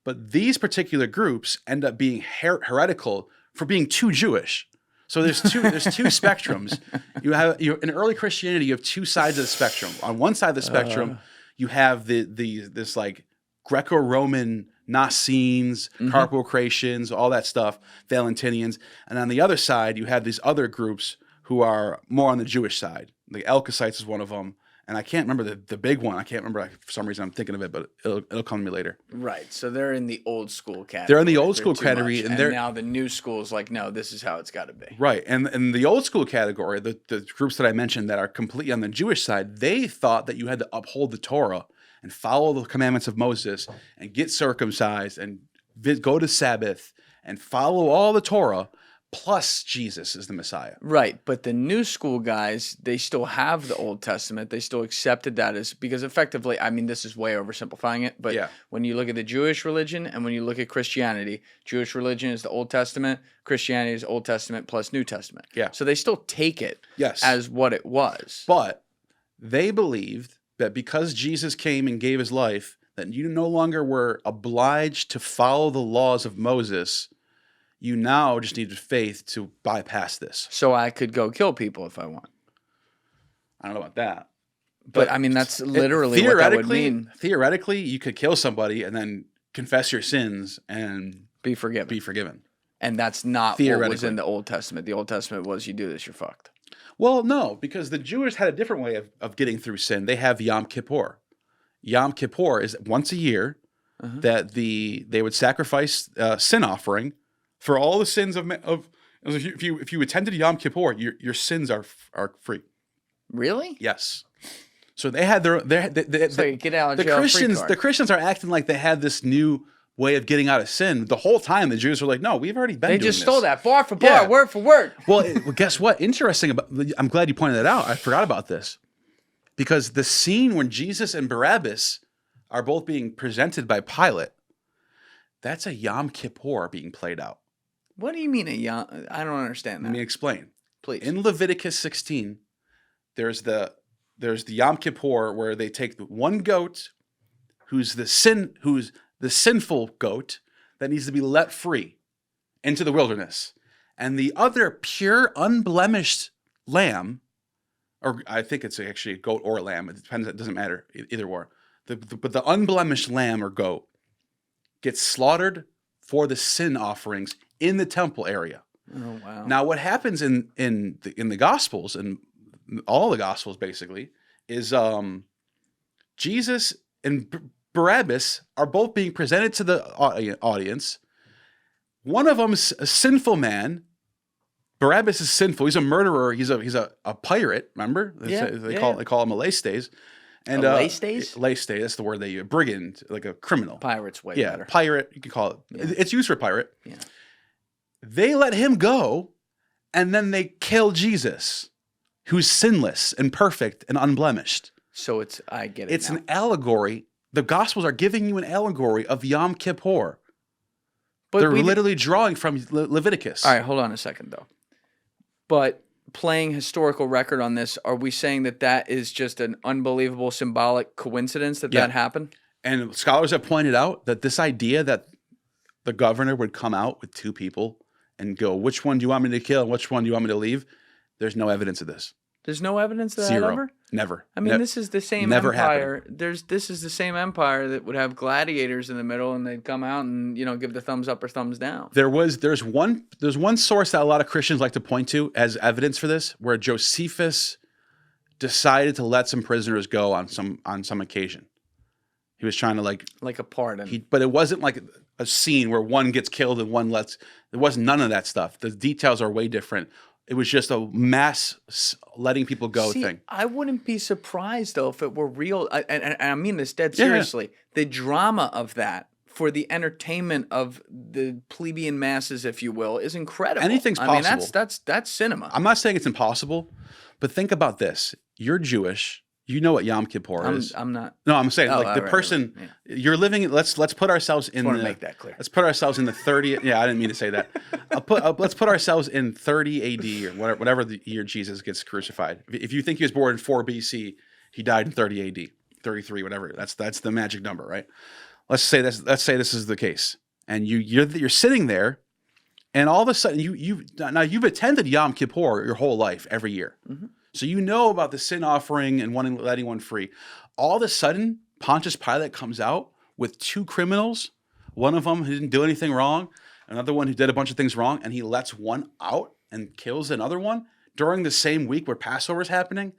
But these particular groups end up being heretical for being too Jewish. So there's two spectrums. In early Christianity, you have two sides of the spectrum. On one side of the spectrum, you have this like Greco-Roman Naasenes, Carpocratians, all that stuff, Valentinians. And on the other side, you have these other groups who are more on the Jewish side. The Elkosites is one of them. And I can't remember the big one. I can't remember, for some reason I'm thinking of it, but it'll come to me later. Right. So they're in the old school category. They're in the old school category. And now the new school is like, no, this is how it's got to be. Right. And the old school category, the groups that I mentioned that are completely on the Jewish side, they thought that you had to uphold the Torah and follow the commandments of Moses and get circumcised and go to Sabbath and follow all the Torah, plus Jesus is the Messiah. Right. But the new school guys, they still have the Old Testament. They still accepted that as, because effectively, I mean, this is way oversimplifying it, but when you look at the Jewish religion and when you look at Christianity, Jewish religion is the Old Testament, Christianity is Old Testament plus New Testament. Yeah. So they still take it as what it was. But they believed that because Jesus came and gave his life, that you no longer were obliged to follow the laws of Moses. You now just needed faith to bypass this. So I could go kill people if I want. I don't know about that. But I mean, that's literally what that would mean. Theoretically, you could kill somebody and then confess your sins and be forgiven. And that's not what was in the Old Testament. The Old Testament was, you do this, you're fucked. Well, no, because the Jews had a different way of getting through sin. They have Yom Kippur. Yom Kippur is once a year that they would sacrifice sin offering for all the sins of if you attended Yom Kippur, your sins are free. Really? Yes. So they had so you get out of jail free card. The Christians are acting like they had this new way of getting out of sin. The whole time the Jews were like, no, we've already been doing this. They just stole that bar for bar, word for word. Well, guess what? Interesting I'm glad you pointed that out. I forgot about this. Because the scene when Jesus and Barabbas are both being presented by Pilate, that's a Yom Kippur being played out. What do you mean I don't understand that. Let me explain. Please. In Leviticus 16, there's the Yom Kippur where they take the one goat who's the sinful goat that needs to be let free into the wilderness. And the other pure, unblemished lamb, or I think it's actually a goat or a lamb. It depends. It doesn't matter either or. But the unblemished lamb or goat gets slaughtered for the sin offerings in the temple area. Oh wow! Now, what happens in the Gospels, and all the Gospels basically, is Jesus and Barabbas are both being presented to the audience. One of them's a sinful man. Barabbas is sinful. He's a murderer. He's a pirate. Remember? They call him a Laestes. And Laestes? Laestes, that's the word they use. Brigand, like a criminal. Pirate's way better. Pirate. You can call it. Yeah. It's used for pirate. Yeah. They let him go, and then they kill Jesus, who's sinless and perfect and unblemished. So I get it. It's an allegory. The Gospels are giving you an allegory of Yom Kippur. But they're literally drawing from Leviticus. All right, hold on a second, though. But playing historical record on this, are we saying that is just an unbelievable symbolic coincidence that happened? And scholars have pointed out that this idea that the governor would come out with two people and go, which one do you want me to kill and which one do you want me to leave? There's no evidence of this. There's no evidence of that Zero. ever? Never. I mean, this is the same never empire. This is the same empire that would have gladiators in the middle, and they'd come out and give the thumbs up or thumbs down. There's one source that a lot of Christians like to point to as evidence for this, where Josephus decided to let some prisoners go on some occasion. He was trying to like a pardon. But it wasn't like a scene where one gets killed and one lets. There wasn't none of that stuff. The details are way different. It was just a mass letting people go thing. I wouldn't be surprised, though, if it were real. And I mean this dead seriously. Yeah. The drama of that for the entertainment of the plebeian masses, if you will, is incredible. Anything's possible. I mean, that's cinema. I'm not saying it's impossible, but think about this. You're Jewish. You know what Yom Kippur is. I'm not. No, I'm saying Oh, like the right, person right. you're living. Let's put ourselves in. Want to make that clear. Let's put ourselves in the 30th. Yeah, I didn't mean to say that. Let's put ourselves in 30 A.D. or whatever the year Jesus gets crucified. If you think he was born in 4 B.C., he died in 30 A.D. 33, whatever. That's the magic number, right? Let's say this is the case, and you're sitting there, and all of a sudden you've attended Yom Kippur your whole life every year. Mm-hmm. So you know about the sin offering and letting one free. All of a sudden, Pontius Pilate comes out with 2 criminals, one of them who didn't do anything wrong, another one who did a bunch of things wrong, and he lets one out and kills another one during the same week where Passover is happening.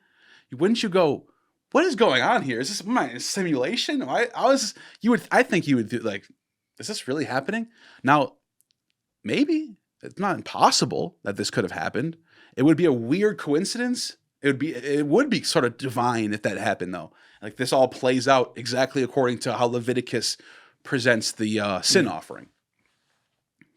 Wouldn't you go, what is going on here? Is this a simulation? I think you would do like, is this really happening? Now, maybe it's not impossible that this could have happened. It would be a weird coincidence. It would be sort of divine if that happened, though. Like this all plays out exactly according to how Leviticus presents the sin offering.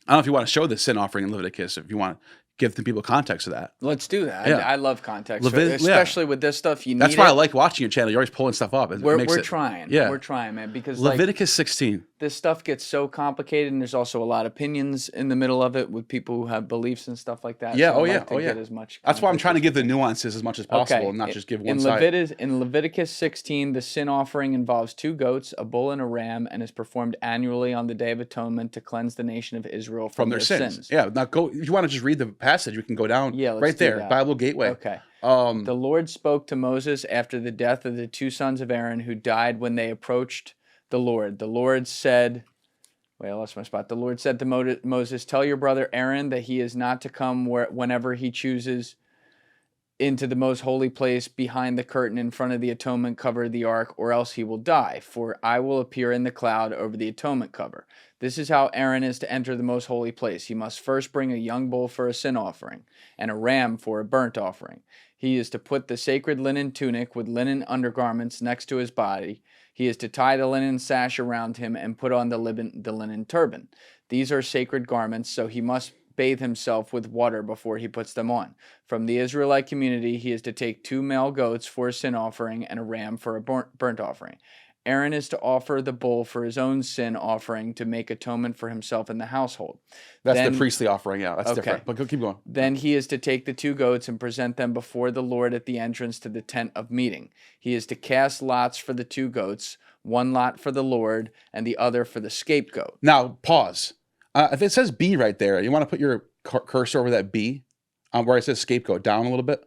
I don't know if you want to show the sin offering in Leviticus, if you want to give the people context of that. Let's do that. Yeah. I love context, especially with this stuff. That's why I like watching your channel. You're always pulling stuff up. We're trying. Yeah. We're trying, man, because Leviticus 16. This stuff gets so complicated, and there's also a lot of opinions in the middle of it with people who have beliefs and stuff like that. Yeah, so get as much. That's why I'm trying to give the nuances as much as possible and not just give one side. In Leviticus 16, the sin offering involves 2 goats, a bull, and a ram, and is performed annually on the Day of Atonement to cleanse the nation of Israel from their sins. Yeah, now if you want to just read the passage, we can go down right there, that. Bible Gateway. Okay. The Lord spoke to Moses after the death of the 2 sons of Aaron who died when they approached the Lord. The Lord said... Wait, I lost my spot. The Lord said to Moses, tell your brother Aaron that he is not to come whenever he chooses into the most holy place behind the curtain in front of the atonement cover of the ark, or else he will die. For I will appear in the cloud over the atonement cover. This is how Aaron is to enter the most holy place. He must first bring a young bull for a sin offering and a ram for a burnt offering. He is to put the sacred linen tunic with linen undergarments next to his body. He is to tie the linen sash around him and put on the linen turban. These are sacred garments, so he must bathe himself with water before he puts them on. From the Israelite community, he is to take 2 male goats for a sin offering and a ram for a burnt offering. Aaron is to offer the bull for his own sin offering to make atonement for himself and the household. That's the priestly offering, yeah. That's different. But keep going. Then he is to take the 2 goats and present them before the Lord at the entrance to the tent of meeting. He is to cast lots for the 2 goats, 1 lot for the Lord and the other for the scapegoat. Now, pause. If it says B right there, you want to put your cursor over that B where it says scapegoat down a little bit?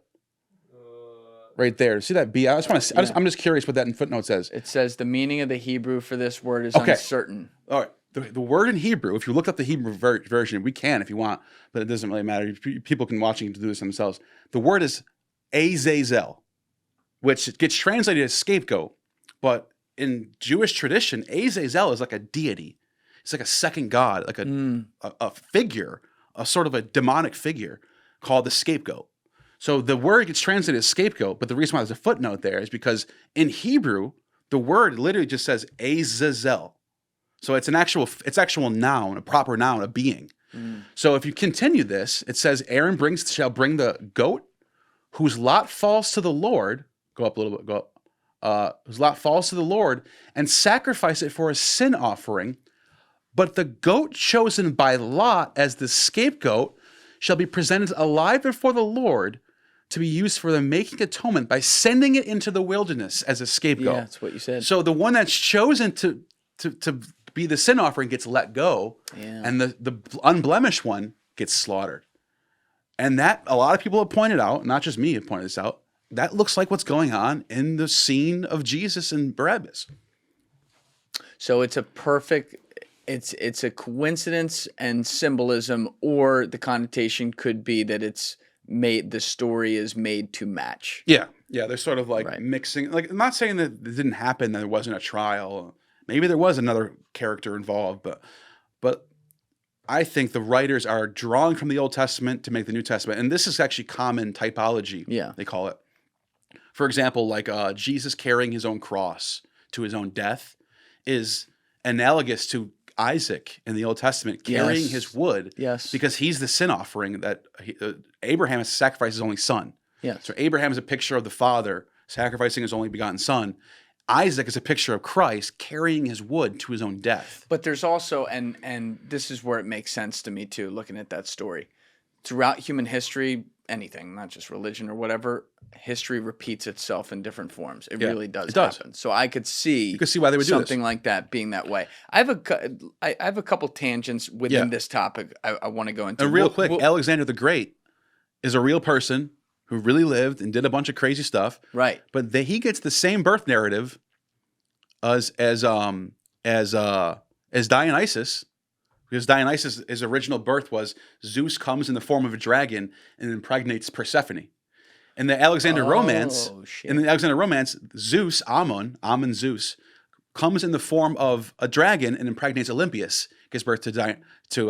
Right there. See that B? I just want to. I'm just curious what that in footnote says. It says the meaning of the Hebrew for this word is uncertain. All right. The word in Hebrew, if you look up the Hebrew version, we can if you want, but it doesn't really matter. People can watch and do this themselves. The word is Azazel, which gets translated as scapegoat. But in Jewish tradition, Azazel is like a deity. It's like a second god, like a figure, a sort of a demonic figure called the scapegoat. So the word gets translated as scapegoat, but the reason why there's a footnote there is because in Hebrew, the word literally just says Azazel. So it's actual noun, a proper noun, a being. So if you continue this, it says Aaron shall bring the goat whose lot falls to the Lord. Go up a little bit, whose lot falls to the Lord and sacrifice it for a sin offering. But the goat chosen by lot as the scapegoat shall be presented alive before the Lord to be used for the making atonement by sending it into the wilderness as a scapegoat. Yeah, that's what you said. So the one that's chosen to be the sin offering gets let go, and the unblemished one gets slaughtered. And that a lot of people have pointed out, not just me have pointed this out, that looks like what's going on in the scene of Jesus and Barabbas. So it's a perfect... It's a coincidence and symbolism, or the connotation could be that the story is made to match. Yeah. They're sort of like mixing. Like, I'm not saying that it didn't happen, that there wasn't a trial. Maybe there was another character involved, but I think the writers are drawing from the Old Testament to make the New Testament, and this is actually common typology. Yeah, they call it. For example, like Jesus carrying his own cross to his own death is analogous to Isaac in the Old Testament carrying his wood, because he's the sin offering that Abraham has to sacrifice his only son. Yeah. So Abraham is a picture of the father sacrificing his only begotten son. Isaac is a picture of Christ carrying his wood to his own death. But there's also, and this is where it makes sense to me too, looking at that story. Throughout human history, anything, not just religion or whatever, history repeats itself in different forms. It really does happen. So I could see, you could see why they would do something like that being that way. I have a couple tangents within this topic I want to go into. And real quick, Alexander the Great is a real person who really lived and did a bunch of crazy stuff. Right. But he gets the same birth narrative as Dionysus, because Dionysus, his original birth was Zeus comes in the form of a dragon and impregnates Persephone. In the Alexander romance, Zeus, Ammon Zeus, comes in the form of a dragon and impregnates Olympias, gives birth to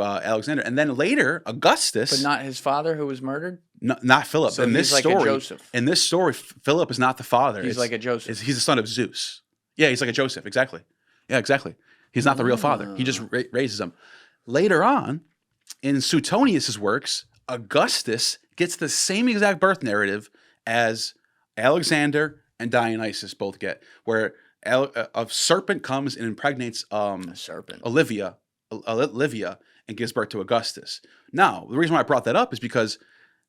Alexander, and then later Augustus, but not his father who was murdered. Not Philip. So in he's this like story, a Joseph. In this story, Philip is not the father. He's like a Joseph. He's the son of Zeus. Yeah, he's like a Joseph. Exactly. Yeah, exactly. He's not the real father. He just raises him. Later on, in Suetonius's works, Augustus gets the same exact birth narrative as Alexander and Dionysus both get, where a serpent comes and impregnates Olivia, and gives birth to Augustus. Now, the reason why I brought that up is because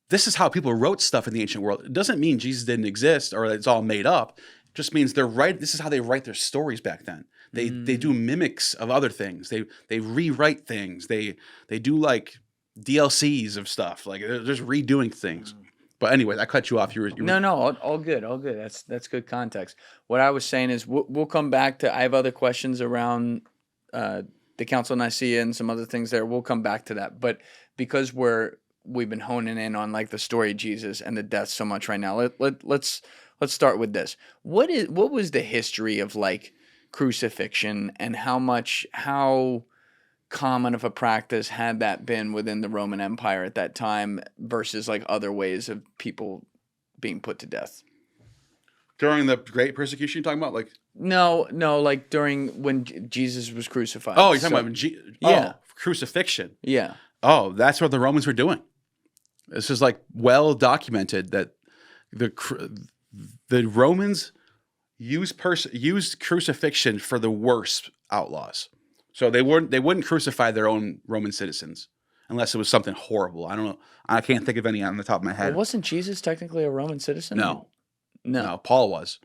this is how people wrote stuff in the ancient world. It doesn't mean Jesus didn't exist or it's all made up. It just means this is how they write their stories back then. They do mimics of other things. They rewrite things. They do like DLCs of stuff. Like they're just redoing things. But anyway, I cut you off. No, all good, all good. That's good context. What I was saying is we'll come back to. I have other questions around the Council of Nicaea and some other things there. We'll come back to that. But because we've been honing in on like the story of Jesus and the death so much right now, let's start with this. What was the history of like crucifixion, and how common of a practice had that been within the Roman Empire at that time versus like other ways of people being put to death? During the Great Persecution, you're talking about? Like No, like during when Jesus was crucified. Oh, you're talking about crucifixion. Yeah. Oh, that's what the Romans were doing. This is like well documented that the Romans used crucifixion for the worst outlaws. So they wouldn't crucify their own Roman citizens unless it was something horrible. I don't know. I can't think of any on the top of my head. Well, wasn't Jesus technically a Roman citizen? No, Paul was.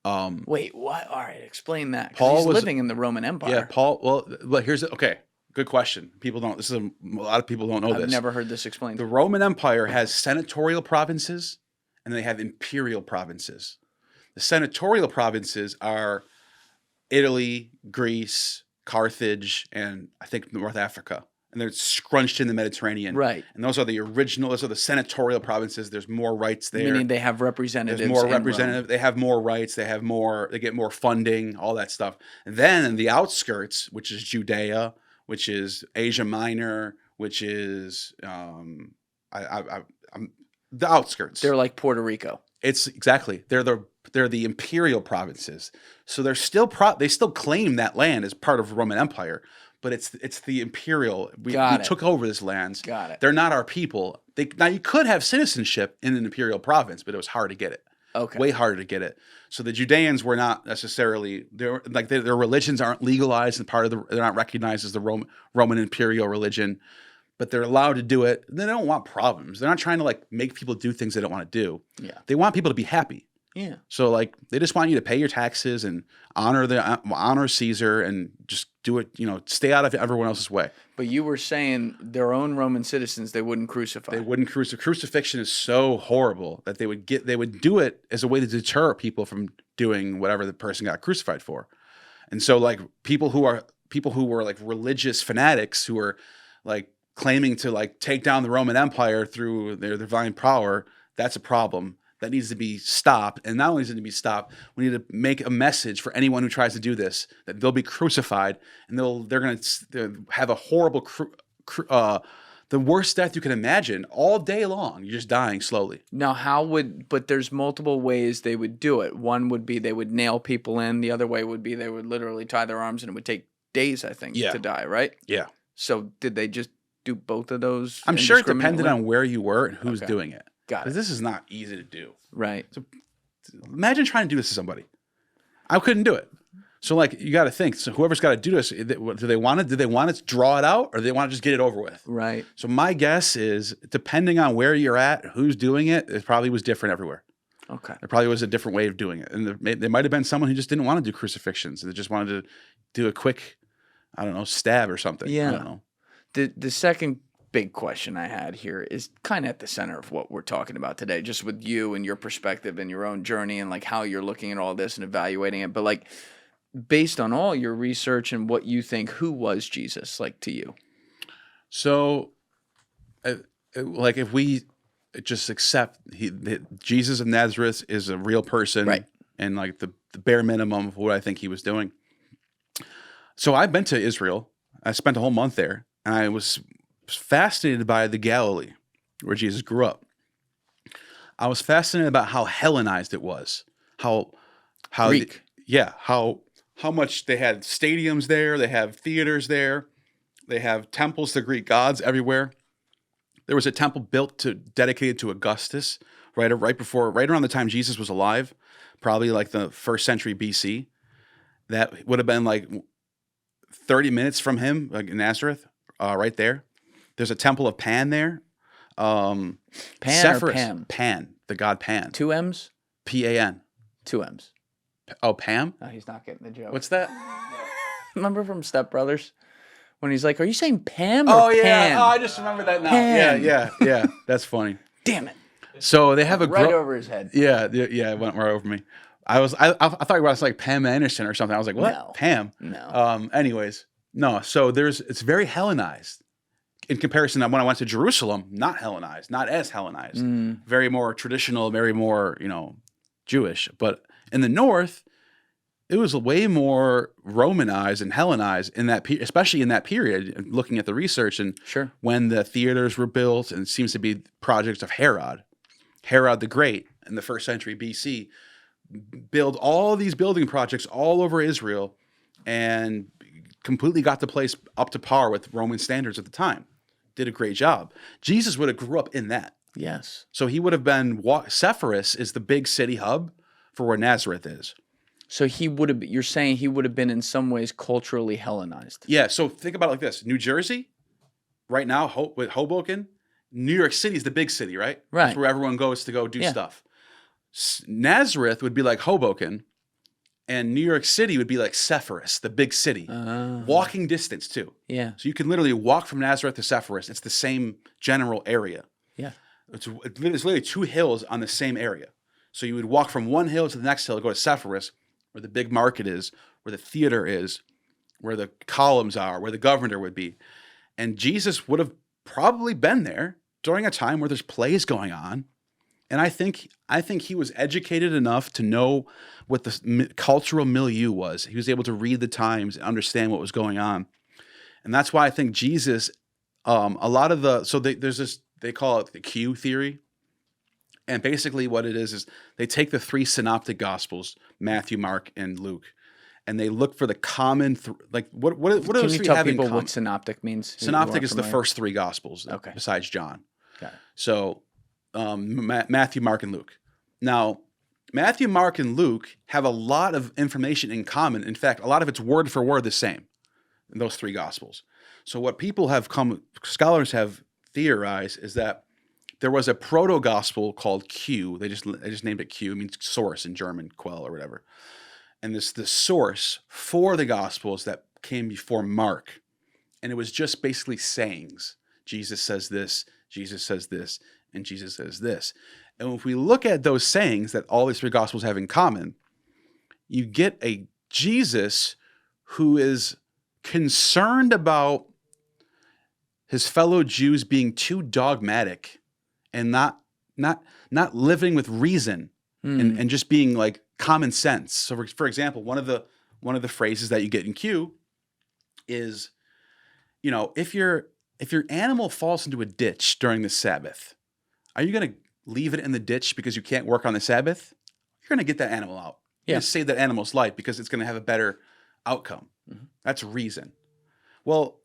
Wait, what? All right, explain that. Paul he's was living in the Roman Empire. Yeah, Paul. Well, here's okay. Good question. People don't. A lot of people don't know this. I've never heard this explained. The Roman Empire has senatorial provinces and they have imperial provinces. The senatorial provinces are Italy, Greece, Carthage, and I think North Africa. And they're scrunched in the Mediterranean. Right. And those are the senatorial provinces. There's more rights there. Meaning they have representatives. There's more representative. They have more rights. They get more funding, all that stuff. And then in the outskirts, which is Judea, which is Asia Minor, which is the outskirts. They're like Puerto Rico. It's exactly. They're the imperial provinces. So they still claim that land as part of the Roman Empire, but it's the imperial. We took over this land. Got it. They're not our people. Now you could have citizenship in an imperial province, but it was hard to get it. Okay. Way harder to get it. So the Judeans were not necessarily their religions aren't legalized and they're not recognized as the Roman imperial religion, but they're allowed to do it. They don't want problems. They're not trying to like make people do things they don't want to do. Yeah. They want people to be happy. Yeah. So like they just want you to pay your taxes and honor Caesar and just do it, stay out of everyone else's way. But you were saying their own Roman citizens they wouldn't crucify. They wouldn't crucify. Crucifixion is so horrible that they would do it as a way to deter people from doing whatever the person got crucified for. And so like people who were like religious fanatics who are like claiming to like take down the Roman Empire through their divine power, that's a problem. That needs to be stopped. And not only does it need to be stopped, we need to make a message for anyone who tries to do this, that they'll be crucified and they're going to have a horrible, the worst death you can imagine all day long. You're just dying slowly. Now, but there's multiple ways they would do it. One would be they would nail people in. The other way would be they would literally tie their arms and it would take days, I think, to die, right? Yeah. So did they just do both of those? I'm sure it depended on where you were and who's doing it. Got it. This is not easy to do. Right. So Imagine trying to do this to somebody. I couldn't do it. So like you got to think. So whoever's got to do this, do they want to draw it out, or do they want to just get it over with? Right. So my guess is, depending on where you're at, who's doing it, it probably was different everywhere. Okay. There probably was a different way of doing it, and there might have been someone who just didn't want to do crucifixions. They just wanted to do a quick, I don't know, stab or something. Yeah. I don't know. The second big question I had here is kind of at the center of what we're talking about today, just with you and your perspective and your own journey and like how you're looking at all this and evaluating it. But like, based on all your research and what you think, who was Jesus like to you? So, like, if we just accept Jesus of Nazareth is a real person, right, and like the bare minimum of what I think he was doing. So I've been to Israel. I spent a whole month there, and I was fascinated by the Galilee, where Jesus grew up. I was fascinated about how Hellenized it was, how Greek. How much they had stadiums there, they have theaters there, they have temples to Greek gods everywhere. There was a temple dedicated to Augustus right around the time Jesus was alive, probably like the 1st century BC. That would have been like 30 minutes from him, like in Nazareth, right there. There's a temple of Pan there. Pan Sephirus, or Pam? Pan, the god Pan. 2 M's? Pan. 2 M's. Oh, Pam? Oh, he's not getting the joke. What's that? Remember from Step Brothers? When he's like, are you saying Pam or Pan? Oh, I just remember that now. Pan. Yeah. That's funny. Damn it. So they have a Right over his head. Yeah, it went right over me. I thought it was like Pam Anderson or something. I was like, what? No. Pam? No. Anyways, no. So it's very Hellenized in comparison to when I went to Jerusalem. Not Hellenized, not as Hellenized. Very more traditional, very more Jewish. But in the north, it was way more Romanized and Hellenized in that, especially in that period. Looking at the research and Sure. when the theaters were built, and it seems to be projects of Herod the Great in the 1st century BC, build all these building projects all over Israel, and completely got the place up to par with Roman standards at the time. Did a great job. Jesus would have grew up in that. Yes. So he would have been, Sepphoris is the big city hub for where Nazareth is. So you're saying he would have been in some ways culturally Hellenized. Yeah, so think about it like this. New Jersey, right now, with Hoboken, New York City is the big city, right? Right. That's where everyone goes to go do stuff. Nazareth would be like Hoboken, and New York City would be like Sepphoris, the big city. Walking distance, too. Yeah. So you can literally walk from Nazareth to Sepphoris. It's the same general area. Yeah. It's literally 2 hills on the same area. So you would walk from one hill to the next hill to go to Sepphoris, where the big market is, where the theater is, where the columns are, where the governor would be. And Jesus would have probably been there during a time where there's plays going on. And I think he was educated enough to know what the cultural milieu was. He was able to read the times and understand what was going on. And that's why I think Jesus, there's this, they call it the Q theory. And basically what it is they take the 3 synoptic gospels, Matthew, Mark, and Luke, and they look for the common, what do those 3 have in common? Can you tell people what synoptic means? Synoptic is the first 3 gospels, besides John. Got it. So Matthew, Mark, and Luke. Now, Matthew, Mark, and Luke have a lot of information in common. In fact, a lot of it's word for word the same in those 3 gospels. So what scholars have theorized is that there was a proto-gospel called Q. They just named it Q. It means source in German, Quell or whatever. And this the source for the gospels that came before Mark. And it was just basically sayings. Jesus says this, Jesus says this, and Jesus says this. And if we look at those sayings that all these 3 gospels have in common, you get a Jesus who is concerned about his fellow Jews being too dogmatic and not living with reason and just being like common sense. So for example, one of the phrases that you get in Q is, if your animal falls into a ditch during the Sabbath, are you going to leave it in the ditch because you can't work on the Sabbath? You're going to get that animal out. You're going to save that animal's life because it's going to have a better outcome. Mm-hmm. That's reason. Well,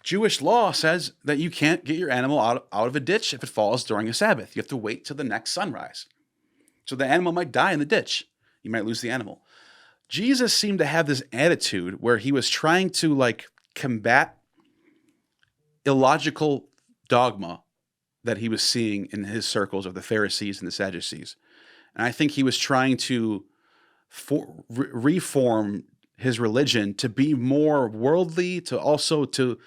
Jewish law says that you can't get your animal out of a ditch if it falls during a Sabbath. You have to wait till the next sunrise. So the animal might die in the ditch. You might lose the animal. Jesus seemed to have this attitude where he was trying to like combat illogical dogma that he was seeing in his circles of the Pharisees and the Sadducees. And I think he was trying to reform his religion to be more worldly, to also to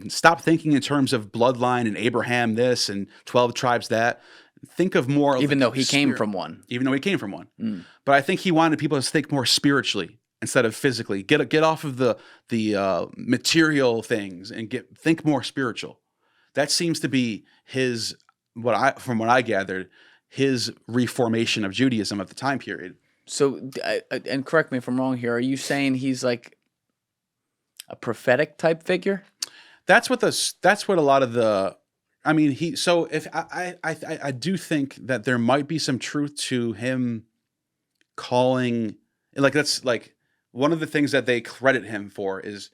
stop thinking in terms of bloodline and Abraham this and 12 tribes that. Think of more. Even though he came from one. Even though he came from one. But I think he wanted people to think more spiritually instead of physically. Get off of the material things and think more spiritual. That seems to be his, from what I gathered, his reformation of Judaism at the time period. So, and correct me if I'm wrong here, are you saying he's like a prophetic type figure? That's what a lot of the, I mean, if I do think that there might be some truth to him calling, like that's like one of the things that they credit him for is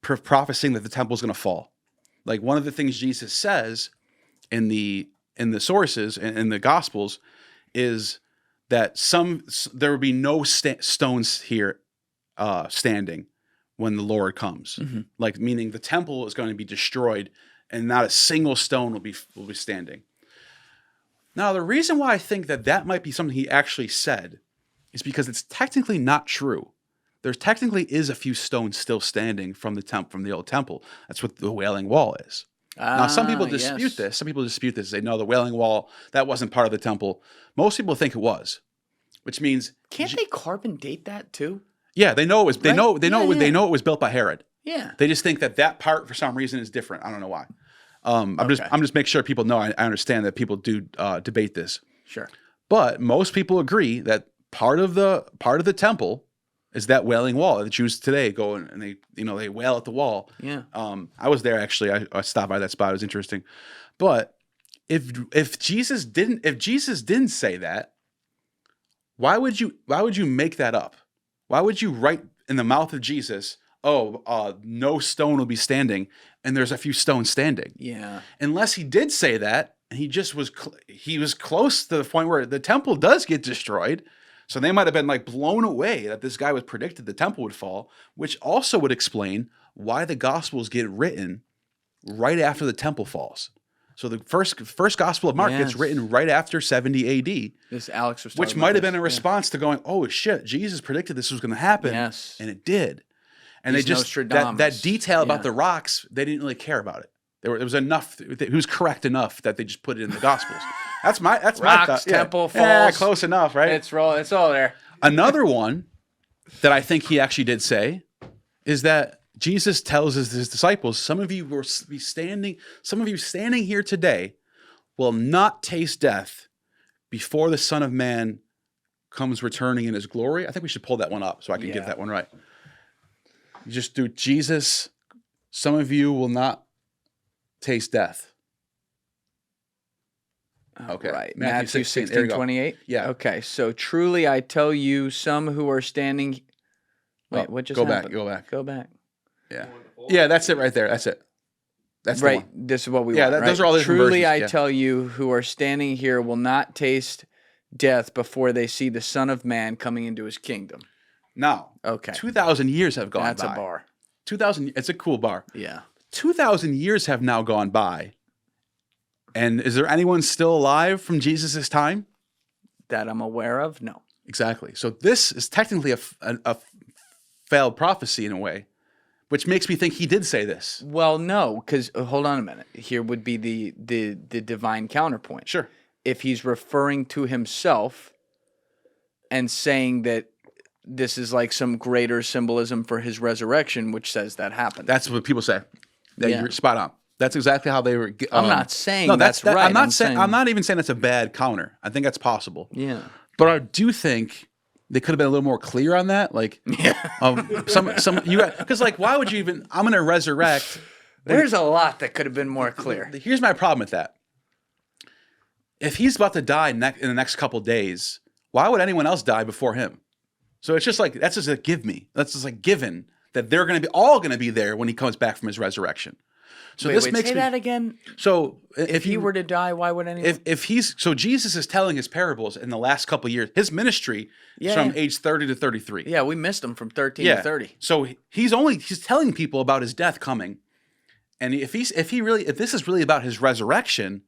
prophesying that the temple is going to fall. Like one of the things Jesus says in the sources and in the Gospels is that there will be no stones here standing when the Lord comes. Mm-hmm. Like meaning the temple is going to be destroyed and not a single stone will be standing. Now the reason why I think that might be something he actually said is because it's technically not true. There technically is a few stones still standing from the old temple. That's what the Wailing Wall is. Now, some people dispute this. Some people dispute this. They know the Wailing Wall, that wasn't part of the temple. Most people think it was, which means can't they carbon date that too? Yeah, they know it was. They know it was built by Herod. Yeah, they just think that part for some reason is different. I don't know why. I'm just making sure people know. I understand that people do debate this. Sure, but most people agree that part of the temple is that Wailing Wall. The Jews today go and they wail at the wall. Yeah. I was there actually. I stopped by that spot. It was interesting. But if Jesus didn't say that, why would you make that up? Why would you write in the mouth of Jesus, no stone will be standing, and there's a few stones standing? Yeah. Unless he did say that, and he just was he was close to the point where the temple does get destroyed. So they might have been like blown away that this guy was predicted the temple would fall, which also would explain why the Gospels get written right after the temple falls. So the first Gospel of Mark gets written right after 70 A.D. This Alex was which might have been a response to going, oh shit, Jesus predicted this was going to happen, and it did. And they just that detail about the rocks, they didn't really care about it. There was enough. It was correct enough that they just put it in the Gospels. That's my thought. Temple falls. Yeah, close enough, right? It's all there. Another one that I think he actually did say is that Jesus tells his disciples, some of you standing here today will not taste death before the Son of Man comes returning in his glory. I think we should pull that one up so I can get that one right. You just do Jesus, some of you will not taste death. Okay. Right. Matthew 16:28. Yeah. Okay. So truly I tell you, some who are standing. Wait, what just happened? Go back. Yeah. Yeah, that's it right there. That's it. That's right. The one. This is what we want. Those are all the truly versions. I tell you, who are standing here will not taste death before they see the Son of Man coming into his kingdom. Now, 2,000 years have gone by. That's a bar. 2,000. It's a cool bar. Yeah. 2,000 years have now gone by. And is there anyone still alive from Jesus' time? That I'm aware of? No. Exactly. So this is technically a failed prophecy in a way, which makes me think he did say this. Well, no, because hold on a minute. Here would be the divine counterpoint. Sure. If he's referring to himself and saying that this is like some greater symbolism for his resurrection, which says that happened. That's what people say. You're spot on. That's exactly how they were. I'm not saying that's right. I'm not even saying that's a bad counter. I think that's possible. Yeah. But I do think they could have been a little more clear on that. Like, because like, why would you even? I'm going to resurrect. There's a lot that could have been more clear. Here's my problem with that. If he's about to die in the next couple days, why would anyone else die before him? So it's just like that's just a given that they're all going to be there when he comes back from his resurrection. So Wait, this wait, makes say me, that again. So If he were to die, why would anyone? if he's so Jesus is telling his parables in the last couple of years. His ministry is from age 30 to 33. Yeah, we missed him from 13 to 30. So he's telling people about his death coming. And if this is really about his resurrection,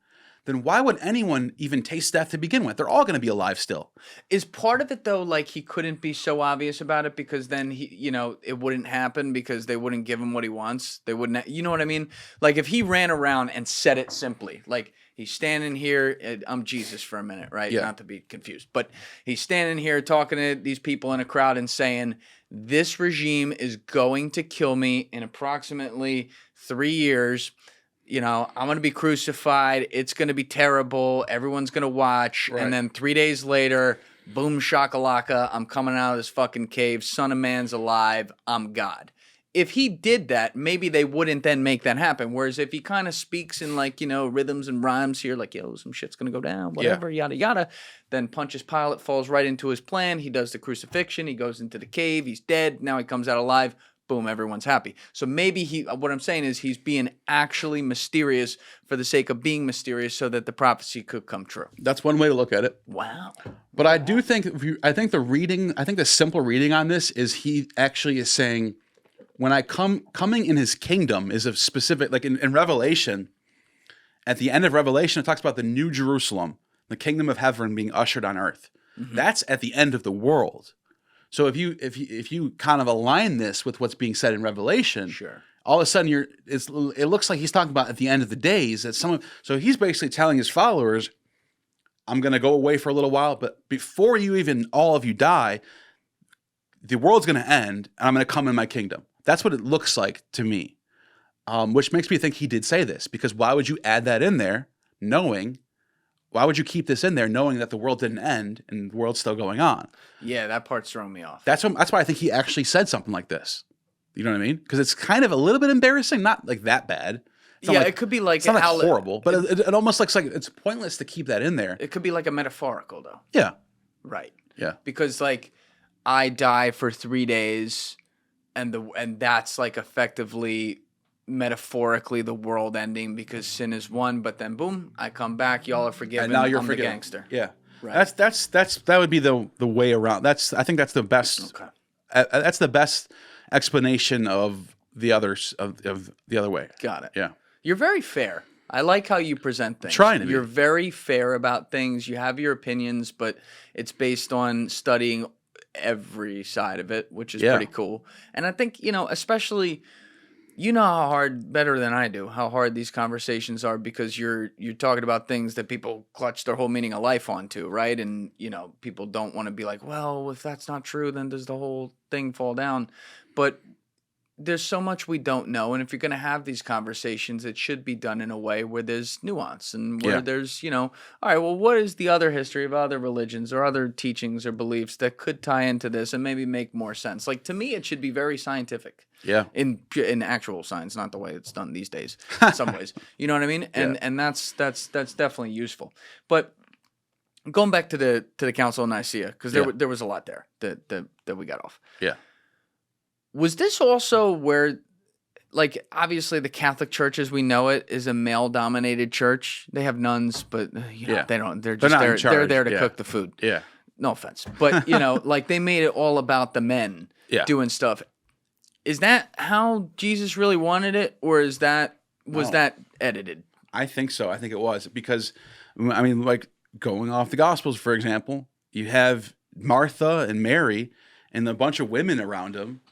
then why would anyone even taste death to begin with? They're all going to be alive still. Is part of it though, like he couldn't be so obvious about it because then it wouldn't happen because they wouldn't give him what he wants. They wouldn't, you know what I mean? Like if he ran around and said it simply, like he's standing here, I'm Jesus for a minute, right? Yeah. Not to be confused, but he's standing here talking to these people in a crowd and saying, this regime is going to kill me in approximately 3 years. I'm going to be crucified. It's going to be terrible. Everyone's going to watch. Right. And then 3 days later, boom shakalaka, I'm coming out of this fucking cave. Son of Man's alive. I'm God. If he did that, maybe they wouldn't then make that happen. Whereas if he kind of speaks in rhythms and rhymes here, like, yo, some shit's going to go down, whatever, yada, yada, then Pontius Pilate falls right into his plan. He does the crucifixion. He goes into the cave. He's dead. Now he comes out alive. Boom, everyone's happy. So maybe what I'm saying is he's being actually mysterious for the sake of being mysterious so that the prophecy could come true. That's one way to look at it. Wow. But I do think, the simple reading on this is he actually is saying, when I coming in his kingdom is a specific, like in Revelation, at the end of Revelation, it talks about the New Jerusalem, the kingdom of heaven being ushered on earth. Mm-hmm. That's at the end of the world. So if you kind of align this with what's being said in Revelation, sure, all of a sudden it looks like he's talking about at the end of the days that so he's basically telling his followers, I'm going to go away for a little while, but before all of you die, the world's going to end and I'm going to come in my kingdom. That's what it looks like to me, which makes me think he did say this, because why would you add that in there why would you keep this in there knowing that the world didn't end and the world's still going on? Yeah, that part's throwing me off. That's why I think he actually said something like this. You know what I mean? Because it's kind of a little bit embarrassing, not like that bad. It could be like it's not like horrible, but it almost looks like it's pointless to keep that in there. It could be like a metaphorical though. Yeah. Right. Yeah. Because like I die for 3 days, and that's like effectively metaphorically the world ending because sin is won, but then boom, I come back, y'all are forgiven, and now you're I'm forgiven. the gangster. Yeah. Right. That would be the way around. I think that's the best. Okay. That's the best explanation of the others of the other way. Got it. Yeah. You're very fair. I like how you present things. Trying to be. You're very fair about things. You have your opinions, but it's based on studying every side of it, which is pretty cool. And I think, especially, how hard, better than I do, how hard these conversations are because you're talking about things that people clutch their whole meaning of life onto, right? And, people don't want to be like, well, if that's not true, then does the whole thing fall down? But there's so much we don't know, and if you're going to have these conversations, it should be done in a way where there's nuance and where there's, all right, well, what is the other history of other religions or other teachings or beliefs that could tie into this and maybe make more sense? Like, to me, it should be very scientific. Yeah. In actual science, not the way it's done these days, in some ways. You know what I mean? And that's definitely useful. But going back to the Council of Nicaea, because there was a lot there that we got off. Yeah. Was this also where, like, obviously the Catholic Church as we know it is a male-dominated church. They have nuns, but they don't. They're just there. They're there to cook the food. Yeah. No offense, but like they made it all about the men doing stuff. Is that how Jesus really wanted it, or was that edited? I think so. I think it was because, I mean, like going off the Gospels, for example, you have Martha and Mary and a bunch of women around him.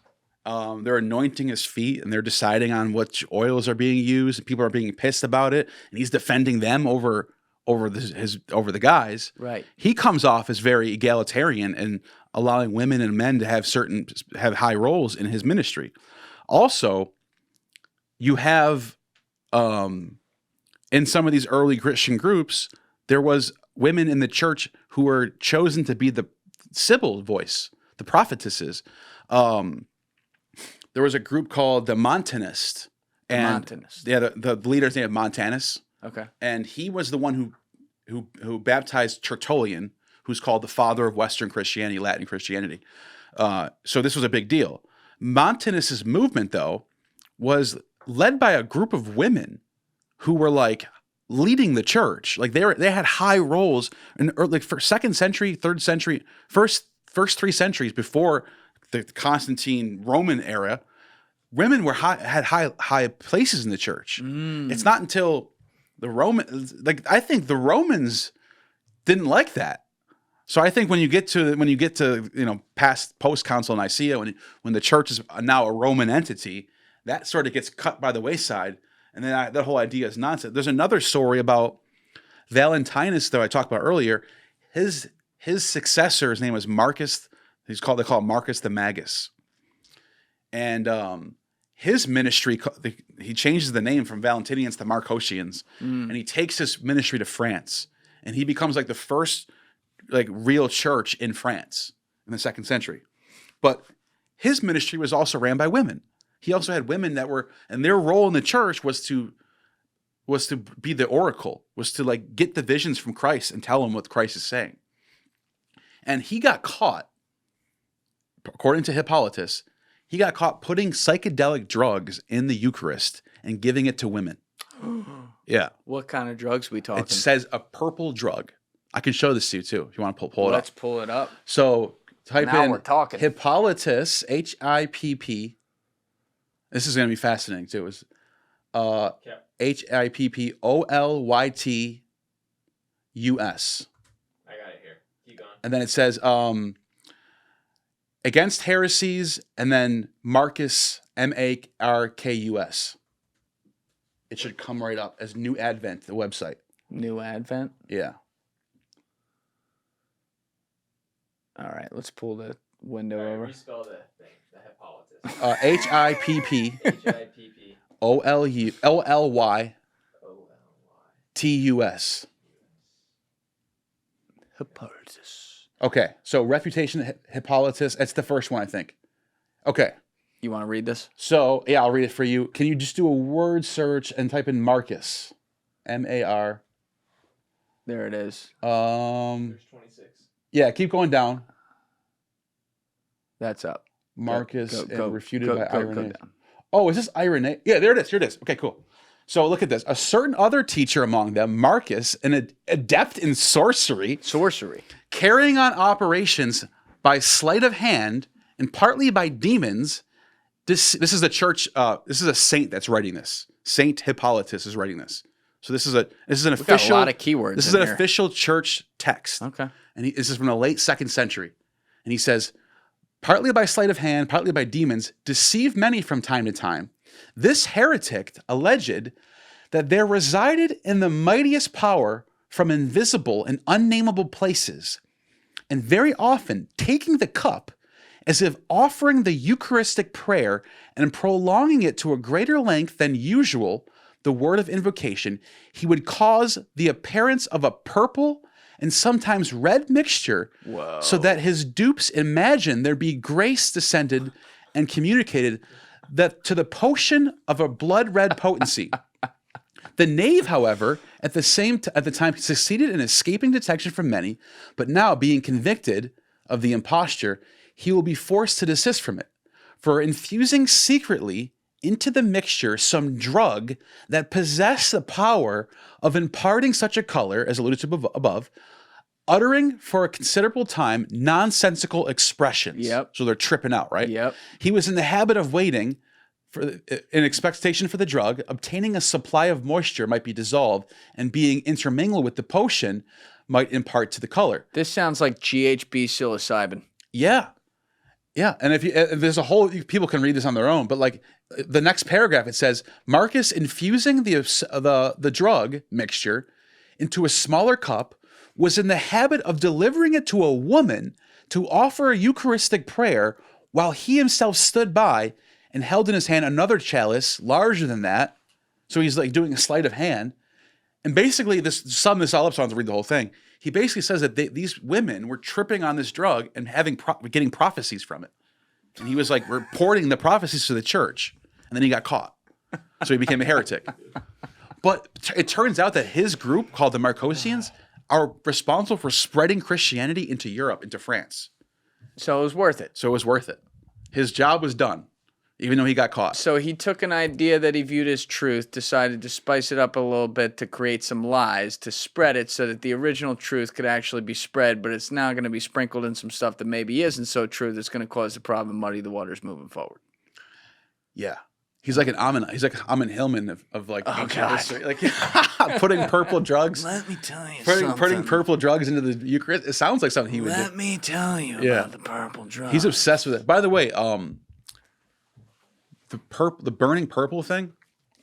They're anointing his feet and they're deciding on which oils are being used, and people are being pissed about it, and he's defending them over the guys. Right. He comes off as very egalitarian and allowing women and men to have high roles in his ministry. Also, you have in some of these early Christian groups, there was women in the church who were chosen to be the Sibyl voice, the prophetesses. There was a group called the Montanists. The leader's name of Montanus. Okay. And he was the one who baptized Tertullian, who's called the father of Western Christianity, Latin Christianity. So this was a big deal. Montanus's movement, though, was led by a group of women who were like leading the church. Like they had high roles in like for 2nd century, 3rd century, first 3 centuries before the Constantine Roman era. Women had high places in the church. It's not until the Romans, like I think the Romans didn't like that. So I think when you get to past post Council Nicaea, when the church is now a Roman entity, that sort of gets cut by the wayside, and then that whole idea is nonsense. There's another story about Valentinus that I talked about earlier. His successor, his name was Marcus. They call him Marcus the Magus, and his ministry, he changes the name from Valentinians to Marcosians, and he takes his ministry to France, and he becomes like the first like real church in France in the 2nd century. But his ministry was also ran by women. He also had women that were, and their role in the church was to be the oracle, was to like get the visions from Christ and tell him what Christ is saying. And he got caught, according to Hippolytus, he got caught putting psychedelic drugs in the Eucharist and giving it to women. Yeah. What kind of drugs we talking? It says a purple drug. I can show this to you too if you want to pull it up. Let's pull it up. So type Now in we're talking. Hippolytus, Hipp. This is going to be fascinating too. It's Hippollytus. I got it here. Keep going. And then it says against heresies, and then Marcus, Markus. It should come right up as New Advent, the website. New Advent. Yeah. All right, let's pull the window over. Respell the thing. The Hippolytus. Hipp. Hipp. Ollytus. Hippolytus. Okay, so refutation of Hippolytus. That's the first one, I think. Okay, You want to read this? so yeah, I'll read it for you. Can you just do a word search and type in Marcus, Mar? There it is. There's 26. Yeah, keep going down. That's up. Marcus and refuted by go Irenaeus. down. Oh, is this Irenaeus? Yeah, there it is. Here it is. Okay, cool. So look at this. A certain other teacher among them, Marcus, an adept in sorcery, carrying on operations by sleight of hand and partly by demons. This is a church. This is a saint that's writing this. Saint Hippolytus is writing this. So this is an We've official. got a lot of keywords. This is an official church text. Okay. And this is from the late 2nd century. And he says, partly by sleight of hand, partly by demons, deceive many from time to time. This heretic alleged that there resided in the mightiest power from invisible and unnameable places, and very often taking the cup as if offering the Eucharistic prayer and prolonging it to a greater length than usual, the word of invocation, he would cause the appearance of a purple and sometimes red mixture, so that his dupes imagine there be grace descended and communicated that to the potion of a blood red potency. The knave, however, at the time succeeded in escaping detection from many, but now being convicted of the imposture, he will be forced to desist from it. For infusing secretly into the mixture some drug that possessed the power of imparting such a color, as alluded to above, uttering for a considerable time nonsensical expressions. Yep. So they're tripping out, right? Yep. He was in the habit of waiting in expectation for the drug, obtaining a supply of moisture might be dissolved, and being intermingled with the potion might impart to the color. This sounds like GHB psilocybin. Yeah. Yeah. And if there's a whole, people can read this on their own, but like the next paragraph, it says, Marcus infusing the drug mixture into a smaller cup was in the habit of delivering it to a woman to offer a Eucharistic prayer while he himself stood by and held in his hand another chalice larger than that. So he's like doing a sleight of hand. And basically, sum this all up, so I don't have to read the whole thing. He basically says that these women were tripping on this drug and getting prophecies from it. And he was like reporting the prophecies to the church. And then he got caught. So he became a heretic. But it turns out that his group, called the Marcosians, are responsible for spreading Christianity into Europe, into France. So it was worth it. So it was worth it. His job was done. even though he got caught. So he took an idea that he viewed as truth, decided to spice it up a little bit to create some lies, to spread it so that the original truth could actually be spread, but it's now going to be sprinkled in some stuff that maybe isn't so true that's going to cause the problem, muddy the waters moving forward. Yeah. He's like He's like Amon Hillman of like ancient history. Like putting purple drugs. Let me tell you putting purple drugs into the Eucharist. It sounds like something he would do. Let me tell you about the purple drugs. He's obsessed with it. By the way, the burning purple thing,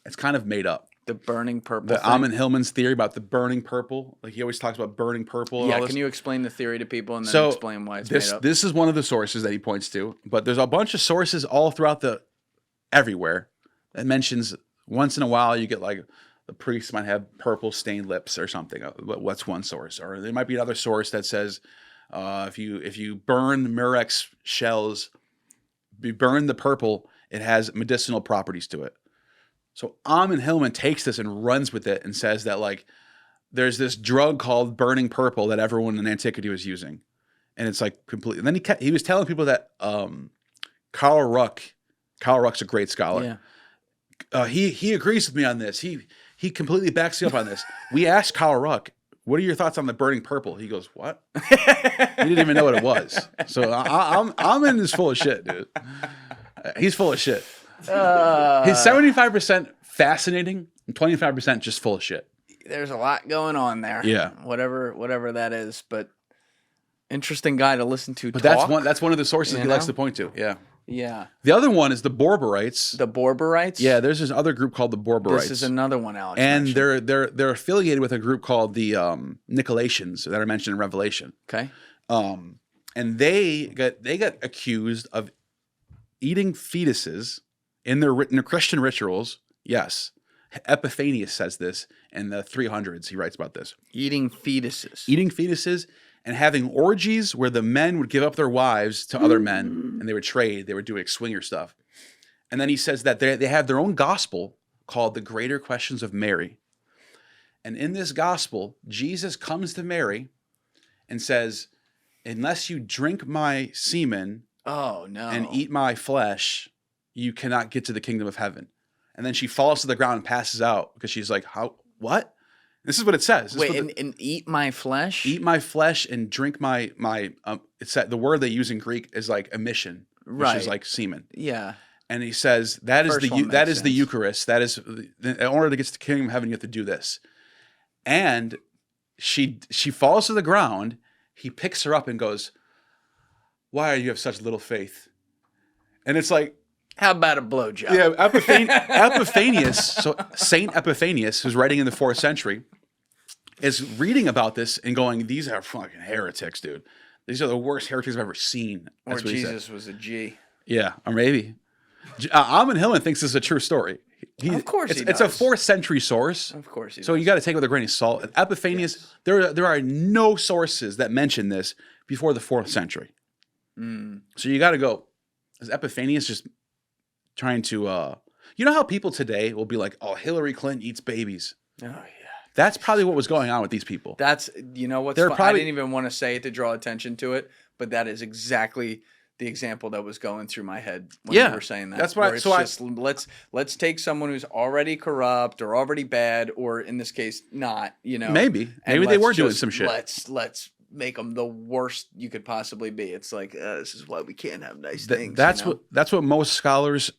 it's kind of made up. The burning purple The thing? Amon Hillman's theory about the burning purple. Like he always talks about burning purple. And all this. Can you explain the theory to people and then explain why it's made up? This is one of the sources that he points to, but there's a bunch of sources all throughout everywhere that mentions once in a while you get like the priest might have purple stained lips or something. What's one source? Or there might be another source that says if you burn Murex shells, you burn the purple, it has medicinal properties to it. So Amon Hillman takes this and runs with it and says that like there's this drug called burning purple that everyone in antiquity was using, and it's like completely. And then he was telling people that Karl Ruck's a great scholar. Yeah. He agrees with me on this. He completely backs me up on this. We asked Karl Ruck, what are your thoughts on the burning purple? He goes, what? He didn't even know what it was. So Amon is full of shit, dude. He's full of shit. He's 75% fascinating and 25% just full of shit. There's a lot going on there. Yeah. Whatever that is, but interesting guy to listen to. But talk, that's one of the sources he likes to point to. Yeah. Yeah. The other one is the Borborites. The Borborites? Yeah, there's this other group called the Borborites. This is another one, Alex. And mentioned. they're affiliated with a group called the Nicolaitans that are mentioned in Revelation. Okay. And they got accused of eating fetuses in their Christian rituals. Yes. Epiphanius says this in the 300s. He writes about this. Eating fetuses. Eating fetuses and having orgies where the men would give up their wives to other men and they would trade. They were doing swinger stuff. And then he says that they have their own gospel called The Greater Questions of Mary. And in this gospel, Jesus comes to Mary and says, unless you drink my semen and eat my flesh, you cannot get to the kingdom of heaven. And then she falls to the ground and passes out because she's like, how? What? This is what it says. Wait, and eat my flesh? Eat my flesh and drink my it's that the word they use in Greek is like emission, which is like semen. Yeah. And he says that is the Eucharist. That is in order to get to the kingdom of heaven, you have to do this. And she falls to the ground. He picks her up and goes, "Why do you have such little faith?" And it's like, how about a blowjob? Yeah, Epiphanius, so Saint Epiphanius, who's writing in the 4th century, is reading about this and going, these are fucking heretics, dude. These are the worst heretics I've ever seen. That's or Jesus was a G. Yeah, or maybe. Amon Hillman thinks this is a true story. Of course he does. It's a 4th century source. Of course he does. So you got to take it with a grain of salt. Epiphanius, there are no sources that mention this before the 4th century. So you got to go, is Epiphanius just trying to, you know how people today will be like, oh, Hillary Clinton eats babies. Oh, yeah. That's probably what was going on with these people. That's, you know what's I didn't even want to say it to draw attention to it, but that is exactly the example that was going through my head when you were saying that. That's why. Let's take someone who's already corrupt or already bad, or in this case, not, you know. Maybe they were doing some shit. Let's make them the worst you could possibly be. It's like, this is why we can't have nice things. That's what most scholars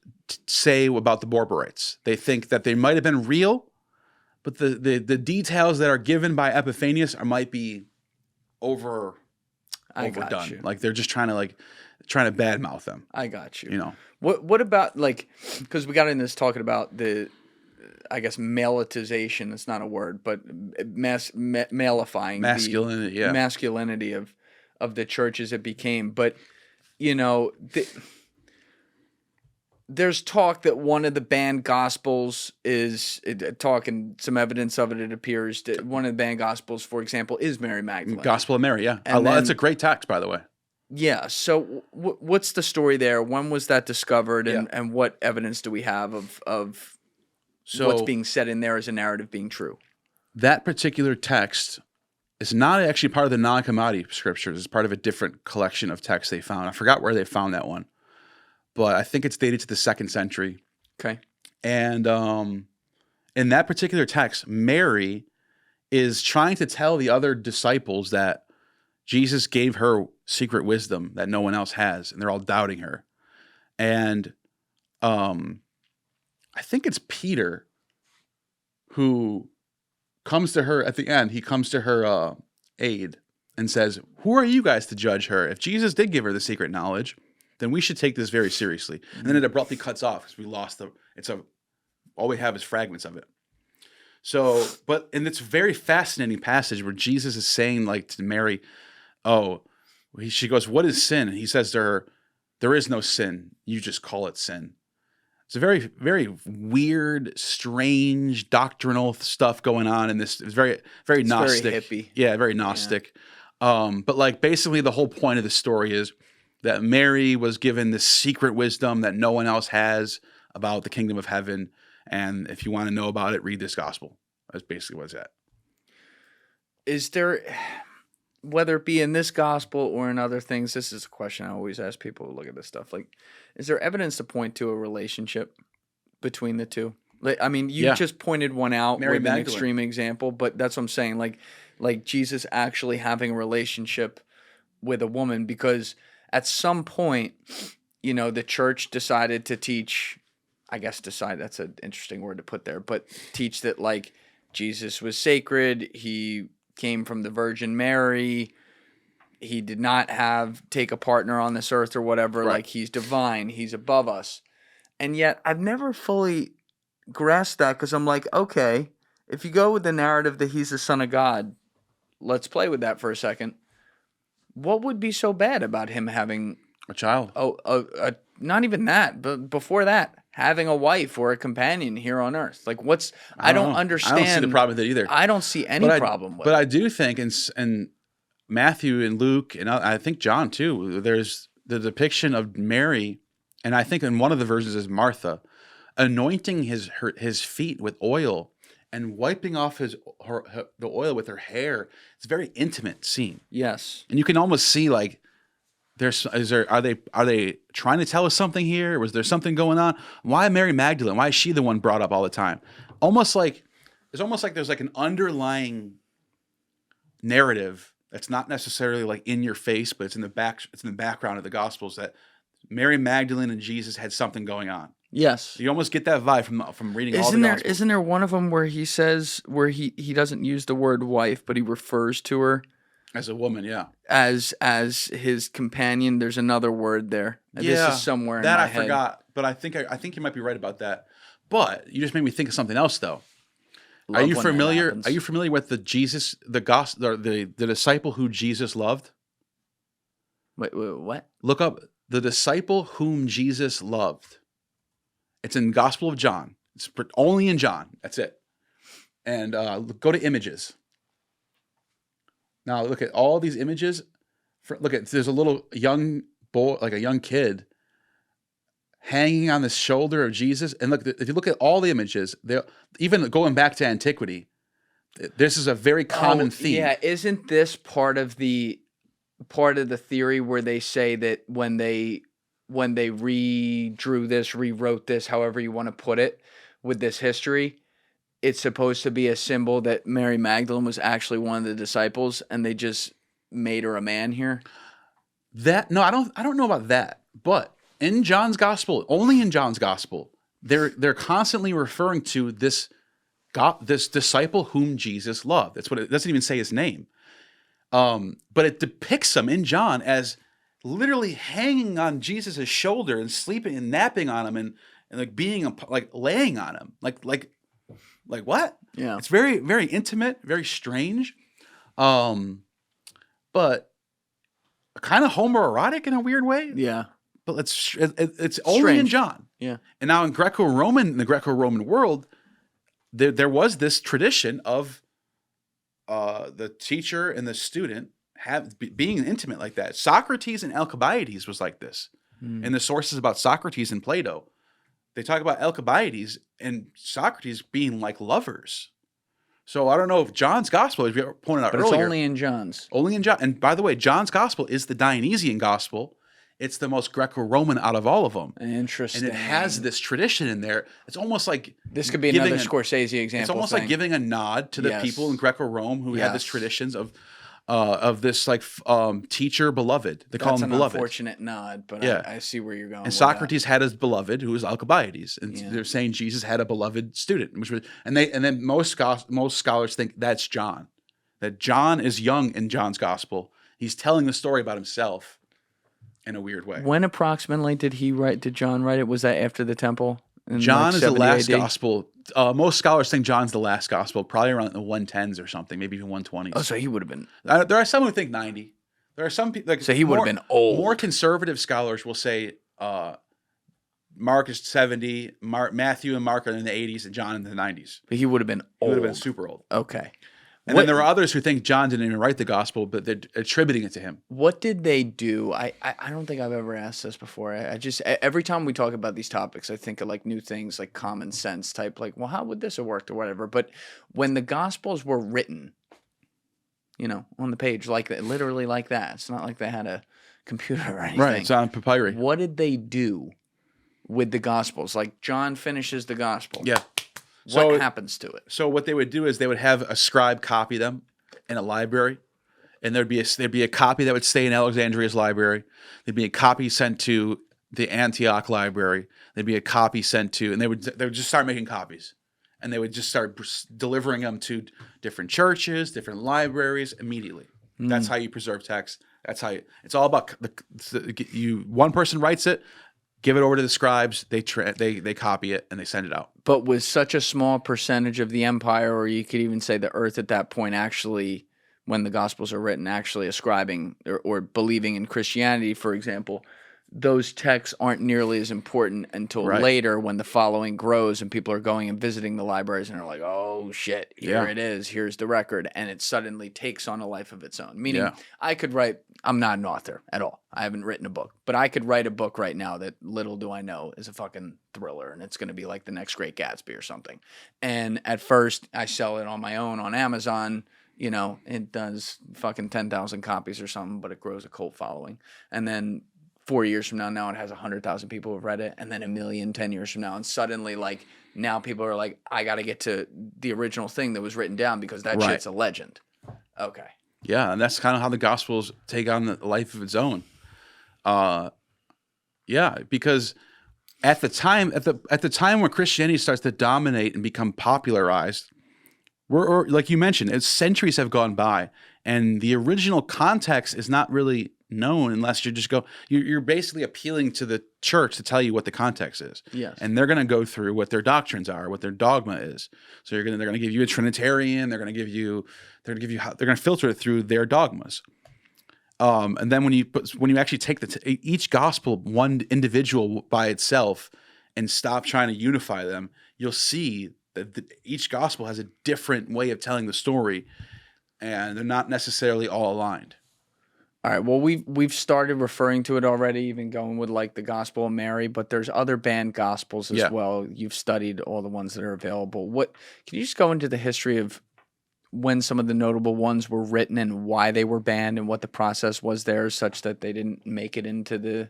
say about the Borborites. They think that they might have been real, but the details that are given by Epiphanius might be overdone. Like they're just trying to badmouth them. I got you. You know. What about, like, because we got into this talking about the, I guess, maleitization. It's not a word, but malifying masculinity, masculinity of the church as it became. But you know, there's talk that one of the banned gospels is talking some evidence of it. It appears that one of the banned gospels, for example, is Mary Magdalene. Gospel of Mary, yeah. That's a great text, by the way. Yeah. So what's the story there? When was that discovered, and what evidence do we have of what's being said in there as a narrative being true? That particular text is not actually part of the Nag Hammadi scriptures. It's part of a different collection of texts they found. I forgot where they found that one. but I think it's dated to the 2nd century. Okay. And in that particular text, Mary is trying to tell the other disciples that Jesus gave her secret wisdom that no one else has, and they're all doubting her. And I think it's Peter who comes to her at the end. He comes to her aid and says, "Who are you guys to judge her? If Jesus did give her the secret knowledge, then we should take this very seriously." And then it abruptly cuts off because we lost all we have is fragments of it. So, and it's a very fascinating passage where Jesus is saying, like, to Mary, she goes, "What is sin?" And he says to her, "There is no sin. You just call it sin." It's a very, very weird, strange, doctrinal stuff going on in this. It's very, very Gnostic. Very hippie. Yeah, very Gnostic. Yeah. But like basically the whole point of the story is that Mary was given this secret wisdom that no one else has about the kingdom of heaven. And if you want to know about it, read this gospel. That's basically what it's at. Is there, whether it be in this gospel or in other things, this is a question I always ask people who look at this stuff. Like, is there evidence to point to a relationship between the two? Like, I mean, you just pointed one out Mary with Magdalene. an extreme example, but that's what I'm saying. Like Jesus actually having a relationship with a woman, because at some point, the church decided to teach, that's an interesting word to put there, but teach that like Jesus was sacred. He came from the Virgin Mary. He did not take a partner on this earth or whatever. Right. Like he's divine. He's above us. And yet I've never fully grasped that, because I'm like, okay, if you go with the narrative that he's the son of God, let's play with that for a second. What would be so bad about him having A child. not even that, but before that, having a wife or a companion here on earth? Like, I don't understand. I don't see the problem with it either. I don't see any problem with it. But I do think in Matthew and Luke, and I think John too, there's the depiction of Mary, and I think in one of the versions is Martha, anointing his feet with oil and wiping off the oil with her hair. It's a very intimate scene. Yes. And you can almost see like, are they trying to tell us something here? Was there something going on? Why Mary Magdalene? Why is she the one brought up all the time? It's almost like there's like an underlying narrative that's not necessarily like in your face, but it's in the background of the Gospels, that Mary Magdalene and Jesus had something going on. Yes. You almost get that vibe from reading all the Gospels. Isn't there one of them where he says, where he doesn't use the word wife, but he refers to her as a woman, yeah, as his companion? There's another word there. Yeah, this is somewhere that in my I head. forgot, but I think you might be right about that. But you just made me think of something else, though. Love Are you when that familiar? happens. Are you familiar with the disciple who Jesus loved? Wait, what? Look up the disciple whom Jesus loved. It's in Gospel of John. It's only in John. That's it. And go to images. Now look at all these images. There's a little young boy, like a young kid, hanging on the shoulder of Jesus. And look, if you look at all the images, even going back to antiquity, this is a very common theme. Yeah, isn't this part of the theory where they say that when they rewrote this, however you want to put it, with this history, it's supposed to be a symbol that Mary Magdalene was actually one of the disciples, and they just made her a man here? I don't know about that, but in John's Gospel, only in John's Gospel, they're constantly referring to this disciple whom Jesus loved. That's what it doesn't even say his name. But it depicts him in John as literally hanging on Jesus' shoulder and sleeping and napping on him and like being like laying on him. Like what? Yeah. It's very, very intimate, very strange. But kind of homoerotic in a weird way. Yeah. But it's only in John. Yeah. And now in the Greco-Roman world, there was this tradition of the teacher and the student being intimate like that. Socrates and Alcibiades was like this. In the sources about Socrates and Plato, they talk about Alcibiades and Socrates being like lovers. So I don't know if John's Gospel, as we pointed out But earlier, it's only in John's. only in John. And by the way, John's Gospel is the Dionysian Gospel, it's the most Greco-Roman out of all of them. Interesting. And it has this tradition in there. It's almost like this could be another Scorsese example. It's almost like giving a nod to the people in Greco-Rome who had this traditions of this like teacher beloved. They call him beloved. That's an unfortunate nod, but I see where you're going. And Socrates had his beloved, who was Alcibiades, and they're saying Jesus had a beloved student, which was, and then most scholars think that's John, that John is young in John's gospel. He's telling the story about himself in a weird way. When approximately did John write it? Was that after the temple? John is the last gospel. Most scholars think John's the last gospel, probably around the 110s or something, maybe even 120s. Oh, so he would have been. There are some who think 90. There are some people. Like, so he would have been old. More conservative scholars will say Mark is 70, Matthew and Mark are in the 80s, and John in the 90s. But he would have been old. He would have been super old. Okay. And then there are others who think John didn't even write the gospel, but they're attributing it to him. What did they do? I don't think I've ever asked this before. I just, every time we talk about these topics, I think of like new things, like common sense type, like, well, how would this have worked or whatever? But when the gospels were written, on the page, like literally like that, it's not like they had a computer or anything. Right, it's on papyri. What did they do with the gospels? Like John finishes the gospel. Yeah. What happens to it? So what they would do is they would have a scribe copy them in a library, and there'd be a copy that would stay in Alexandria's library. There'd be a copy sent to the Antioch library. There'd be a copy sent to, and they would just start making copies, and they would just start delivering them to different churches, different libraries immediately. That's how you preserve text. That's how it's all about one person writes it. Give it over to the scribes. They copy it and they send it out. But with such a small percentage of the empire, or you could even say the earth at that point, actually, when the Gospels are written, actually ascribing or believing in Christianity, for example, those texts aren't nearly as important until later, when the following grows and people are going and visiting the libraries and are like, oh shit, here it is, here's the record, and it suddenly takes on a life of its own. Meaning, I could write, I'm not an author at all, I haven't written a book, but I could write a book right now that, little do I know, is a fucking thriller, and it's going to be like The Next Great Gatsby or something. And at first, I sell it on my own on Amazon. It does fucking 10,000 copies or something, but it grows a cult following. And then 4 years from now it has 100,000 people who have read it, and then 1 million 10 years from now, and suddenly, like, now people are like, I got to get to the original thing that was written down because that shit's a legend. Okay. Yeah, and that's kind of how the Gospels take on the life of its own. Because at the time when Christianity starts to dominate and become popularized, we're like you mentioned, centuries have gone by, and the original context is not really known unless you're basically appealing to the church to tell you what the context is. Yes. And they're going to go through what their doctrines are, what their dogma is. So they're going to give you a Trinitarian, they're going to filter it through their dogmas. And then when you actually take each gospel, one individual by itself, and stop trying to unify them, you'll see that each gospel has a different way of telling the story, and they're not necessarily all aligned. All right. Well, we've started referring to it already, even going with like the Gospel of Mary, but there's other banned gospels as well. You've studied all the ones that are available. Can you just go into the history of when some of the notable ones were written and why they were banned and what the process was there, such that they didn't make it into the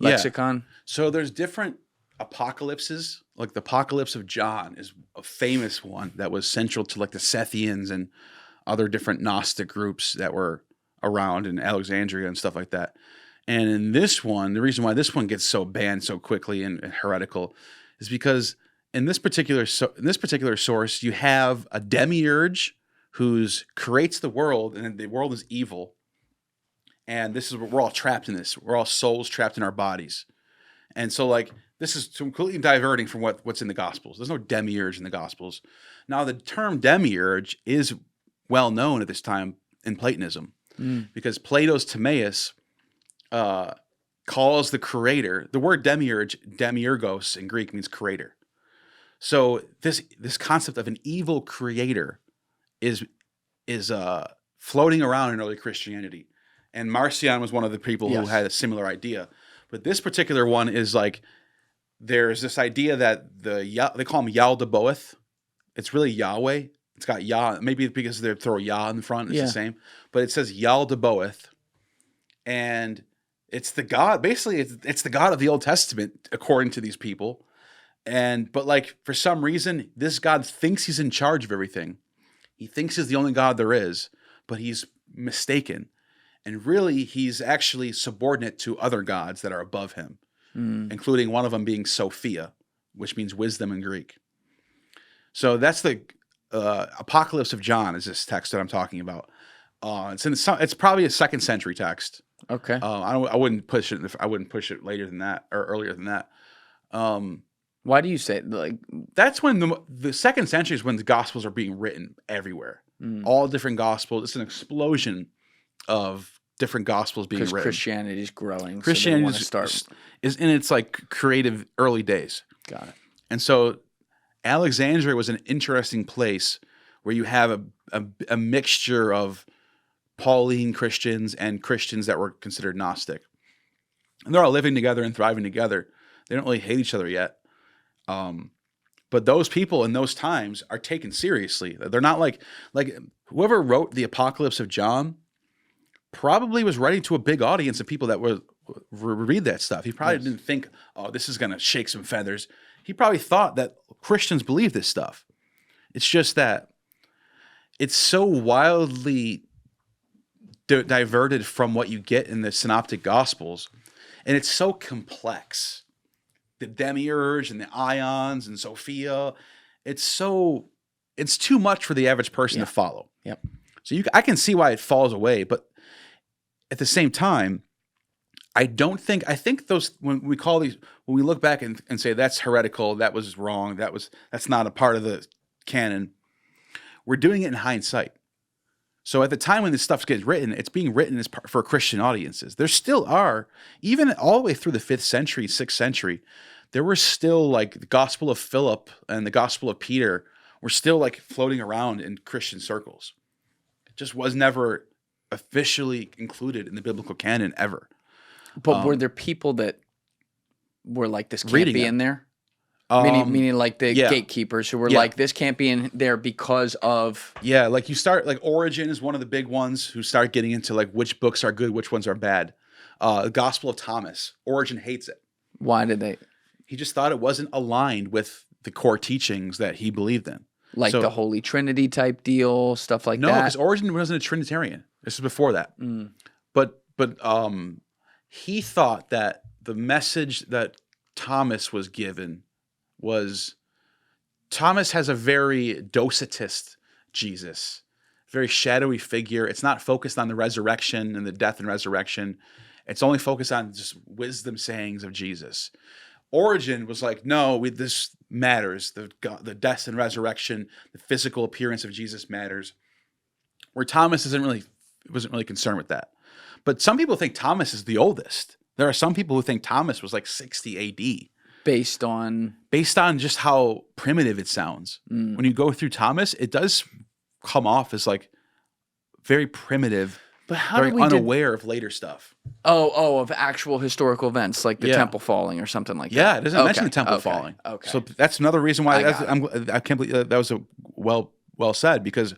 lexicon? So there's different apocalypses. Like the Apocalypse of John is a famous one that was central to like the Sethians and other different Gnostic groups that were around in Alexandria and stuff like that. And in this one, the reason why this one gets so banned so quickly and heretical is because in this particular source, you have a demiurge who creates the world, and the world is evil. And this is we're all trapped in this. We're all souls trapped in our bodies. And so like this is completely diverting from what's in the Gospels. There's no demiurge in the Gospels. Now the term demiurge is well known at this time in Platonism. Because Plato's Timaeus calls the creator, the word demiurge, demiurgos in Greek means creator. So this concept of an evil creator is floating around in early Christianity. And Marcian was one of the people who had a similar idea. But this particular one is like, there's this idea that they call him Yaldabaoth. It's really Yahweh. It's got Yah, maybe because they throw Yah in the front, it's the same. But it says Yaldabaoth, and it's the God. Basically, it's the God of the Old Testament, according to these people. But like for some reason, this God thinks he's in charge of everything. He thinks he's the only God there is, but he's mistaken. And really, he's actually subordinate to other gods that are above him, including one of them being Sophia, which means wisdom in Greek. So that's the Apocalypse of John is this text that I'm talking about. It's probably a 2nd century text. Okay. I wouldn't push it. I wouldn't push it later than that or earlier than that. Why do you say like That's when the 2nd century is when the Gospels are being written everywhere. All different Gospels. It's an explosion of different Gospels being written. Christianity is growing. Christianity so is in its like creative early days. Got it. And so Alexandria was an interesting place where you have a mixture of Pauline Christians and Christians that were considered Gnostic. And they're all living together and thriving together. They don't really hate each other yet. But those people in those times are taken seriously. They're not like whoever wrote the Apocalypse of John probably was writing to a big audience of people that would read that stuff. He probably didn't think, oh, this is going to shake some feathers. He probably thought that Christians believe this stuff. It's just that it's so wildly diverted from what you get in the Synoptic Gospels, and it's so complex. The demiurge and the ions and Sophia, it's too much for the average person to follow. Yep. So I can see why it falls away, but at the same time, I think those when we look back and say that's heretical, that was wrong, that's not a part of the canon, we're doing it in hindsight. So at the time when this stuff gets written, it's being written for Christian audiences. There still are, even all the way through the 5th century, 6th century, there were still like the Gospel of Philip and the Gospel of Peter were still like floating around in Christian circles. It just was never officially included in the biblical canon ever. But were there people that were like, this can't Reading be it. in there? Meaning like the gatekeepers who were Yeah. like, this can't be in there because of... Yeah, like you start, like Origen is one of the big ones who start getting into like which books are good, which ones are bad. The Gospel of Thomas, Origen hates it. Why did they... He just thought it wasn't aligned with the core teachings that he believed in. Like the Holy Trinity type deal, stuff like No, that? because Origen wasn't a Trinitarian. This is before that. But he thought that the message that Thomas was given was... Thomas has a very Docetist Jesus, very shadowy figure. It's not focused on the resurrection and the death and resurrection. It's only focused on just wisdom sayings of Jesus. Origen was like, no, this matters. The death and resurrection, the physical appearance of Jesus matters. Where Thomas wasn't really concerned with that. But some people think Thomas is the oldest. There are some people who think Thomas was like 60 AD. Based on Just how primitive it sounds. When you go through Thomas, it does come off as like very primitive, but how very do we unaware of later stuff. of actual historical events like the temple falling or something like that. Yeah, it doesn't mention the temple falling. Okay. So that's another reason why I can't believe that was well said, because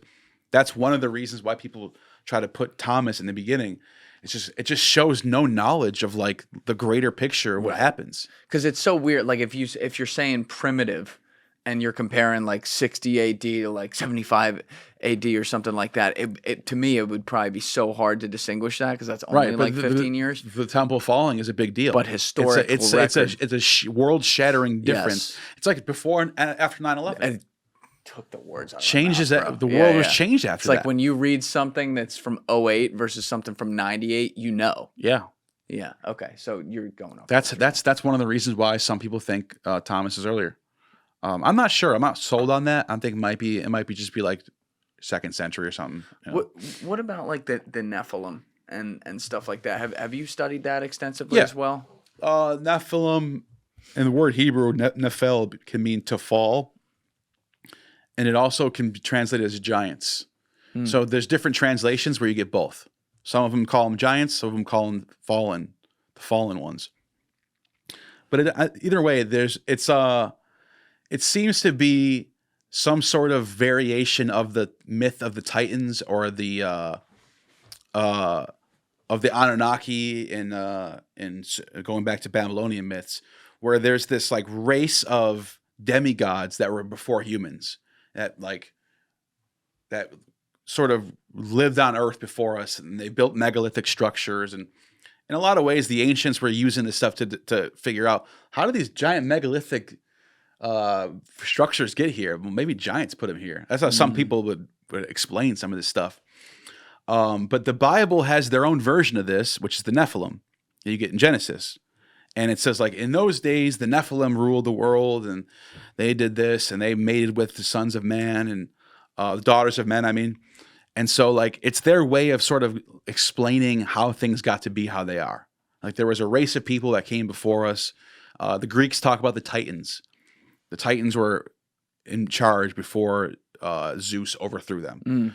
that's one of the reasons why people try to put Thomas in the beginning. It just shows no knowledge of like the greater picture of what happens. Because it's so weird. Like if you're saying primitive and you're comparing like 60 AD to like 75 AD or something like that, it to me it would probably be so hard to distingush that because that's only like 15 years. The temple falling is a big deal. But historical it's a world-shattering difference. Yes. It's like before and after 9/11. And took the words out of Changes my mouth, that bro. the world was changed after It's like that. when you read something that's from 08 versus something from 98, you know. Yeah. Yeah. Okay. So you're going off. That's one of the reasons why some people think Thomas is earlier. I'm not sure. I'm not sold on that. I think it might be just be like 2nd century or something. You know? What about like the Nephilim and stuff like that? Have you studied that extensively as well? Nephilim, in the word Hebrew, Nephil can mean to fall, and it also can be translated as giants. So there's different translations where you get both. Some of them call them giants, some of them call them fallen, the fallen ones. But either way, it seems to be some sort of variation of the myth of the Titans or the the Anunnaki in going back to Babylonian myths, where there's this like race of demigods that were before humans that sort of lived on Earth before us, and they built megalithic structures. And in a lot of ways, the ancients were using this stuff to figure out, how do these giant megalithic structures get here? Well, maybe giants put them here. That's how some people would explain some of this stuff. But the Bible has their own version of this, which is the Nephilim that you get in Genesis. And it says, like, in those days, the Nephilim ruled the world, and they did this, and they mated with the sons of man and the daughters of men, I mean. And so, like, it's their way of sort of explaining how things got to be how they are. Like, there was a race of people that came before us. The Greeks talk about the Titans. The Titans were in charge before Zeus overthrew them.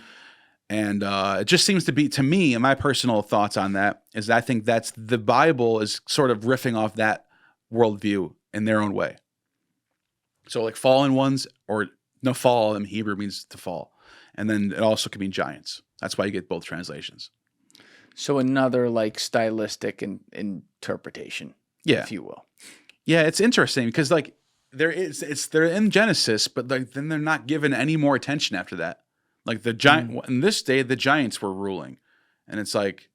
And it just seems to be, to me, and my personal thoughts on that, is I think that's the Bible is sort of riffing off that worldview in their own way. So like fallen ones, or no, fall in Hebrew means to fall. And then it also can mean giants. That's why you get both translations. So another like stylistic interpretation, if you will. Yeah, it's interesting because like they're in Genesis, but like then they're not given any more attention after that. Like the giant in this day, the giants were ruling, and it's like,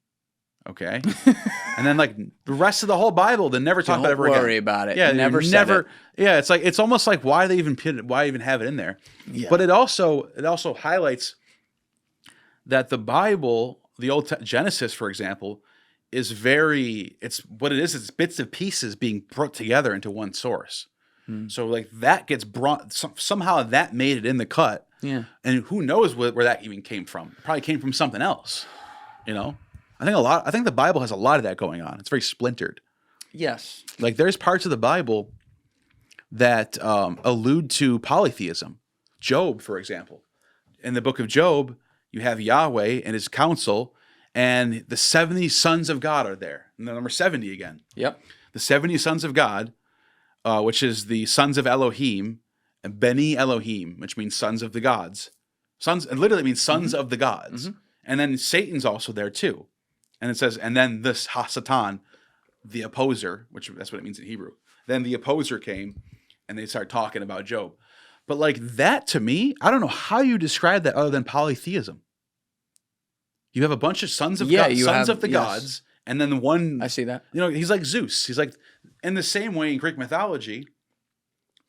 okay, and then like the rest of the whole Bible, they never talk about it ever again. Don't worry about it. Yeah, never. Yeah, it's like it's almost like why even have it in there? Yeah. But it also highlights that the Bible, the Genesis, for example, is it's what it is. It's bits of pieces being brought together into one source. So like that gets brought somehow that made it in the cut. Yeah. And who knows where that even came from? It probably came from something else. You know? I think the Bible has a lot of that going on. It's very splintered. Yes. Like there's parts of the Bible that allude to polytheism. Job, for example. In the book of Job, you have Yahweh and his council, and the 70 sons of God are there. And the number 70 again. Yep. The 70 sons of God, which is the sons of Elohim, and Beni Elohim, which means sons of the gods. It literally means sons of the gods. And then Satan's also there too. And it says, and then this Hasatan, the opposer, which that's what it means in Hebrew. Then the opposer came, and they start talking about Job. But like that to me, I don't know how you describe that other than polytheism. You have a bunch of sons of gods, and then one. I see that. You know, he's like Zeus. He's like, in the same way in Greek mythology,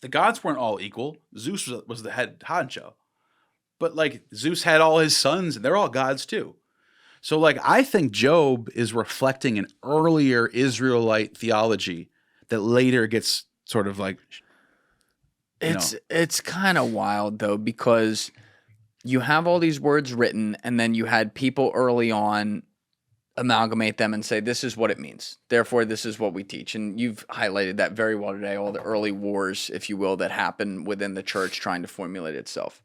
the gods weren't all equal. Zeus was the head honcho. But like Zeus had all his sons, and they're all gods too. So like I think Job is reflecting an earlier Israelite theology that later gets sort of like it's kind of wild though, because you have all these words written, and then you had people early on amalgamate them and say, this is what it means. Therefore, this is what we teach. And you've highlighted that very well today, all the early wars, if you will, that happen within the church trying to formulate itself.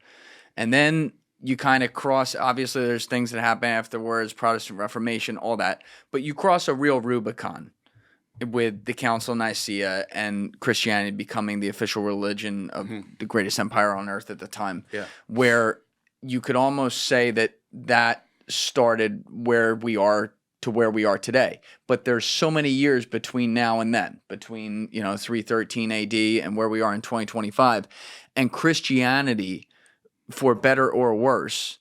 And then you kind of cross, obviously there's things that happen afterwards, Protestant Reformation, all that, but you cross a real Rubicon with the Council of Nicaea and Christianity becoming the official religion of the greatest empire on earth at the time, where you could almost say that started where we are to where we are today. But there's so many years between now and then, between 313 AD and where we are in 2025, and Christianity, for better or worse,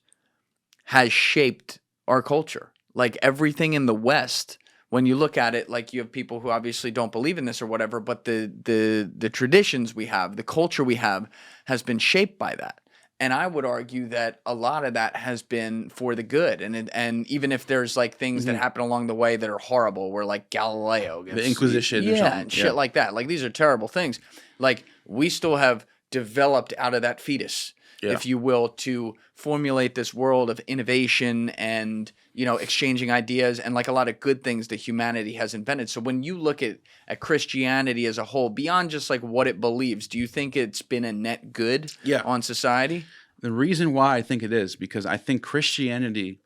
has shaped our culture. Like everything in the West, when you look at it, like you have people who obviously don't believe in this or whatever, but the traditions we have, the culture we have, has been shaped by that. And I would argue that a lot of that has been for the good. And even if there's like things that happen along the way that are horrible, where like Galileo gets, the Inquisition, and shit like that. Like these are terrible things. Like we still have developed out of that fetus, if you will, to formulate this world of innovation and exchanging ideas and like a lot of good things that humanity has invented. So when you look at Christianity as a whole, beyond just like what it believes, do you think it's been a net good on society? The reason why I think it is because I think Christianity,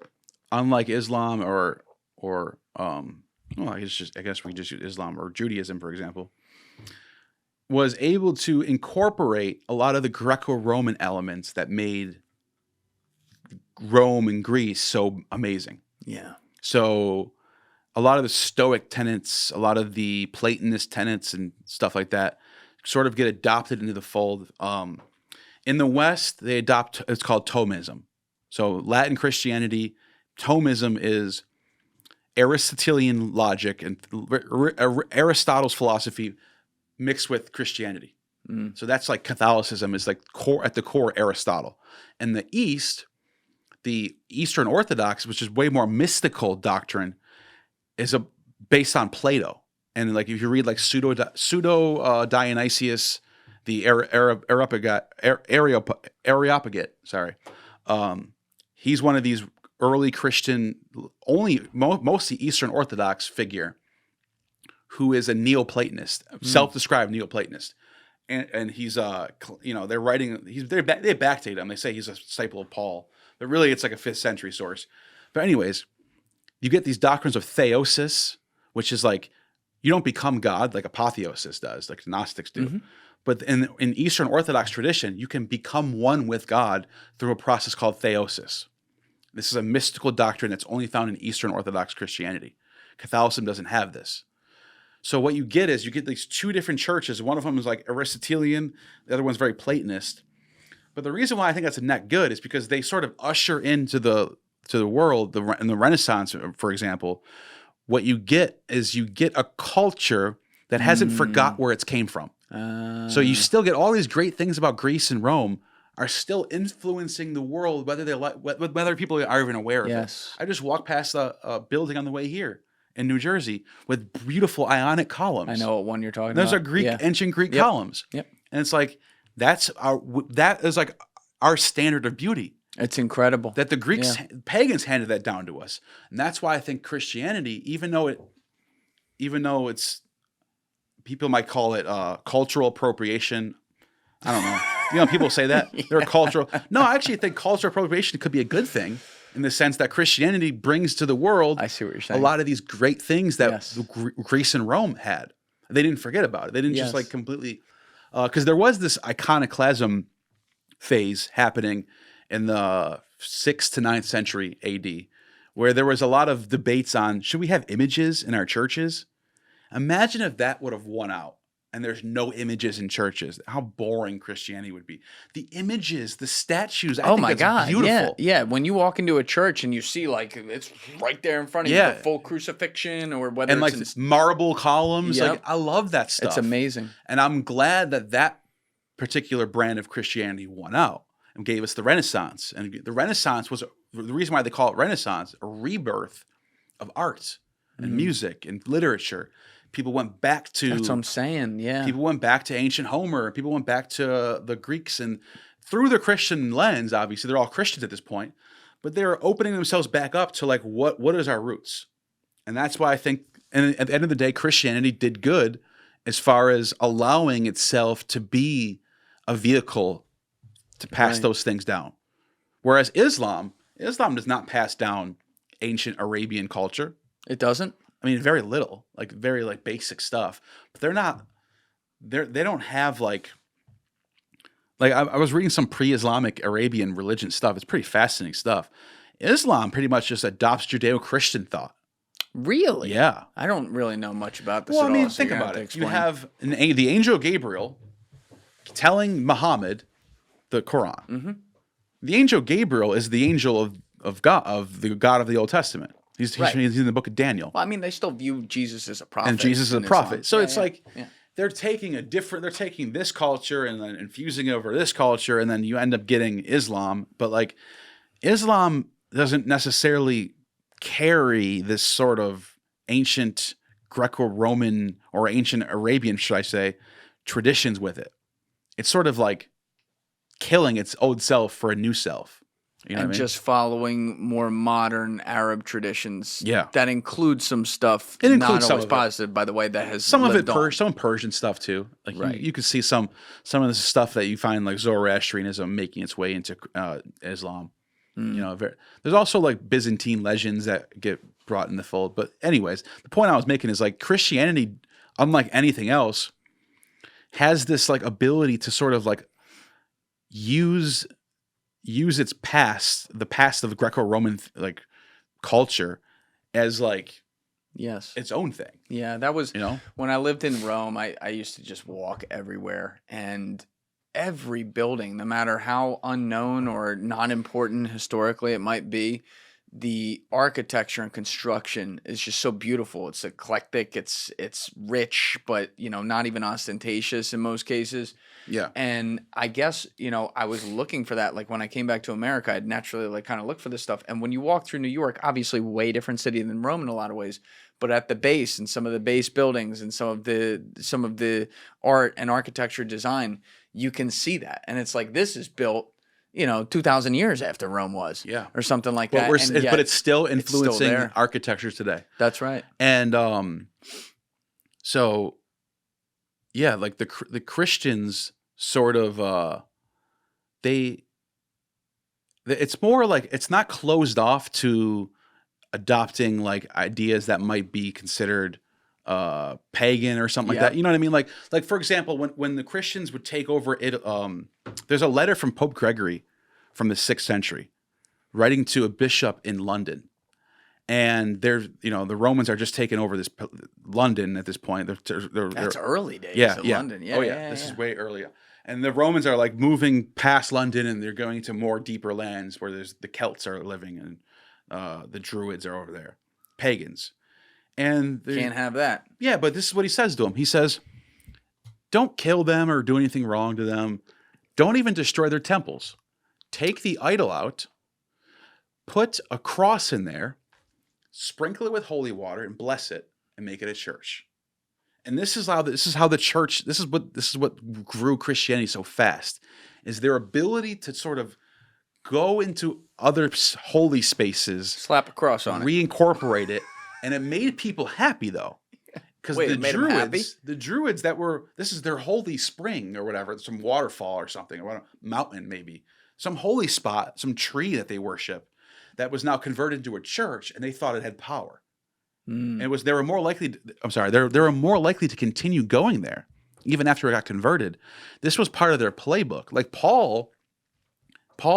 unlike Islam or I guess we just use Islam or Judaism, for example, was able to incorporate a lot of the Greco-Roman elements that made Rome and Greece so amazing. Yeah. So a lot of the Stoic tenets, a lot of the Platonist tenets and stuff like that sort of get adopted into the fold. In the West, they adopt, it's called Thomism. So Latin Christianity, Thomism is Aristotelian logic and Aristotle's philosophy mixed with Christianity. So that's like Catholicism is like at the core Aristotle. And the East, the Eastern Orthodox, which is way more mystical doctrine, is based on Plato. And like if you read like pseudo Dionysius, the Areopagite, sorry, he's one of these early Christian, mostly Eastern Orthodox figure, who is a Neoplatonist, self-described Neoplatonist. And he's they're writing, they backdate him. They say he's a disciple of Paul, but really it's like a 5th century source. But anyways, you get these doctrines of theosis, which is like you don't become God like apotheosis does, like Gnostics do. But in Eastern Orthodox tradition, you can become one with God through a process called theosis. This is a mystical doctrine that's only found in Eastern Orthodox Christianity. Catholicism doesn't have this. So what you get is you get these two different churches. One of them is like Aristotelian. The other one's very Platonist. But the reason why I think that's a net good is because they sort of usher into the world, in the Renaissance, for example, what you get is you get a culture that hasn't forgot where it's came from. So you still get all these great things about Greece and Rome are still influencing the world, whether people are even aware of it. I just walked past a building on the way here in New Jersey with beautiful Ionic columns. I know what one you're talking Those about. are ancient Greek columns. And it's like that is like our standard of beauty. It's incredible that the Greeks, pagans handed that down to us, and that's why I think Christianity, even though it's people might call it cultural appropriation. I don't know. People say that they're cultural. No, I actually think cultural appropriation could be a good thing in the sense that Christianity brings to the world. I see what you're saying. A lot of these great things that Greece and Rome had. They didn't forget about it. They didn't just like completely, because there was this iconoclasm phase happening in the 6th to 9th century AD, where there was a lot of debates on, should we have images in our churches? Imagine if that would have won out and there's no images in churches. How boring Christianity would be. The images, the statues, I think that's beautiful. Yeah. When you walk into a church and you see like it's right there in front of you, the full crucifixion, or whether and it's like marble columns. Like I love that stuff. It's amazing. And I'm glad that particular brand of Christianity won out and gave us the Renaissance. And the Renaissance was the reason why they call it Renaissance, a rebirth of art and music and literature. People went back to... That's what I'm saying, yeah. People went back to ancient Homer. People went back to the Greeks. And through the Christian lens, obviously, they're all Christians at this point. But they're opening themselves back up to like, what is our roots? And that's why I think, and at the end of the day, Christianity did good as far as allowing itself to be a vehicle to pass those things down. Whereas Islam does not pass down ancient Arabian culture. It doesn't? I mean, very little, like very like basic stuff, but they don't have like I was reading some pre-Islamic Arabian religion stuff. It's pretty fascinating stuff. Islam pretty much just adopts Judeo-Christian thought. Really? Yeah. I don't really know much about this well, at I mean, all. So think about it. You have the angel Gabriel telling Muhammad the Quran. Mm-hmm. The angel Gabriel is the angel of God, of the God of the Old Testament. He's in the book of Daniel. Well, I mean, they still view Jesus as a prophet. And Jesus is a prophet. So it's they're taking this culture and then infusing it over this culture, and then you end up getting Islam. But like Islam doesn't necessarily carry this sort of ancient Greco-Roman or ancient Arabian, should I say, traditions with it. It's sort of like killing its old self for a new self. You know and what I mean? Just following more modern Arab traditions. Yeah. That includes some stuff. It includes not always some positive, by the way, that has some of it on. some Persian stuff too. Like you could see some of the stuff that you find like Zoroastrianism making its way into Islam. You know, there's also like Byzantine legends that get brought in the fold. But anyways, the point I was making is like Christianity, unlike anything else, has this like ability to sort of like use its past, the past of Greco-Roman like culture, as like Yes. its own thing. Yeah, that was You know? when I lived in Rome. I used to just walk everywhere, and every building, no matter how unknown or not important historically it might be, the architecture and construction is just so beautiful. It's eclectic. It's rich, but not even ostentatious in most cases. Yeah. And I guess, I was looking for that. Like when I came back to America, I'd naturally like kind of look for this stuff. And when you walk through New York, obviously way different city than Rome in a lot of ways, but at the base and some of the base buildings and some of the art and architecture design, you can see that. And it's like, this is built, 2,000 years after Rome was. Yeah. Or something like But, that. but it's still influencing there. architecture today. That's right. And so, yeah, like the Christians sort of, it's more like it's not closed off to adopting like ideas that might be considered pagan or something like that. You know what I mean? Like for example, when the Christians would take over it, there's a letter from Pope Gregory from the 6th century writing to a bishop in London. And the Romans are just taking over this London at this point. That's early days of London. Yeah, This is way earlier. And the Romans are like moving past London and they're going to more deeper lands where the Celts are living and the Druids are over there, pagans. And can't have that. Yeah, but this is what he says to them. He says, don't kill them or do anything wrong to them. Don't even destroy their temples. Take the idol out, put a cross in there, sprinkle it with holy water and bless it and make it a church. And this is how the church, this is what grew Christianity so fast, is their ability to sort of go into other holy spaces, slap a cross on it, reincorporate it, and it made people happy though. Because the Druids this is their holy spring or whatever, some waterfall or something, or a mountain maybe, some holy spot, some tree that they worship that was now converted into a church, and they thought it had power. And they were more likely to continue going there even after it got converted. This was part of their playbook. Like Paul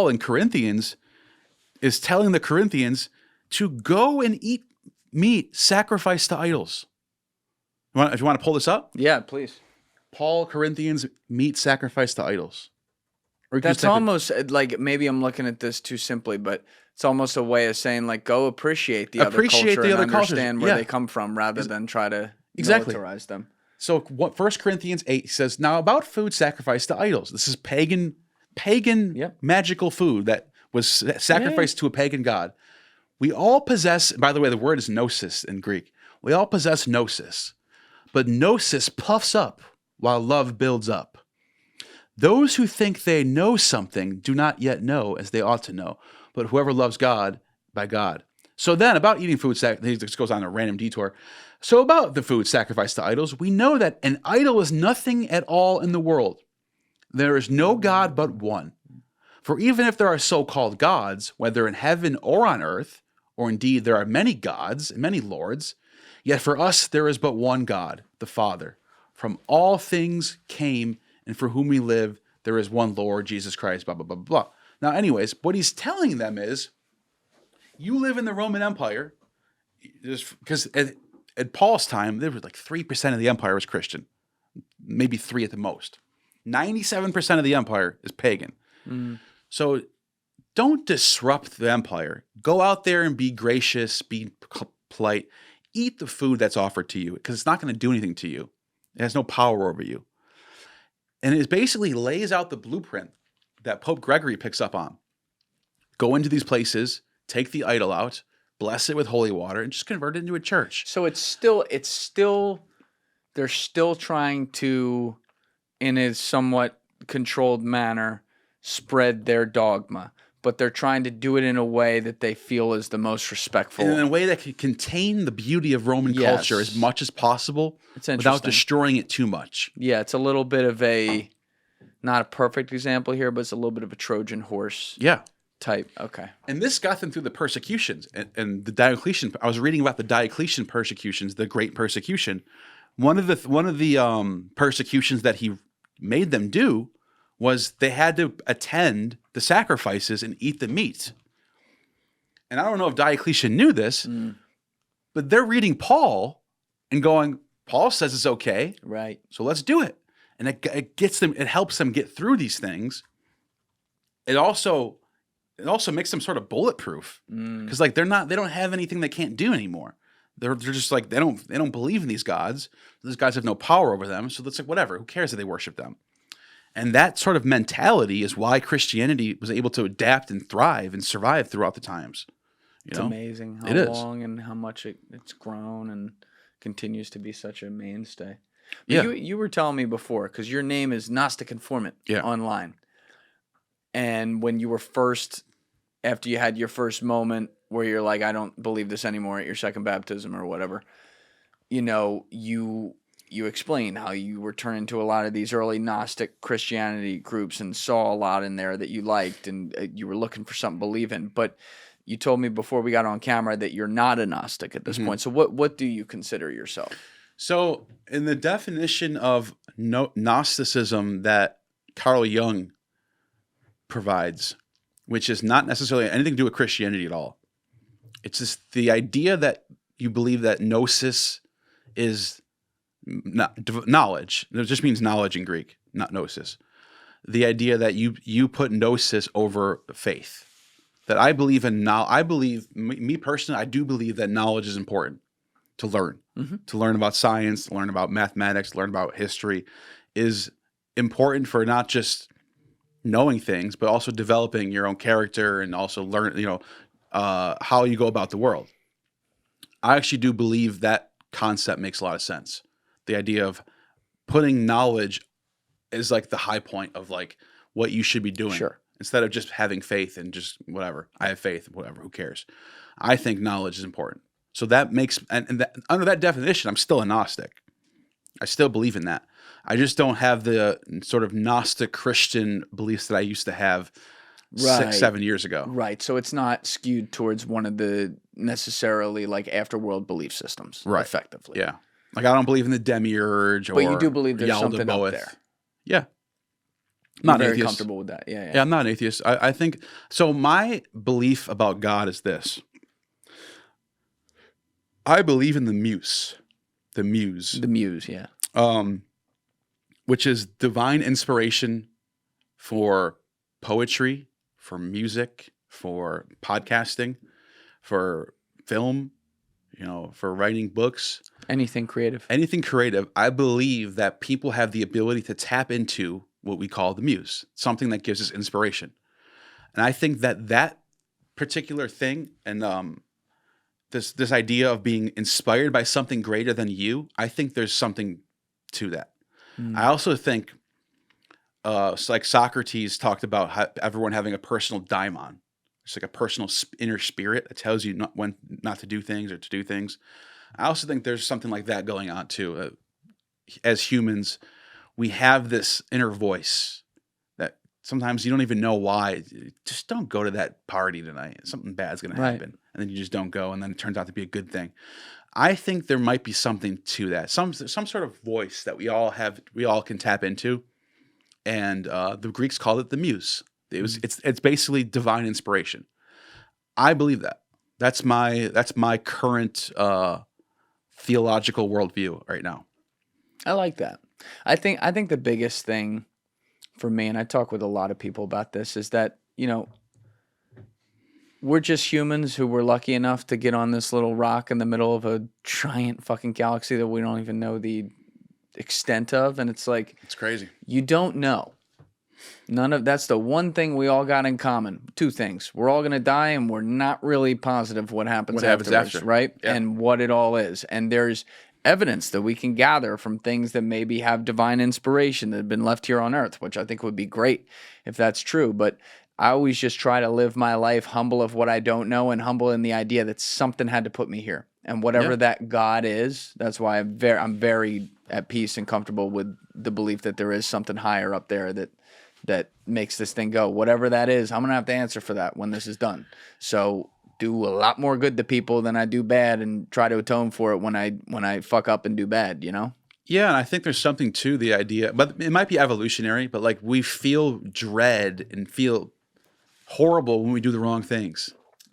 in Corinthians is telling the Corinthians to go and eat meat sacrificed to idols. If you want to pull this up? Yeah, please. Paul, Corinthians, meat sacrificed to idols. That's almost like, maybe I'm looking at this too simply, but it's almost a way of saying like, go appreciate the other culture and understand where they come from rather than try to militarize them. So 1 Corinthians 8 says, now about food sacrificed to idols. This is pagan magical food that was sacrificed to a pagan god. We all possess, by the way, the word is gnosis in Greek. We all possess gnosis, but gnosis puffs up while love builds up. Those who think they know something do not yet know as they ought to know, but whoever loves God, by God. So then about eating food, this goes on a random detour. So about the food sacrificed to idols, we know that an idol is nothing at all in the world. There is no God but one. For even if there are so-called gods, whether in heaven or on earth, or indeed there are many gods and many lords, yet for us there is but one God, the Father. From all things came, and for whom we live, there is one Lord, Jesus Christ, blah, blah, blah, blah. Now, anyways, what he's telling them is, you live in the Roman Empire, because at Paul's time, there was like 3% of the empire was Christian, maybe 3 at the most. 97% of the empire is pagan. So don't disrupt the empire. Go out there and be gracious, be polite. Eat the food that's offered to you, because it's not going to do anything to you. It has no power over you. And it basically lays out the blueprint that Pope Gregory picks up on. Go into these places, take the idol out, bless it with holy water, and just convert it into a church. So they're still trying to, in a somewhat controlled manner, spread their dogma, but they're trying to do it in a way that they feel is the most respectful. And in a way that can contain the beauty of Roman culture as much as possible without destroying it too much. Yeah, it's a little bit of not a perfect example here, but it's a little bit of a Trojan horse type. Okay. And this got them through the persecutions and the Diocletian. I was reading about the Diocletian persecutions, the Great Persecution. One of the persecutions that he made them do was they had to attend the sacrifices and eat the meat. And I don't know if Diocletian knew this, But they're reading Paul and going, Paul says it's okay, Right. so let's do it. And it gets them, it helps them get through these things. It also makes them sort of bulletproof because like they don't have anything they can't do anymore. They're just like they don't believe in these gods. These gods have no power over them, so it's like whatever. Who cares that they worship them? And that sort of mentality is why Christianity was able to adapt and thrive and survive throughout the times. It's amazing how long and how much it's grown and continues to be such a mainstay. But you were telling me before, because your name is Gnostic Informant online. And when you were after you had your first moment where you're like, I don't believe this anymore at your second baptism or whatever, you explained how you were turned into a lot of these early Gnostic Christianity groups and saw a lot in there that you liked and you were looking for something to believe in. But you told me before we got on camera that you're not a Gnostic at this point. So what do you consider yourself? So in the definition of Gnosticism that Carl Jung provides, which is not necessarily anything to do with Christianity at all. It's just the idea that you believe that gnosis is knowledge. It just means knowledge in Greek, not gnosis. The idea that you put gnosis over faith. That I believe in me personally, I do believe that knowledge is important to learn. To learn about science, to learn about mathematics, to learn about history is important for not just knowing things, but also developing your own character and also learn, how you go about the world. I actually do believe that concept makes a lot of sense. The idea of putting knowledge is like the high point of like what you should be doing. Sure. Instead of just having faith and just whatever. I have faith, whatever, who cares? I think knowledge is important. So that makes, under that definition, I'm still a Gnostic. I still believe in that. I just don't have the sort of Gnostic Christian beliefs that I used to have 6-7 years ago. Right. So it's not skewed towards one of the necessarily like afterworld belief systems. Right. Effectively. Yeah. Like I don't believe in the demiurge but you do believe there's something up there. Yeah. You're very comfortable with that. Yeah. Yeah, I'm not an atheist. I think, so my belief about God is this. I believe in the muse. The muse. The muse, yeah. Which is divine inspiration for poetry, for music, for podcasting, for film, for writing books. Anything creative. Anything creative. I believe that people have the ability to tap into what we call the muse, something that gives us inspiration. And I think that particular thing and this idea of being inspired by something greater than you, I think there's something to that. I also think, like Socrates talked about everyone having a personal daimon. It's like a personal inner spirit that tells you when not to do things or to do things. I also think there's something like that going on too. As humans, we have this inner voice that sometimes you don't even know why. Just don't go to that party tonight. Something bad's going to happen. And then you just don't go, and then it turns out to be a good thing. I think there might be something to that. Some sort of voice that we all can tap into. And the Greeks called it the muse. It's basically divine inspiration. I believe that. That's my current theological worldview right now. I like that. I think the biggest thing for me, and I talk with a lot of people about this, is that, we're just humans who were lucky enough to get on this little rock in the middle of a giant fucking galaxy that we don't even know the extent of. And it's like, it's crazy. You don't know. That's the one thing we all got in common. Two things. We're all going to die, and we're not really positive what happens after, right? Yeah. And what it all is. And there's evidence that we can gather from things that maybe have divine inspiration that have been left here on earth, which I think would be great if that's true. But I always just try to live my life humble of what I don't know and humble in the idea that something had to put me here. And whatever that God is, that's why I'm very at peace and comfortable with the belief that there is something higher up there that makes this thing go. Whatever that is, I'm going to have to answer for that when this is done. So do a lot more good to people than I do bad and try to atone for it when I fuck up and do bad, Yeah, and I think there's something to the idea, but it might be evolutionary, but like we feel dread and feel horrible when we do the wrong things.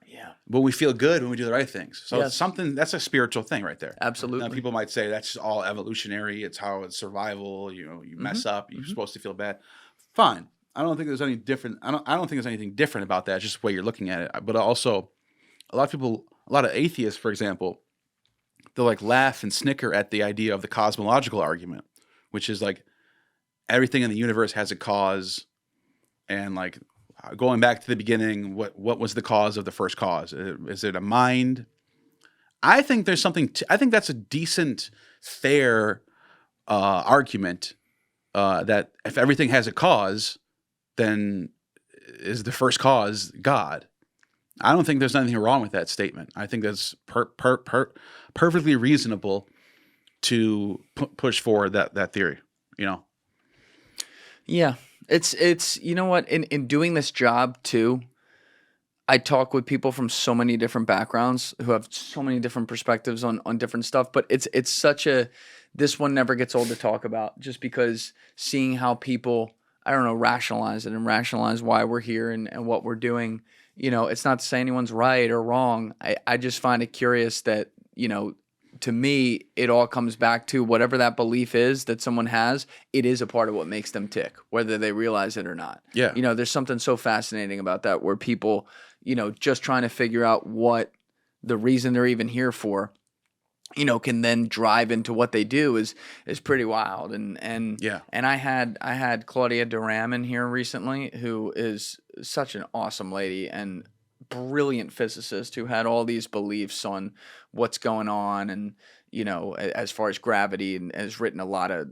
Yeah. but we feel good when we do the right things. So Yes. it's something that's a spiritual thing right there. Absolutely. Now, people might say that's just all evolutionary. It's how it's survival. You know, you mess up, you're supposed to feel bad. Fine. I don't think there's any different. I don't think there's anything different about that. It's just the way you're looking at it. But also, a lot of atheists, for example, they'll like laugh and snicker at the idea of the cosmological argument, which is like everything in the universe has a cause, and like going back to the beginning, what was the cause of the first cause? Is it a mind? I think there's something. I think that's a decent, fair argument. That if everything has a cause, then is the first cause God? I don't think there's anything wrong with that statement. I think that's perfectly reasonable to push forward that theory. You know. Yeah. It's you know what, in doing this job too, I talk with people from so many different backgrounds who have so many different perspectives on different stuff, but it's such a, this one never gets old to talk about, just because seeing how people, I don't know, rationalize it and rationalize why we're here and what we're doing. You know, it's not to say anyone's right or wrong. I just find it curious that, you know, to me, it all comes back to whatever that belief is that someone has, it is a part of what makes them tick, whether they realize it or not. Yeah. You know, there's something so fascinating about that, where people, you know, just trying to figure out what the reason they're even here for, you know, can then drive into what they do is pretty wild. And Yeah. And I had Claudia Duram in here recently, who is such an awesome lady and brilliant physicist who had all these beliefs on what's going on, and you know, as far as gravity, and has written a lot of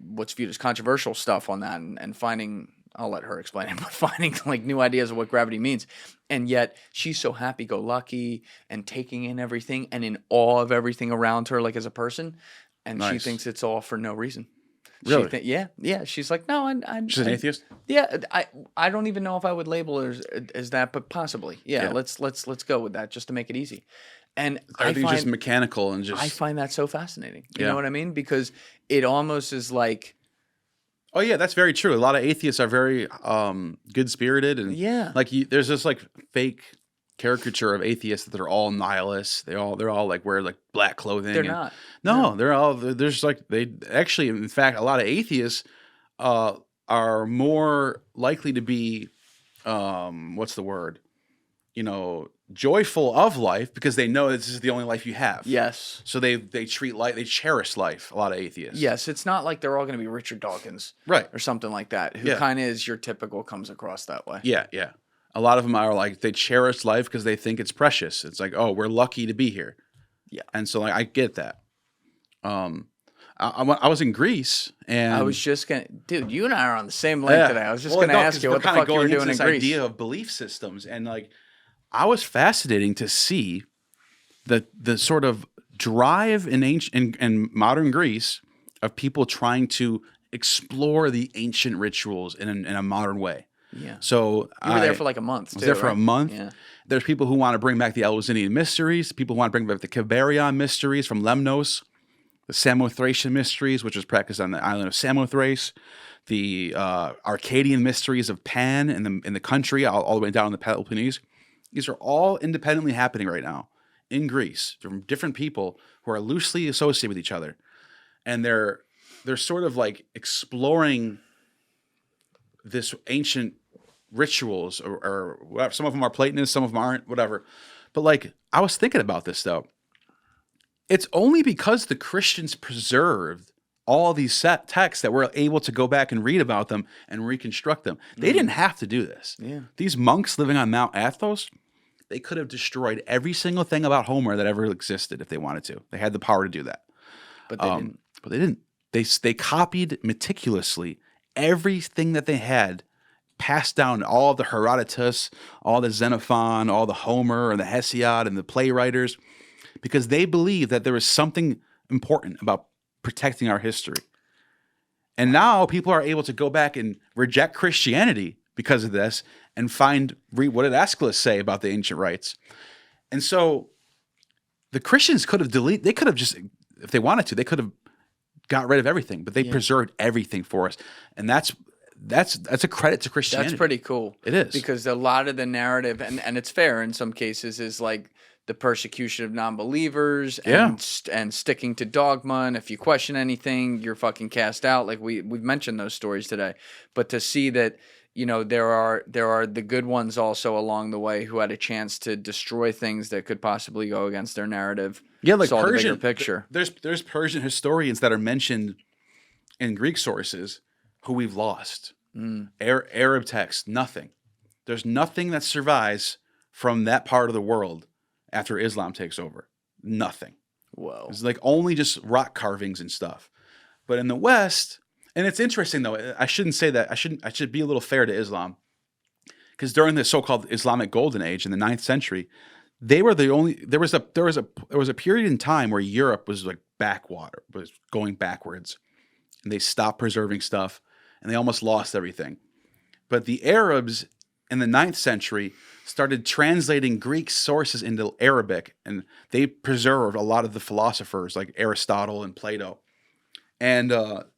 what's viewed as controversial stuff on that, and finding, I'll let her explain it, but finding like new ideas of what gravity means. And yet she's so happy-go-lucky and taking in everything and in awe of everything around her, like as a person, and she Nice. thinks it's all for no reason. Really? Yeah. She's like, no, She's an atheist? Yeah, I don't even know if I would label her as that, but possibly. Yeah, Yeah. let's go with that just to make it easy. And I think find just mechanical and just. I find that so fascinating. You Yeah. know what I mean? Because it almost is like, Oh yeah, that's very true. A lot of atheists are very good spirited, and Yeah. like there's this like fake caricature of atheists that they're all nihilists. They're all like wear like black clothing. they're and- not. No, there's like they actually, in fact, a lot of atheists are more likely to be what's the word? You know, joyful of life because they know this is the only life you have. Yes. So they treat life, they cherish life. A lot of atheists. Yes, it's not like they're all going to be Richard Dawkins Right. or something like that, who Yeah. kind of is your typical, comes across that way. Yeah, yeah. A lot of them are like they cherish life because they think it's precious. It's like, oh, we're lucky to be here. Yeah. And so like I get that. I was in Greece and I was just going to, dude, you and I are on the same link today. I was just going to no, ask 'cause you we're what the kinda fuck you were going into doing in this Greece. idea of belief systems, and like I was fascinating to see the sort of drive in ancient in modern Greece of people trying to explore the ancient rituals in a modern way. Yeah. So You were there for like a month. I was there for a month. Yeah. There's people who want to bring back the Eleusinian mysteries. People who want to bring back the Kyberion mysteries from Lemnos, the Samothracian mysteries, which was practiced on the island of Samothrace, the Arcadian mysteries of Pan in the country, all the way down in the Peloponnese. These are all independently happening right now in Greece from different people who are loosely associated with each other, and they're sort of like exploring this ancient rituals, or whatever. Some of them are Platonists, some of them aren't, whatever. But like, I was thinking about this though. It's only because the Christians preserved all these set texts that we're able to go back and read about them and reconstruct them. They didn't have to do this. Yeah. These monks living on Mount Athos, they could have destroyed every single thing about Homer that ever existed if they wanted to. They had the power to do that. But they didn't. But they didn't. They copied meticulously everything that they had, passed down all of the Herodotus, all the Xenophon, all the Homer and the Hesiod and the playwriters, because they believed that there was something important about protecting our history. And now people are able to go back and reject Christianity because of this and find, what did Aeschylus say about the ancient rites? And so the Christians could have they could have just, if they wanted to, they could have got rid of everything, but they preserved everything for us. And that's that's a credit to Christianity. That's pretty cool. It is. Because a lot of the narrative, and it's fair in some cases, is like the persecution of non-believers and sticking to dogma. And if you question anything, you're fucking cast out. Like we've mentioned those stories today. But to see that, you know, there are the good ones also along the way who had a chance to destroy things that could possibly go against their narrative. Yeah, like saw Persian, the bigger picture. There's Persian historians that are mentioned in Greek sources who we've lost. Arab texts, nothing. There's nothing that survives from that part of the world after Islam takes over. Nothing. Whoa. It's like only just rock carvings and stuff. But in the West, and it's interesting though, I shouldn't say that. I should be a little fair to Islam. Because during the so-called Islamic Golden Age in the 9th century, they were the only there was a period in time where Europe was like backwater, was going backwards. And they stopped preserving stuff and they almost lost everything. But the Arabs in the 9th century started translating Greek sources into Arabic, and they preserved a lot of the philosophers like Aristotle and Plato. And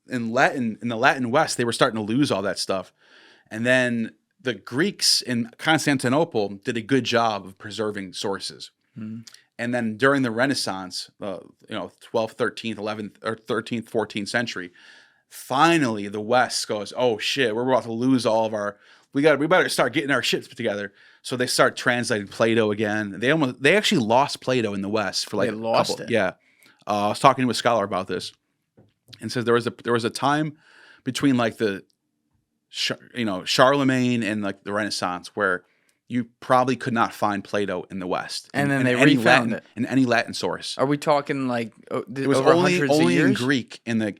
in the Latin West, they were starting to lose all that stuff. And then the Greeks in Constantinople did a good job of preserving sources. And then during the Renaissance, 12th, 13th, 11th, or 13th, 14th century, finally the West goes, oh shit, we're about to lose all of our. We better start getting our shit together. So they start translating Plato again. They actually lost Plato in the West for like they lost it. Yeah, I was talking to a scholar about this, and says there was a time between like the Charlemagne and like the Renaissance where you probably could not find Plato in the West. And then they refound it in any Latin source. Are we talking like It was over only hundreds of years? in Greek in the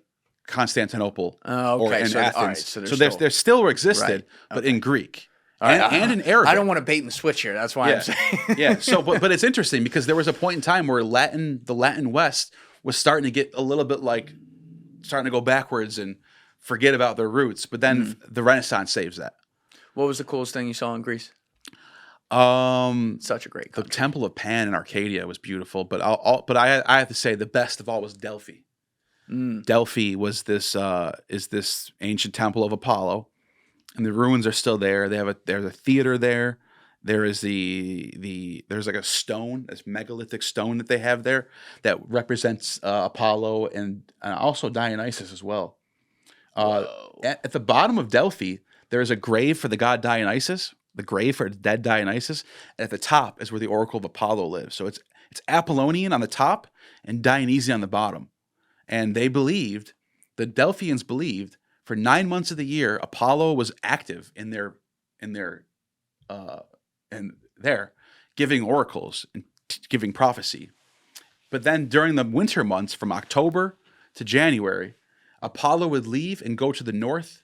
Constantinople Oh, okay. or in So, Athens. all right, so there still existed, Right. but in Greek All right, and in Arabic. I don't want to bait and switch here. That's why I'm saying. Yeah. So, but it's interesting because there was a point in time where the Latin West was starting to get a little bit like starting to go backwards and forget about their roots. But then the Renaissance saves that. What was the coolest thing you saw in Greece? Such a great The country. Temple of Pan in Arcadia was beautiful, but I have to say the best of all was Delphi. Delphi was this ancient temple of Apollo, and the ruins are still there. There's a theater there. There is there's like a stone, this megalithic stone that they have there that represents Apollo and also Dionysus as well. At the bottom of Delphi, there is a grave for the god Dionysus, the grave for dead Dionysus. And at the top is where the oracle of Apollo lives. So it's Apollonian on the top and Dionysian on the bottom. And the Delphians believed, for 9 months of the year, Apollo was active in there, giving oracles and giving prophecy. But then during the winter months, from October to January, Apollo would leave and go to the north,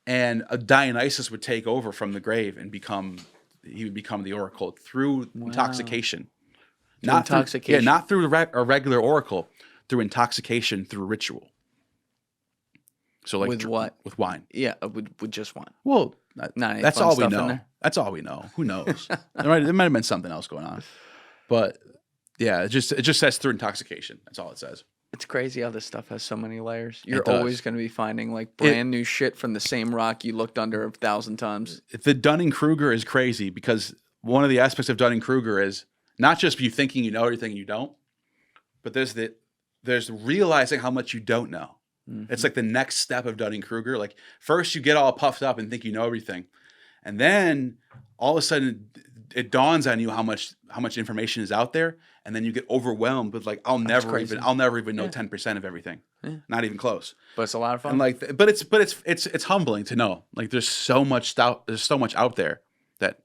and a Dionysus would take over from the grave and he would become the oracle through intoxication. Not through a regular oracle. Through intoxication, through ritual. So like with what? With wine. Yeah, with just wine. Well, that's all we in know. there? That's all we know. Who knows? There might have been something else going on, but yeah, it just says through intoxication. That's all it says. It's crazy how this stuff has so many layers. You're does. always going to be finding like brand new shit from the same rock you looked under 1,000 times. The Dunning-Kruger is crazy because one of the aspects of Dunning-Kruger is not just you thinking you know everything and you don't, but there's realizing how much you don't know. Mm-hmm. It's like the next step of Dunning-Kruger. Like first you get all puffed up and think you know everything. And then all of a sudden it dawns on you how much information is out there. And then you get overwhelmed with like, I'll never even know 10% of everything. Yeah. Not even close. But it's a lot of fun. And like, but it's humbling to know like there's so much stuff. There's so much out there that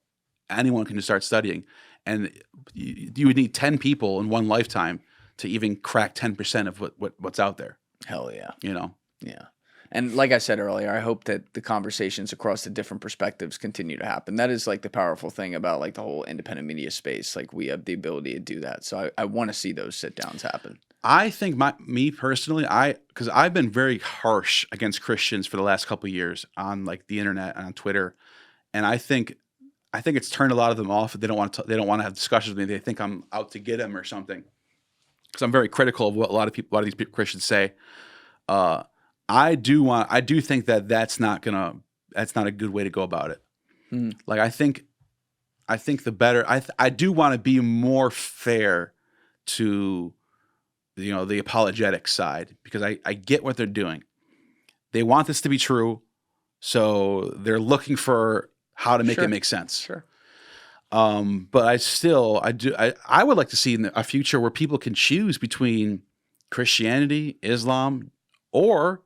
anyone can just start studying. And you would need 10 people in one lifetime to even crack 10% of what's out there. Hell yeah. You know? Yeah. And like I said earlier, I hope that the conversations across the different perspectives continue to happen. That is like the powerful thing about like the whole independent media space. Like we have the ability to do that. So I want to see those sit downs happen. I think me personally, because I've been very harsh against Christians for the last couple of years on like the internet and on Twitter. And I think it's turned a lot of them off. They don't want to have discussions with me. They think I'm out to get them or something. Because I'm very critical of what a lot of these Christians say. I do think that that's not a good way to go about it. Like I think the better, I do want to be more fair to, the apologetic side, because I get what they're doing. They want this to be true, so they're looking for how to make it make sense. Sure. But I would like to see in a future where people can choose between Christianity, Islam, or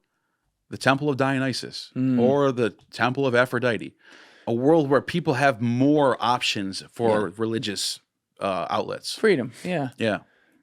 the Temple of Dionysus, or the Temple of Aphrodite. A world where people have more options for religious outlets. Freedom. Yeah. Yeah.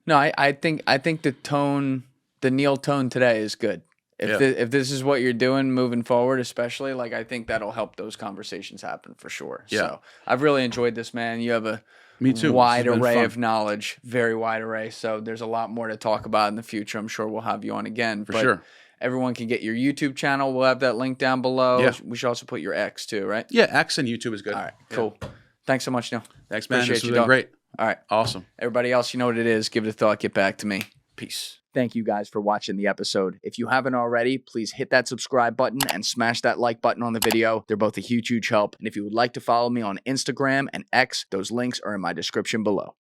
No, I think the Neil tone today is good. If this is what you're doing moving forward, especially, like, I think that'll help those conversations happen for sure. Yeah. So I've really enjoyed this, man. You have a Me too. wide This has been array fun. of knowledge, very wide array. So there's a lot more to talk about in the future. I'm sure we'll have you on again. For sure. Everyone can get your YouTube channel. We'll have that link down below. Yeah. We should also put your X too, right? Yeah, X and YouTube is good. All right, Yeah. cool. Thanks so much, Neil. Thanks, man. Appreciate This has you, been dog. great. All right. Awesome. Everybody else, you know what it is. Give it a thought. Get back to me. Peace. Thank you guys for watching the episode. If you haven't already, please hit that subscribe button and smash that like button on the video. They're both a huge, huge help. And if you would like to follow me on Instagram and X, those links are in my description below.